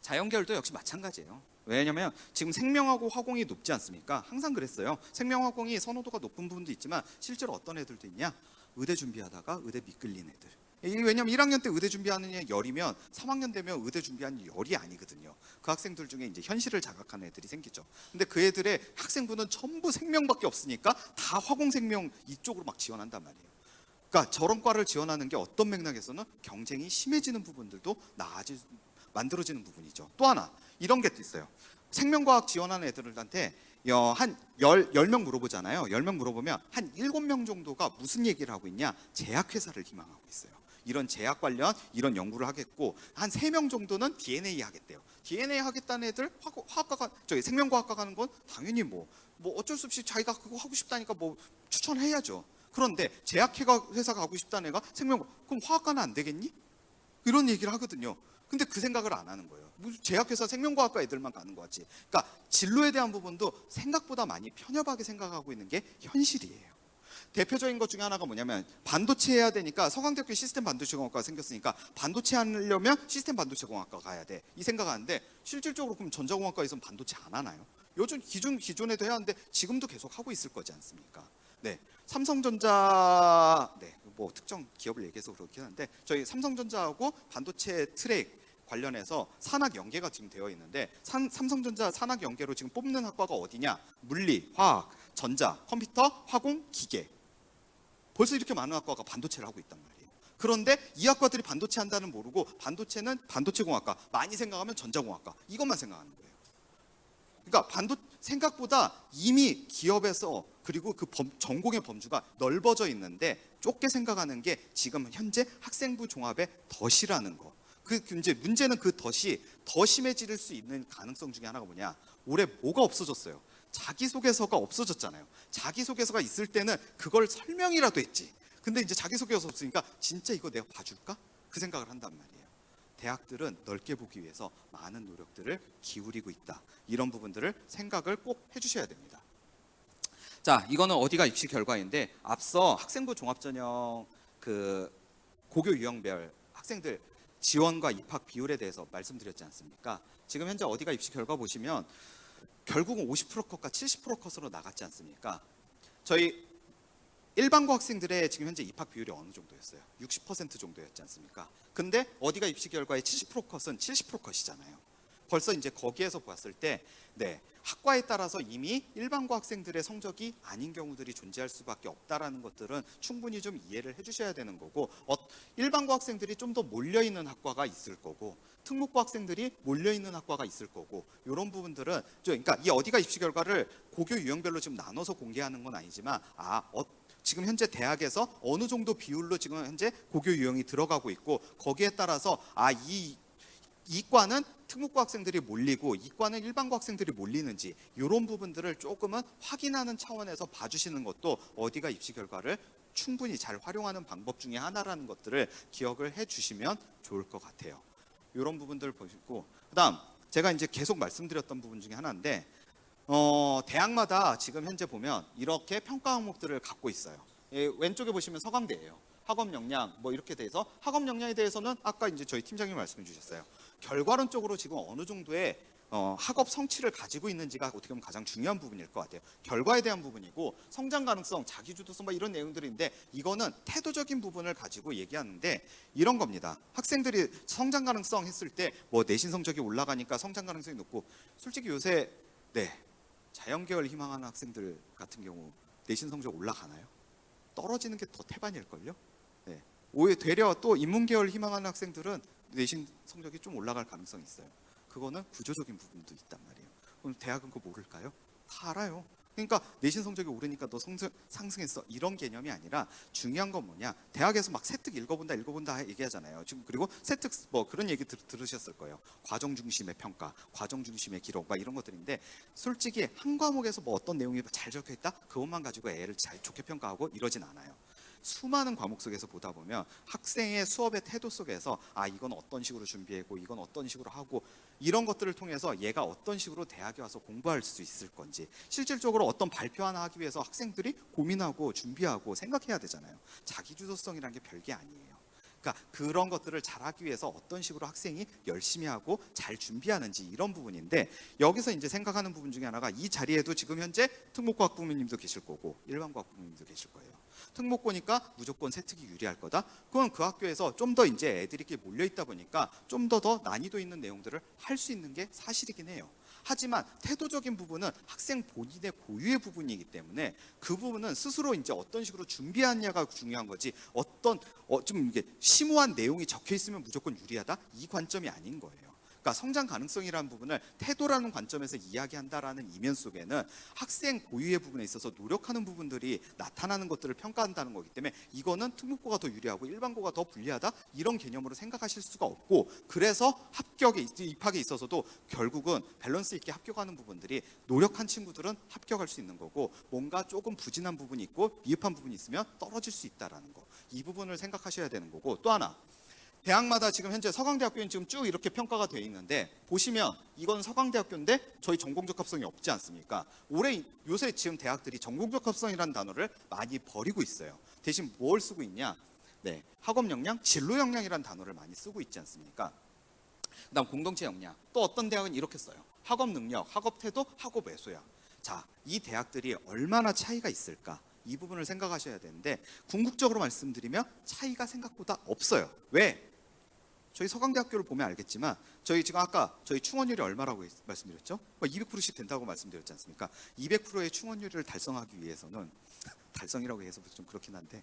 자연계열도 역시 마찬가지예요. 왜냐하면 지금 생명하고 화공이 높지 않습니까? 항상 그랬어요. 생명화공이 선호도가 높은 부분도 있지만 실제로 어떤 애들도 있냐? 의대 준비하다가 의대 미끌린 애들. 왜냐면 1학년 때 의대 준비하는 애 열이면 3학년 되면 의대 준비하는 열이 아니거든요. 그 학생들 중에 이제 현실을 자각하는 애들이 생기죠. 근데 그 애들의 학생부는 전부 생명밖에 없으니까 다 화공생명 이쪽으로 막 지원한단 말이에요. 그러니까 저런 과를 지원하는 게 어떤 맥락에서는 경쟁이 심해지는 부분들도 만들어지는 부분이죠. 또 하나 이런 게 또 있어요. 생명과학 지원하는 애들한테 한 10명 물어보잖아요. 10명 물어보면 한 7명 정도가 무슨 얘기를 하고 있냐? 제약회사를 희망하고 있어요. 이런 제약 관련 이런 연구를 하겠고 한 3명 정도는 DNA 하겠대요. DNA 하겠다는 애들 화학과가 생명과학과 가는 건 당연히 뭐 어쩔 수 없이 자기가 그거 하고 싶다니까 뭐 추천해야죠. 그런데 제약회사 가고 싶다는 애가 그럼 화학과는 안 되겠니? 이런 얘기를 하거든요. 근데 그 생각을 안 하는 거예요. 무슨 제약회사 생명과학과 애들만 가는 것 같지. 그러니까 진로에 대한 부분도 생각보다 많이 편협하게 생각하고 있는 게 현실이에요. 대표적인 것 중에 하나가 뭐냐면 반도체 해야 되니까 서강대학교 시스템 반도체공학과가 생겼으니까 반도체 하려면 시스템 반도체공학과 가야 돼. 이 생각하는데 실질적으로 그럼 전자공학과에서는 반도체 안 하나요? 요즘 기존에도 해야 하는데 지금도 계속 하고 있을 거지 않습니까? 네, 삼성전자 뭐 특정 기업을 얘기해서 그렇긴 한데 저희 삼성전자하고 반도체 트랙 관련해서 산학 연계가 지금 되어 있는데 삼성전자 산학 연계로 지금 뽑는 학과가 어디냐? 물리, 화학, 전자, 컴퓨터, 화공, 기계. 벌써 이렇게 많은 학과가 반도체를 하고 있단 말이에요. 그런데 이 학과들이 반도체 한다는 모르고 반도체는 반도체공학과, 많이 생각하면 전자공학과 이것만 생각하는 거예요. 그러니까 생각보다 이미 기업에서 그리고 그 전공의 범주가 넓어져 있는데 좁게 생각하는 게 지금 현재 학생부 종합의 덫이라는 거. 이제 문제는 그 덫이 더 심해질 수 있는 가능성 중에 하나가 뭐냐? 올해 뭐가 없어졌어요? 자기소개서가 없어졌잖아요. 자기소개서가 있을 때는 그걸 설명이라도 했지. 근데 이제 자기소개서 없으니까 진짜 이거 내가 봐줄까? 그 생각을 한단 말이에요. 대학들은 넓게 보기 위해서 많은 노력들을 기울이고 있다. 이런 부분들을 생각을 꼭 해주셔야 됩니다. 자, 이거는 어디가 입시 결과인데 앞서 학생부 종합전형 그 고교 유형별 학생들 지원과 입학 비율에 대해서 말씀드렸지 않습니까? 지금 현재 어디가 입시 결과 보시면 결국은 50% 컷과 70% 컷으로 나갔지 않습니까? 저희 일반고 학생들의 지금 현재 입학 비율이 어느 정도였어요? 60% 정도였지 않습니까? 근데 어디가 입시 결과의 70% 컷은 70% 컷이잖아요. 벌써 이제 거기에서 봤을 때 학과에 따라서 이미 일반고 학생들의 성적이 아닌 경우들이 존재할 수밖에 없다라는 것들은 충분히 좀 이해를 해주셔야 되는 거고 일반고 학생들이 좀 더 몰려있는 학과가 있을 거고 특목고 학생들이 몰려있는 학과가 있을 거고 이런 부분들은 그러니까 이 어디가 입시 결과를 고교 유형별로 지금 나눠서 공개하는 건 아니지만 지금 현재 대학에서 어느 정도 비율로 지금 현재 고교 유형이 들어가고 있고 거기에 따라서 이과는 특목고 학생들이 몰리고 이과는 일반고 학생들이 몰리는지 이런 부분들을 조금은 확인하는 차원에서 봐주시는 것도 어디가 입시 결과를 충분히 잘 활용하는 방법 중에 하나라는 것들을 기억을 해주시면 좋을 것 같아요. 이런 부분들을 보시고 그다음 제가 이제 계속 말씀드렸던 부분 중에 하나인데 대학마다 지금 현재 보면 이렇게 평가 항목들을 갖고 있어요. 왼쪽에 보시면 서강대예요. 학업 역량 뭐 이렇게 돼서 학업 역량에 대해서는 아까 이제 저희 팀장님 말씀해 주셨어요. 결과론적으로 지금 어느 정도의 학업 성취를 가지고 있는지가 어떻게 보면 가장 중요한 부분일 것 같아요. 결과에 대한 부분이고 성장 가능성, 자기주도성 뭐 이런 내용들인데 이거는 태도적인 부분을 가지고 얘기하는데 이런 겁니다. 학생들이 성장 가능성 했을 때 뭐 내신 성적이 올라가니까 성장 가능성이 높고 솔직히 요새 자연계열 희망하는 학생들 같은 경우 내신 성적 올라가나요? 떨어지는 게 더 태반일걸요? 오히려 되려 또 인문계열 희망하는 학생들은 내신 성적이 좀 올라갈 가능성이 있어요. 그거는 구조적인 부분도 있단 말이에요. 그럼 대학은 그거 모를까요? 다 알아요. 그러니까 내신 성적이 오르니까 너 상승했어 이런 개념이 아니라 중요한 건 뭐냐? 대학에서 막 세특 읽어본다 얘기하잖아요. 지금 그리고 세특 뭐 그런 얘기 들으셨을 거예요. 과정 중심의 평가, 과정 중심의 기록 막 이런 것들인데 솔직히 한 과목에서 뭐 어떤 내용이 잘 적혀 있다 그것만 가지고 애를 잘 좋게 평가하고 이러진 않아요. 수많은 과목 속에서 보다 보면 학생의 수업의 태도 속에서 이건 어떤 식으로 준비하고 이건 어떤 식으로 하고 이런 것들을 통해서 얘가 어떤 식으로 대학에 와서 공부할 수 있을 건지 실질적으로 어떤 발표 하나 하기 위해서 학생들이 고민하고 준비하고 생각해야 되잖아요. 자기주도성이라는 게 별게 아니에요. 그러니까 그런 것들을 잘하기 위해서 어떤 식으로 학생이 열심히 하고 잘 준비하는지 이런 부분인데 여기서 이제 생각하는 부분 중에 하나가 이 자리에도 지금 현재 특목고학 부모님도 계실 거고 일반고학 부모님도 계실 거예요. 특목고니까 무조건 세특이 유리할 거다. 그건 그 학교에서 좀 더 이제 애들이 이렇게 몰려 있다 보니까 좀 더 난이도 있는 내용들을 할 수 있는 게 사실이긴 해요. 하지만 태도적인 부분은 학생 본인의 고유의 부분이기 때문에 그 부분은 스스로 이제 어떤 식으로 준비하느냐가 중요한 거지 어떤 좀 이게 심오한 내용이 적혀 있으면 무조건 유리하다 이 관점이 아닌 거예요. 그러니까 성장 가능성이라는 부분을 태도라는 관점에서 이야기한다라는 이면 속에는 학생 고유의 부분에 있어서 노력하는 부분들이 나타나는 것들을 평가한다는 거기 때문에 이거는 특목고가 더 유리하고 일반고가 더 불리하다 이런 개념으로 생각하실 수가 없고 그래서 합격에 입학에 있어서도 결국은 밸런스 있게 합격하는 부분들이 노력한 친구들은 합격할 수 있는 거고 뭔가 조금 부진한 부분이 있고 미흡한 부분이 있으면 떨어질 수 있다라는 거 이 부분을 생각하셔야 되는 거고 또 하나 대학마다 지금 현재 서강대학교는 지금 쭉 이렇게 평가가 되어 있는데 보시면 이건 서강대학교인데 저희 전공적 합성이 없지 않습니까? 요새 지금 대학들이 전공적 합성이라는 단어를 많이 버리고 있어요. 대신 뭘 쓰고 있냐? 네, 학업 역량, 진로 역량이라는 단어를 많이 쓰고 있지 않습니까? 그다음 공동체 역량. 또 어떤 대학은 이렇게 써요. 학업 능력, 학업 태도, 학업 외소야. 자, 이 대학들이 얼마나 차이가 있을까? 이 부분을 생각하셔야 되는데 궁극적으로 말씀드리면 차이가 생각보다 없어요. 왜? 저희 서강대학교를 보면 알겠지만 저희 지금 아까 저희 충원율이 얼마라고 말씀드렸죠? 200%씩 된다고 말씀드렸지 않습니까? 200%의 충원율을 달성하기 위해서는 달성이라고 해서 좀 그렇긴 한데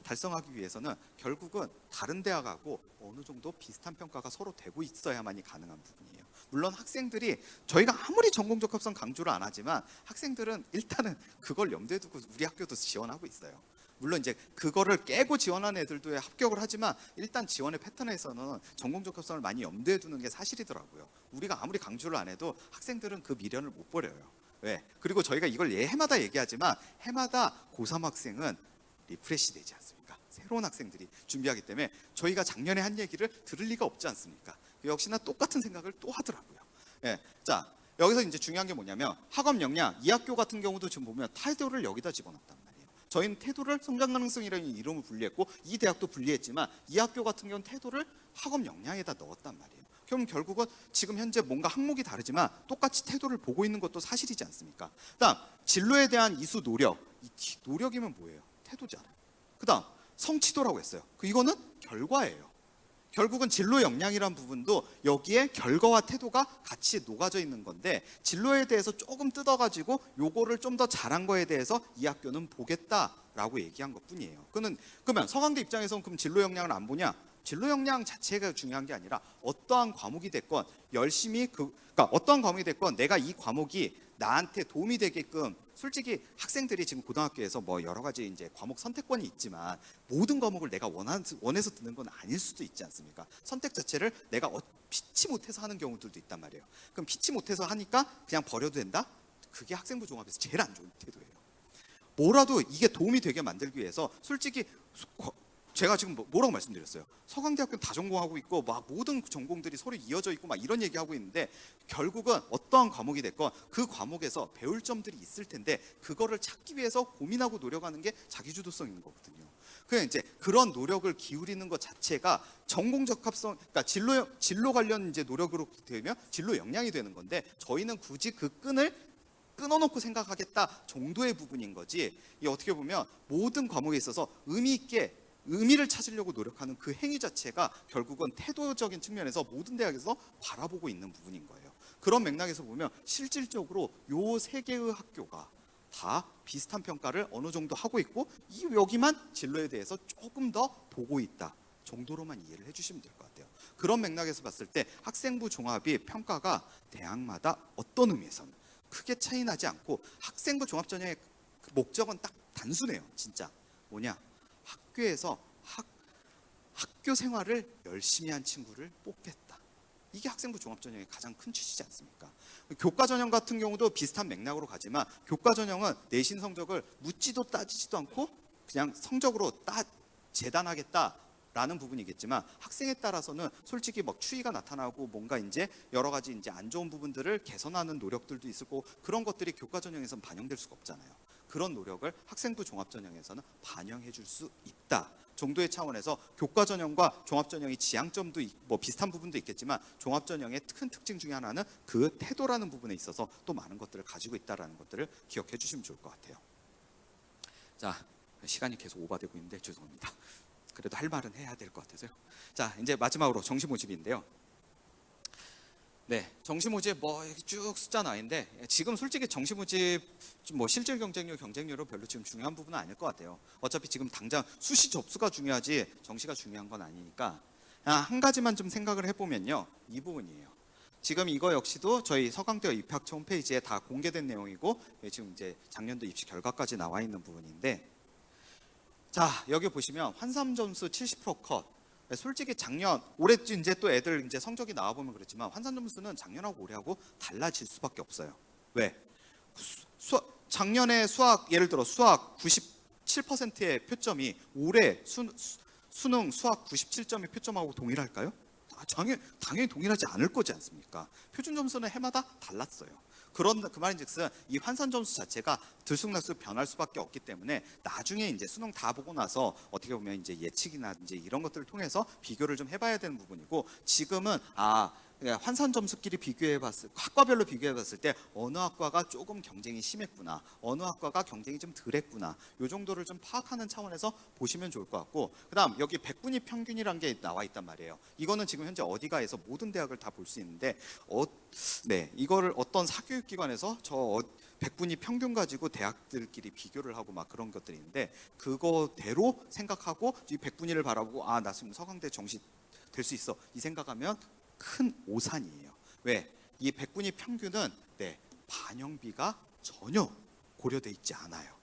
달성하기 위해서는 결국은 다른 대학하고 어느 정도 비슷한 평가가 서로 되고 있어야만이 가능한 부분이에요. 물론 학생들이 저희가 아무리 전공적 합성 강조를 안 하지만 학생들은 일단은 그걸 염두에 두고 우리 학교도 지원하고 있어요. 물론 이제 그거를 깨고 지원하는 애들도 합격을 하지만 일단 지원의 패턴에서는 전공적 합성을 많이 염두에 두는 게 사실이더라고요. 우리가 아무리 강조를 안 해도 학생들은 그 미련을 못 버려요. 왜? 그리고 저희가 이걸 해마다 얘기하지만 해마다 고3 학생은 리프레시 되지 않습니까? 새로운 학생들이 준비하기 때문에 저희가 작년에 한 얘기를 들을 리가 없지 않습니까? 역시나 똑같은 생각을 또 하더라고요. 자, 여기서 이제 중요한 게 뭐냐면 학업 역량, 이 학교 같은 경우도 지금 보면 태도를 여기다 집어넣었단 말이에요. 저희는 태도를 성장 가능성이라는 이름을 분리했고 이 대학도 분리했지만 이 학교 같은 경우는 태도를 학업 역량에다 넣었단 말이에요. 그럼 결국은 지금 현재 뭔가 항목이 다르지만 똑같이 태도를 보고 있는 것도 사실이지 않습니까? 그다음 진로에 대한 이수 노력, 이 노력이면 뭐예요? 태도잖아요. 그다음 성취도라고 했어요. 이거는 결과예요. 결국은 진로 역량이란 부분도 여기에 결과와 태도가 같이 녹아져 있는 건데 진로에 대해서 조금 뜯어가지고 요거를 좀 더 잘한 거에 대해서 이 학교는 보겠다라고 얘기한 것뿐이에요. 그러면 서강대 입장에서는 그럼 진로 역량을 안 보냐? 진로 역량 자체가 중요한 게 아니라 어떠한 과목이 됐건 열심히 그러니까 어떠한 과목이 됐건 내가 이 과목이 나한테 도움이 되게끔 솔직히 학생들이 지금 고등학교에서 뭐 여러 가지 이제 과목 선택권이 있지만 모든 과목을 내가 원해서 듣는 건 아닐 수도 있지 않습니까? 선택 자체를 내가 피치 못해서 하는 경우들도 있단 말이에요. 그럼 피치 못해서 하니까 그냥 버려도 된다? 그게 학생부 종합에서 제일 안 좋은 태도예요. 뭐라도 이게 도움이 되게 만들기 위해서 솔직히 제가 지금 뭐라고 말씀드렸어요? 서강대학교는 다 전공하고 있고 막 모든 전공들이 서로 이어져 있고 막 이런 얘기하고 있는데 결국은 어떠한 과목이 됐건 그 과목에서 배울 점들이 있을 텐데 그거를 찾기 위해서 고민하고 노력하는 게 자기주도성인 거거든요. 그냥 이제 그런 노력을 기울이는 것 자체가 전공적 합성, 그러니까 진로 관련 이제 노력으로 되면 진로 역량이 되는 건데 저희는 굳이 그 끈을 끊어놓고 생각하겠다 정도의 부분인 거지. 이 어떻게 보면 모든 과목에 있어서 의미를 찾으려고 노력하는 그 행위 자체가 결국은 태도적인 측면에서 모든 대학에서 바라보고 있는 부분인 거예요. 그런 맥락에서 보면 실질적으로 요 세 개의 학교가 다 비슷한 평가를 어느 정도 하고 있고 여기만 진로에 대해서 조금 더 보고 있다 정도로만 이해를 해주시면 될 것 같아요. 그런 맥락에서 봤을 때 학생부 종합이 평가가 대학마다 어떤 의미에서는 크게 차이 나지 않고 학생부 종합전형의 목적은 딱 단순해요. 진짜 뭐냐? 학교에서 학교 생활을 열심히 한 친구를 뽑겠다. 이게 학생부 종합전형의 가장 큰 취지지 않습니까? 교과전형 같은 경우도 비슷한 맥락으로 가지만 교과전형은 내신 성적을 묻지도 따지지도 않고 그냥 성적으로 재단하겠다라는 부분이겠지만 학생에 따라서는 솔직히 막 추이가 나타나고 뭔가 이제 여러 가지 이제 안 좋은 부분들을 개선하는 노력들도 있을 거고 그런 것들이 교과 전형에서는 반영될 수가 없잖아요. 그런 노력을 학생부 종합 전형에서는 반영해 줄 수 있다 정도의 차원에서 교과 전형과 종합 전형이 지향점도 뭐 비슷한 부분도 있겠지만 종합 전형의 큰 특징 중에 하나는 그 태도라는 부분에 있어서 또 많은 것들을 가지고 있다라는 것들을 기억해 주시면 좋을 것 같아요. 자, 시간이 계속 오버되고 있는데 죄송합니다. 그래도 할 말은 해야 될 것 같아서요. 자, 이제 마지막으로 정시 모집인데요. 네, 정시 모집 뭐 쭉 숫자 나인데 지금 솔직히 정시 모집 뭐 실질 경쟁률은 별로 지금 중요한 부분은 아닐 것 같아요. 어차피 지금 당장 수시 접수가 중요하지 정시가 중요한 건 아니니까 한 가지만 좀 생각을 해보면요, 이 부분이에요. 지금 이거 역시도 저희 서강대학 입학처 홈페이지에 다 공개된 내용이고 지금 이제 작년도 입시 결과까지 나와 있는 부분인데, 자 여기 보시면 환산 점수 70% 컷. 솔직히 작년 올해 이제 또 애들 이제 성적이 나와 보면 그렇지만 환산 점수는 작년하고 올해하고 달라질 수밖에 없어요. 왜? 작년에 수학 예를 들어 수학 97%의 표점이 올해 수능 수학 97점의 표점하고 동일할까요? 당연히 동일하지 않을 거지 않습니까? 표준 점수는 해마다 달랐어요. 그 말인즉슨 이 환산 점수 자체가 들쑥날쑥 변할 수밖에 없기 때문에 나중에 이제 수능 다 보고 나서 어떻게 보면 이제 예측이나 이제 이런 것들을 통해서 비교를 좀 해봐야 되는 부분이고, 지금은 환산 점수끼리 비교해봤을 학과별로 비교해봤을 때 어느 학과가 조금 경쟁이 심했구나, 어느 학과가 경쟁이 좀 덜했구나, 이 정도를 좀 파악하는 차원에서 보시면 좋을 것 같고, 그다음 여기 백분위 평균이라는 게 나와 있단 말이에요. 이거는 지금 현재 어디가에서 모든 대학을 다 볼 수 있는데 이거를 어떤 사교육기관에서 백분위 평균 가지고 대학들끼리 비교를 하고 막 그런 것들이 있는데, 그거대로 생각하고 이 백분위를 바라보고 나 지금 서강대 정시 될 수 있어 이 생각하면 큰 오산이에요. 왜? 이 백분위 평균은 반영비가 전혀 고려돼 있지 않아요.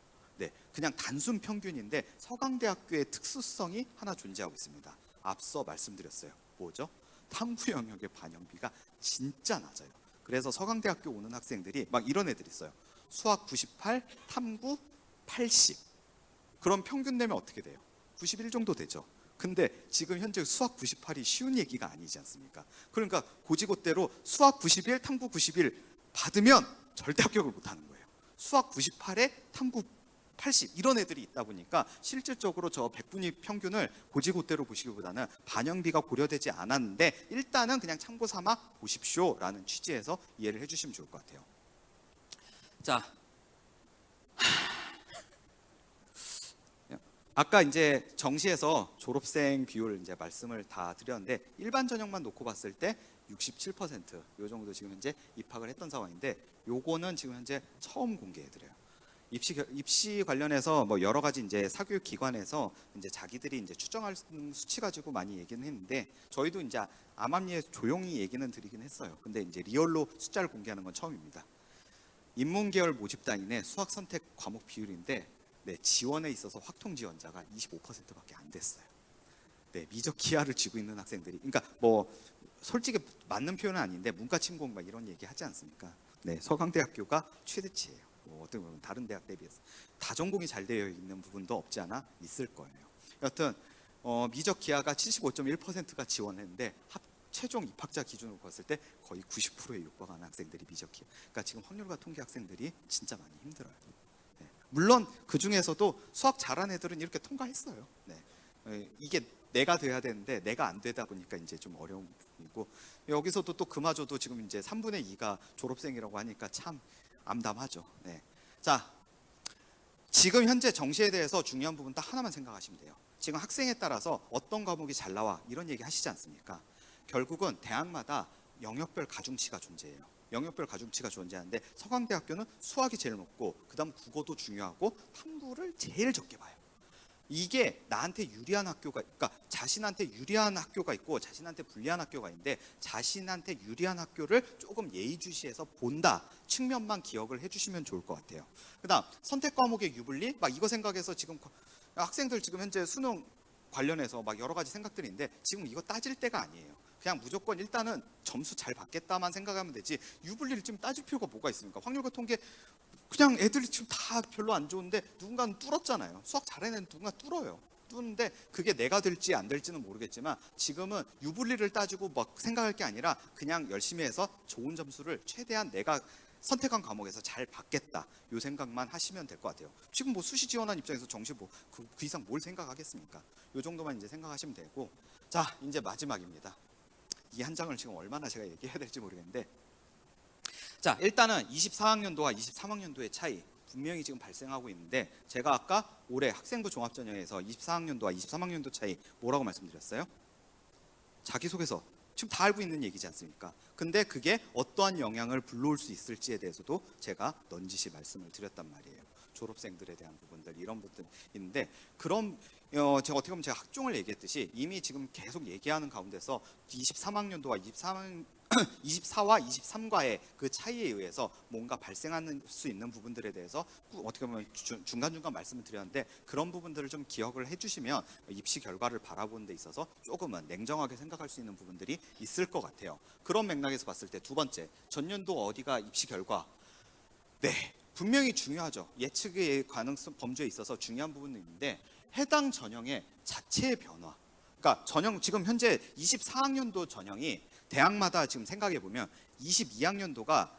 그냥 단순 평균인데 서강대학교의 특수성이 하나 존재하고 있습니다. 앞서 말씀드렸어요. 뭐죠? 탐구 영역의 반영비가 진짜 낮아요. 그래서 서강대학교 오는 학생들이 막 이런 애들이 있어요. 수학 98, 탐구 80. 그럼 평균 내면 어떻게 돼요? 91 정도 되죠. 근데 지금 현재 수학 98이 쉬운 얘기가 아니지 않습니까? 그러니까 고지고대로 수학 91, 탐구 91 받으면 절대 합격을 못하는 거예요. 수학 98에 탐구 80 이런 애들이 있다 보니까 실질적으로 저 백분위 평균을 고지고대로 보시기보다는 반영비가 고려되지 않았는데 일단은 그냥 참고 삼아 보십시오라는 취지에서 이해를 해주시면 좋을 것 같아요. 자, 아까 이제 정시에서 졸업생 비율 이제 말씀을 다 드렸는데 일반 전형만 놓고 봤을 때 67%요 정도 지금 현재 입학을 했던 상황인데, 요거는 지금 현재 처음 공개해드려요. 입시 관련해서 뭐 여러 가지 이제 사교육 기관에서 이제 자기들이 이제 추정할 수치 가지고 많이 얘기는 했는데, 저희도 이제 암암리에 조용히 얘기는 드리긴 했어요. 근데 이제 리얼로 숫자를 공개하는 건 처음입니다. 인문계열 모집단인의 수학 선택 과목 비율인데, 지원에 있어서 확통 지원자가 25%밖에 안 됐어요. 미적 기하를 쥐고 있는 학생들이, 그러니까 뭐 솔직히 맞는 표현은 아닌데 문과 침공 막 이런 얘기 하지 않습니까? 서강대학교가 최대치예요. 뭐 어떻게 보면 다른 대학 대비해서 다 전공이 잘 되어 있는 부분도 없지 않아 있을 거예요. 여튼 미적 기하가 75.1%가 지원했는데 최종 입학자 기준으로 봤을 때 거의 90%에 육박하는 학생들이 미적 기하. 그러니까 지금 확률과 통계 학생들이 진짜 많이 힘들어요. 물론 그 중에서도 수학 잘하는 애들은 이렇게 통과했어요. 이게 내가 돼야 되는데 내가 안 되다 보니까 이제 좀 어려운 부분이고, 여기서도 또 그마저도 지금 이제 3분의 2가 졸업생이라고 하니까 참 암담하죠. 자, 지금 현재 정시에 대해서 중요한 부분 딱 하나만 생각하시면 돼요. 지금 학생에 따라서 어떤 과목이 잘 나와 이런 얘기 하시지 않습니까? 결국은 대학마다 영역별 가중치가 존재해요. 영역별 가중치가 존재하는데 서강대학교는 수학이 제일 높고 그다음 국어도 중요하고 탐구를 제일 적게 봐요. 이게 나한테 유리한 학교가, 그러니까 자신한테 유리한 학교가 있고 자신한테 불리한 학교가 있는데, 자신한테 유리한 학교를 조금 예의주시해서 본다 측면만 기억을 해주시면 좋을 것 같아요. 그다음 선택 과목의 유불리 막 이거 생각해서 지금 학생들 지금 현재 수능 관련해서 막 여러 가지 생각들이 있는데 지금 이거 따질 때가 아니에요. 그냥 무조건 일단은 점수 잘 받겠다만 생각하면 되지 유불리를 좀 따질 필요가 뭐가 있습니까? 확률과 통계 그냥 애들이 지금 다 별로 안 좋은데 누군가는 뚫었잖아요. 수학 잘하는 애는 누군가 뚫어요. 뚫는데 그게 내가 될지 안 될지는 모르겠지만 지금은 유불리를 따지고 막 생각할 게 아니라 그냥 열심히 해서 좋은 점수를 최대한 내가 선택한 과목에서 잘 받겠다. 요 생각만 하시면 될 것 같아요. 지금 뭐 수시 지원한 입장에서 정시 그 이상 뭘 생각하겠습니까? 요 정도만 이제 생각하시면 되고, 자 이제 마지막입니다. 이 한 장을 지금 얼마나 제가 얘기해야 될지 모르겠는데, 자 일단은 24학년도와 23학년도의 차이 분명히 지금 발생하고 있는데, 제가 아까 올해 학생부 종합전형에서 24학년도와 23학년도 차이 뭐라고 말씀드렸어요? 자기소개서. 지금 다 알고 있는 얘기지 않습니까? 근데 그게 어떠한 영향을 불러올 수 있을지에 대해서도 제가 넌지시 말씀을 드렸단 말이에요. 졸업생들에 대한 부분들, 이런 부분들 있는데, 그럼 제가 어떻게 보면 제가 학종을 얘기했듯이 이미 지금 계속 얘기하는 가운데서 23학년도와 24와 23과의 그 차이에 의해서 뭔가 발생할 수 있는 부분들에 대해서 어떻게 보면 중간중간 말씀을 드렸는데, 그런 부분들을 좀 기억을 해주시면 입시 결과를 바라보는 데 있어서 조금은 냉정하게 생각할 수 있는 부분들이 있을 것 같아요. 그런 맥락에서 봤을 때 두 번째, 전년도 어디가 입시 결과, 네 분명히 중요하죠. 예측의 가능성 범주에 있어서 중요한 부분은 있는데, 해당 전형의 자체의 변화, 그러니까 전형 지금 현재 24학년도 전형이 대학마다 지금 생각해 보면 22학년도가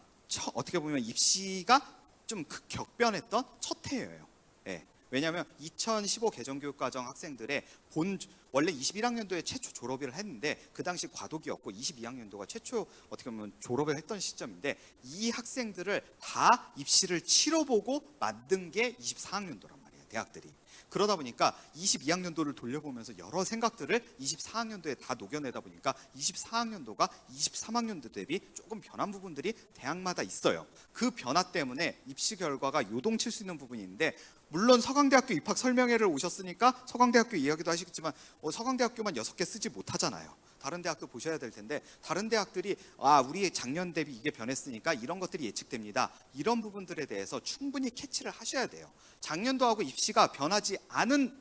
어떻게 보면 입시가 좀 격변했던 첫 해예요. 예. 왜냐하면 2015 개정교육과정 학생들의 원래 21학년도에 최초 졸업을 했는데 그 당시 과도기였고 22학년도가 최초 어떻게 보면 졸업을 했던 시점인데, 이 학생들을 다 입시를 치러보고 만든 게 24학년도란 말이에요, 대학들이. 그러다 보니까 22학년도를 돌려보면서 여러 생각들을 24학년도에 다 녹여내다 보니까 24학년도가 23학년도 대비 조금 변한 부분들이 대학마다 있어요. 그 변화 때문에 입시 결과가 요동칠 수 있는 부분이 있는데, 물론 서강대학교 입학 설명회를 오셨으니까 서강대학교 이야기도 하시겠지만 서강대학교만 6개 쓰지 못하잖아요. 다른 대학도 보셔야 될 텐데, 다른 대학들이 우리 작년 대비 이게 변했으니까 이런 것들이 예측됩니다. 이런 부분들에 대해서 충분히 캐치를 하셔야 돼요. 작년도하고 입시가 변하지 않은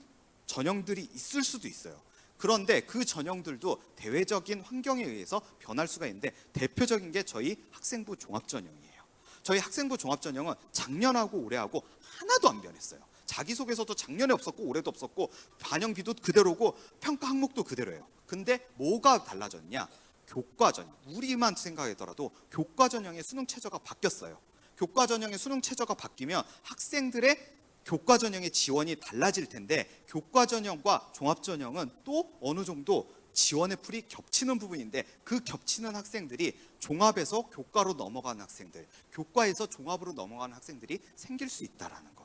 전형들이 있을 수도 있어요. 그런데 그 전형들도 대외적인 환경에 의해서 변할 수가 있는데, 대표적인 게 저희 학생부 종합전형이에요. 저희 학생부 종합전형은 작년하고 올해하고 하나도 안 변했어요. 자기소개서도 작년에 없었고 올해도 없었고 반영비도 그대로고 평가 항목도 그대로예요. 근데 뭐가 달라졌냐? 교과전형. 우리만 생각하더라도 교과전형의 수능 최저가 바뀌었어요. 교과전형의 수능 최저가 바뀌면 학생들의 교과전형의 지원이 달라질 텐데, 교과전형과 종합전형은 또 어느 정도 지원의 풀이 겹치는 부분인데, 그 겹치는 학생들이 종합에서 교과로 넘어가는 학생들, 교과에서 종합으로 넘어가는 학생들이 생길 수 있다라는 것.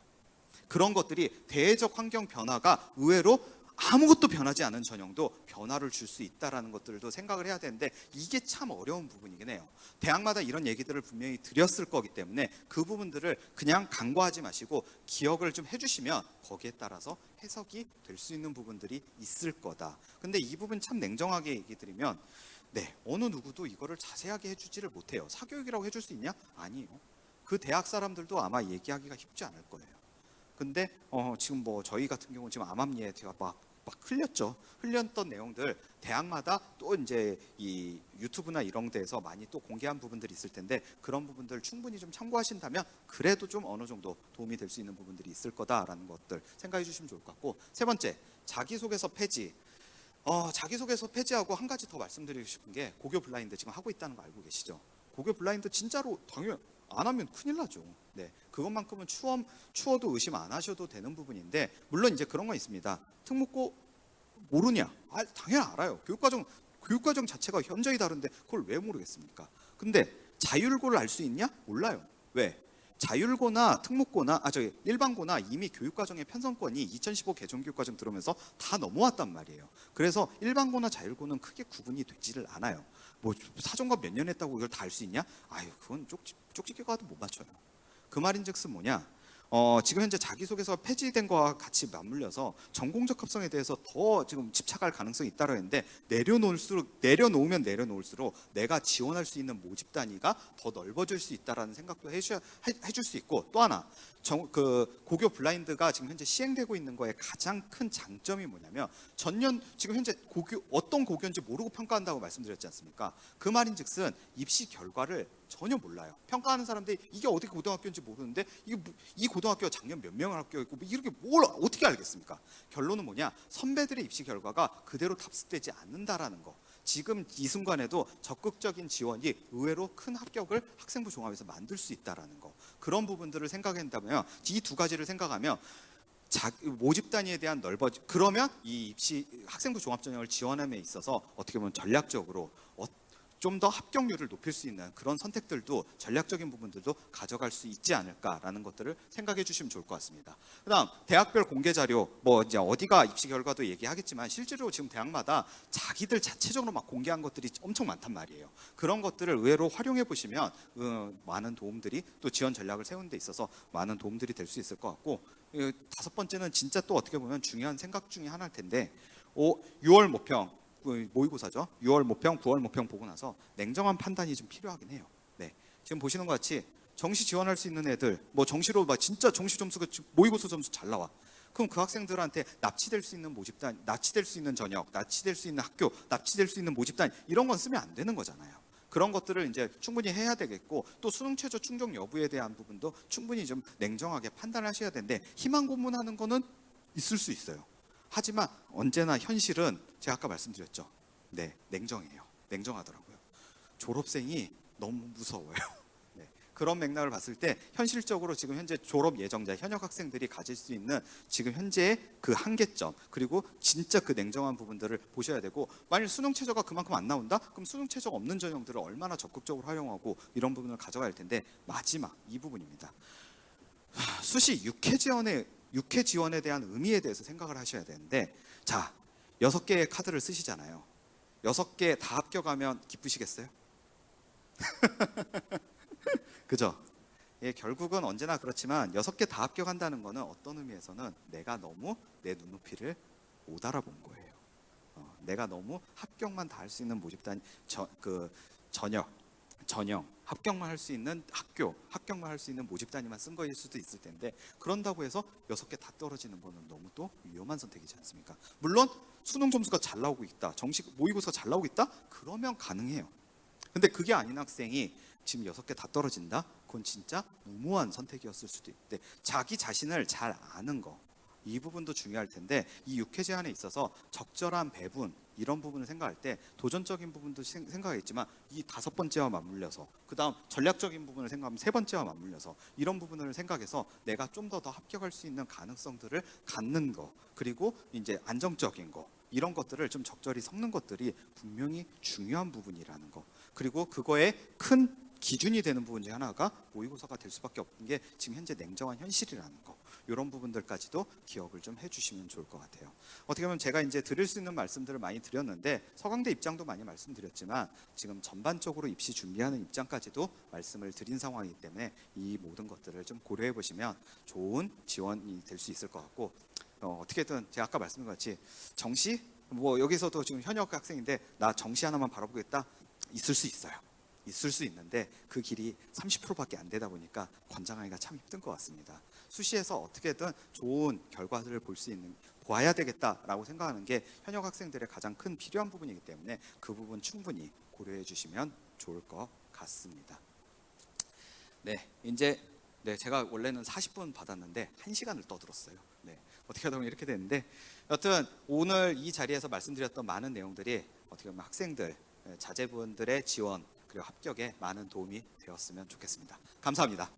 그런 것들이 대외적 환경 변화가 의외로 아무것도 변하지 않은 전형도 변화를 줄 수 있다라는 것들도 생각을 해야 되는데, 이게 참 어려운 부분이긴 해요. 대학마다 이런 얘기들을 분명히 드렸을 거기 때문에 그 부분들을 그냥 간과하지 마시고 기억을 좀 해주시면 거기에 따라서 해석이 될 수 있는 부분들이 있을 거다. 근데 이 부분 참 냉정하게 얘기 드리면, 어느 누구도 이거를 자세하게 해주지를 못해요. 사교육이라고 해줄 수 있냐? 아니에요. 그 대학 사람들도 아마 얘기하기가 쉽지 않을 거예요. 근데 지금 뭐 저희 같은 경우는 지금 암암리에 제가 막 흘렸던 내용들 대학마다 또 이제 이 유튜브나 이런 데에서 많이 또 공개한 부분들이 있을 텐데, 그런 부분들 충분히 좀 참고하신다면 그래도 좀 어느 정도 도움이 될 수 있는 부분들이 있을 거다라는 것들 생각해 주시면 좋을 것 같고, 세 번째, 자기소개서 폐지. 자기소개서 폐지하고 한 가지 더 말씀드리고 싶은 게, 고교 블라인드 지금 하고 있다는 거 알고 계시죠? 고교 블라인드 진짜로 당연 안 하면 큰일 나죠. 그것만큼은 추워도 의심 안 하셔도 되는 부분인데, 물론 이제 그런 건 있습니다. 특목고 모르냐? 당연히 알아요. 교육과정 자체가 현저히 다른데 그걸 왜 모르겠습니까? 근데 자율고를 알 수 있냐? 몰라요. 왜? 자율고나 특목고나 일반고나 이미 교육과정의 편성권이 2015 개정교육과정 들어오면서 다 넘어왔단 말이에요. 그래서 일반고나 자율고는 크게 구분이 되지를 않아요. 뭐 사전과 몇 년 했다고 이걸 다 알 수 있냐? 그건 쪽집게 가도 못 맞춰요. 그 말인즉슨 뭐냐? 지금 현재 자기소개서 폐지된 거와 같이 맞물려서 전공적 합성에 대해서 더 지금 집착할 가능성이 있다고 했는데, 내려놓으면 내려놓을수록 내가 지원할 수 있는 모집 단위가 더 넓어질 수 있다라는 생각도 해줄 수 있고, 또 하나, 그 고교 블라인드가 지금 현재 시행되고 있는 거에 가장 큰 장점이 뭐냐면 전년 지금 현재 고교 어떤 고교인지 모르고 평가한다고 말씀드렸지 않습니까? 그 말인즉슨 입시 결과를 전혀 몰라요. 평가하는 사람들이 이게 어떻게 고등학교인지 모르는데 이 고등학교가 작년 몇 명을 합격했고 뭐 이렇게 뭘 어떻게 알겠습니까? 결론은 뭐냐? 선배들의 입시 결과가 그대로 답습되지 않는다라는 거. 지금 이 순간에도 적극적인 지원이 의외로 큰 합격을 학생부 종합에서 만들 수 있다라는 거. 그런 부분들을 생각한다면 이 두 가지를 생각하면 모집 단위에 대한 그러면 이 입시 학생부 종합 전형을 지원함에 있어서 어떻게 보면 전략적으로 좀 더 합격률을 높일 수 있는 그런 선택들도 전략적인 부분들도 가져갈 수 있지 않을까라는 것들을 생각해 주시면 좋을 것 같습니다. 그다음 대학별 공개 자료 뭐 이제 어디가 입시 결과도 얘기하겠지만 실제로 지금 대학마다 자기들 자체적으로 막 공개한 것들이 엄청 많단 말이에요. 그런 것들을 의외로 활용해 보시면 많은 도움들이 또 지원 전략을 세우는 데 있어서 많은 도움들이 될 수 있을 것 같고 다섯 번째는 진짜 또 어떻게 보면 중요한 생각 중에 하나일 텐데 6월 모평 모의고사죠. 6월 모평, 9월 모평 보고 나서 냉정한 판단이 좀 필요하긴 해요. 네, 지금 보시는 것 같이 정시 지원할 수 있는 애들, 뭐 정시로 막 진짜 정시 점수가 모의고사 점수 잘 나와. 그럼 그 학생들한테 납치될 수 있는 모집단, 납치될 수 있는 전역, 납치될 수 있는 학교, 납치될 수 있는 모집단 이런 건 쓰면 안 되는 거잖아요. 그런 것들을 이제 충분히 해야 되겠고 또 수능 최저 충족 여부에 대한 부분도 충분히 좀 냉정하게 판단하셔야 되는데 희망 고문하는 거는 있을 수 있어요. 하지만 언제나 현실은 제가 아까 말씀드렸죠. 네, 냉정해요. 냉정하더라고요. 졸업생이 너무 무서워요. 네, 그런 맥락을 봤을 때 현실적으로 지금 현재 졸업 예정자 현역 학생들이 가질 수 있는 지금 현재의 그 한계점 그리고 진짜 그 냉정한 부분들을 보셔야 되고 만일 수능 최저가 그만큼 안 나온다? 그럼 수능 최저가 없는 전형들을 얼마나 적극적으로 활용하고 이런 부분을 가져가야 할 텐데 마지막 이 부분입니다. 수시 6회 지원에 대한 의미에 대해서 생각을 하셔야 되는데 자 6개의 카드를 쓰시잖아요. 6개 다 합격하면 기쁘시겠어요? 그죠? 예, 결국은 언제나 그렇지만 6개 다 합격한다는 거는 어떤 의미에서는 내가 너무 내 눈높이를 못 알아본 거예요. 내가 너무 합격만 다 할 수 있는 모집단 전형 합격만 할 수 있는 학교, 합격만 할 수 있는 모집 단위만 쓴 거일 수도 있을 텐데 그런다고 해서 6개 다 떨어지는 거는 너무 또 위험한 선택이지 않습니까? 물론 수능 점수가 잘 나오고 있다, 정식 모의고사가 잘 나오고 있다? 그러면 가능해요. 근데 그게 아닌 학생이 지금 6개 다 떨어진다? 그건 진짜 무모한 선택이었을 수도 있대. 자기 자신을 잘 아는 거, 이 부분도 중요할 텐데 이 6회 제한에 있어서 적절한 배분 이런 부분을 생각할 때 도전적인 부분도 생각했지만 이 5번째와 맞물려서 그다음 전략적인 부분을 생각하면 3번째와 맞물려서 이런 부분을 생각해서 내가 좀 더 합격할 수 있는 가능성들을 갖는 거 그리고 이제 안정적인 거 이런 것들을 좀 적절히 섞는 것들이 분명히 중요한 부분이라는 거 그리고 그거에 큰 기준이 되는 부분 중에 하나가 모의고사가 될 수밖에 없는 게 지금 현재 냉정한 현실이라는 거 이런 부분들까지도 기억을 좀 해주시면 좋을 것 같아요. 어떻게 보면 제가 이제 드릴 수 있는 말씀들을 많이 드렸는데 서강대 입장도 많이 말씀드렸지만 지금 전반적으로 입시 준비하는 입장까지도 말씀을 드린 상황이기 때문에 이 모든 것들을 좀 고려해 보시면 좋은 지원이 될 수 있을 것 같고 어떻게든 제가 아까 말씀드린 것 같이 정시 뭐 여기서도 지금 현역 학생인데 나 정시 하나만 바라보겠다 있을 수 있어요. 있을 수 있는데 그 길이 30%밖에 안 되다 보니까 권장하기가 참 힘든 것 같습니다. 수시에서 어떻게든 좋은 결과들을 보아야 되겠다라고 생각하는 게 현역 학생들의 가장 큰 필요한 부분이기 때문에 그 부분 충분히 고려해 주시면 좋을 것 같습니다. 네, 이제 제가 원래는 40분 받았는데 1시간을 떠들었어요. 네, 어떻게 하다 보면 이렇게 됐는데 여튼 오늘 이 자리에서 말씀드렸던 많은 내용들이 어떻게 보면 학생들, 자제분들의 지원 그리고 합격에 많은 도움이 되었으면 좋겠습니다. 감사합니다.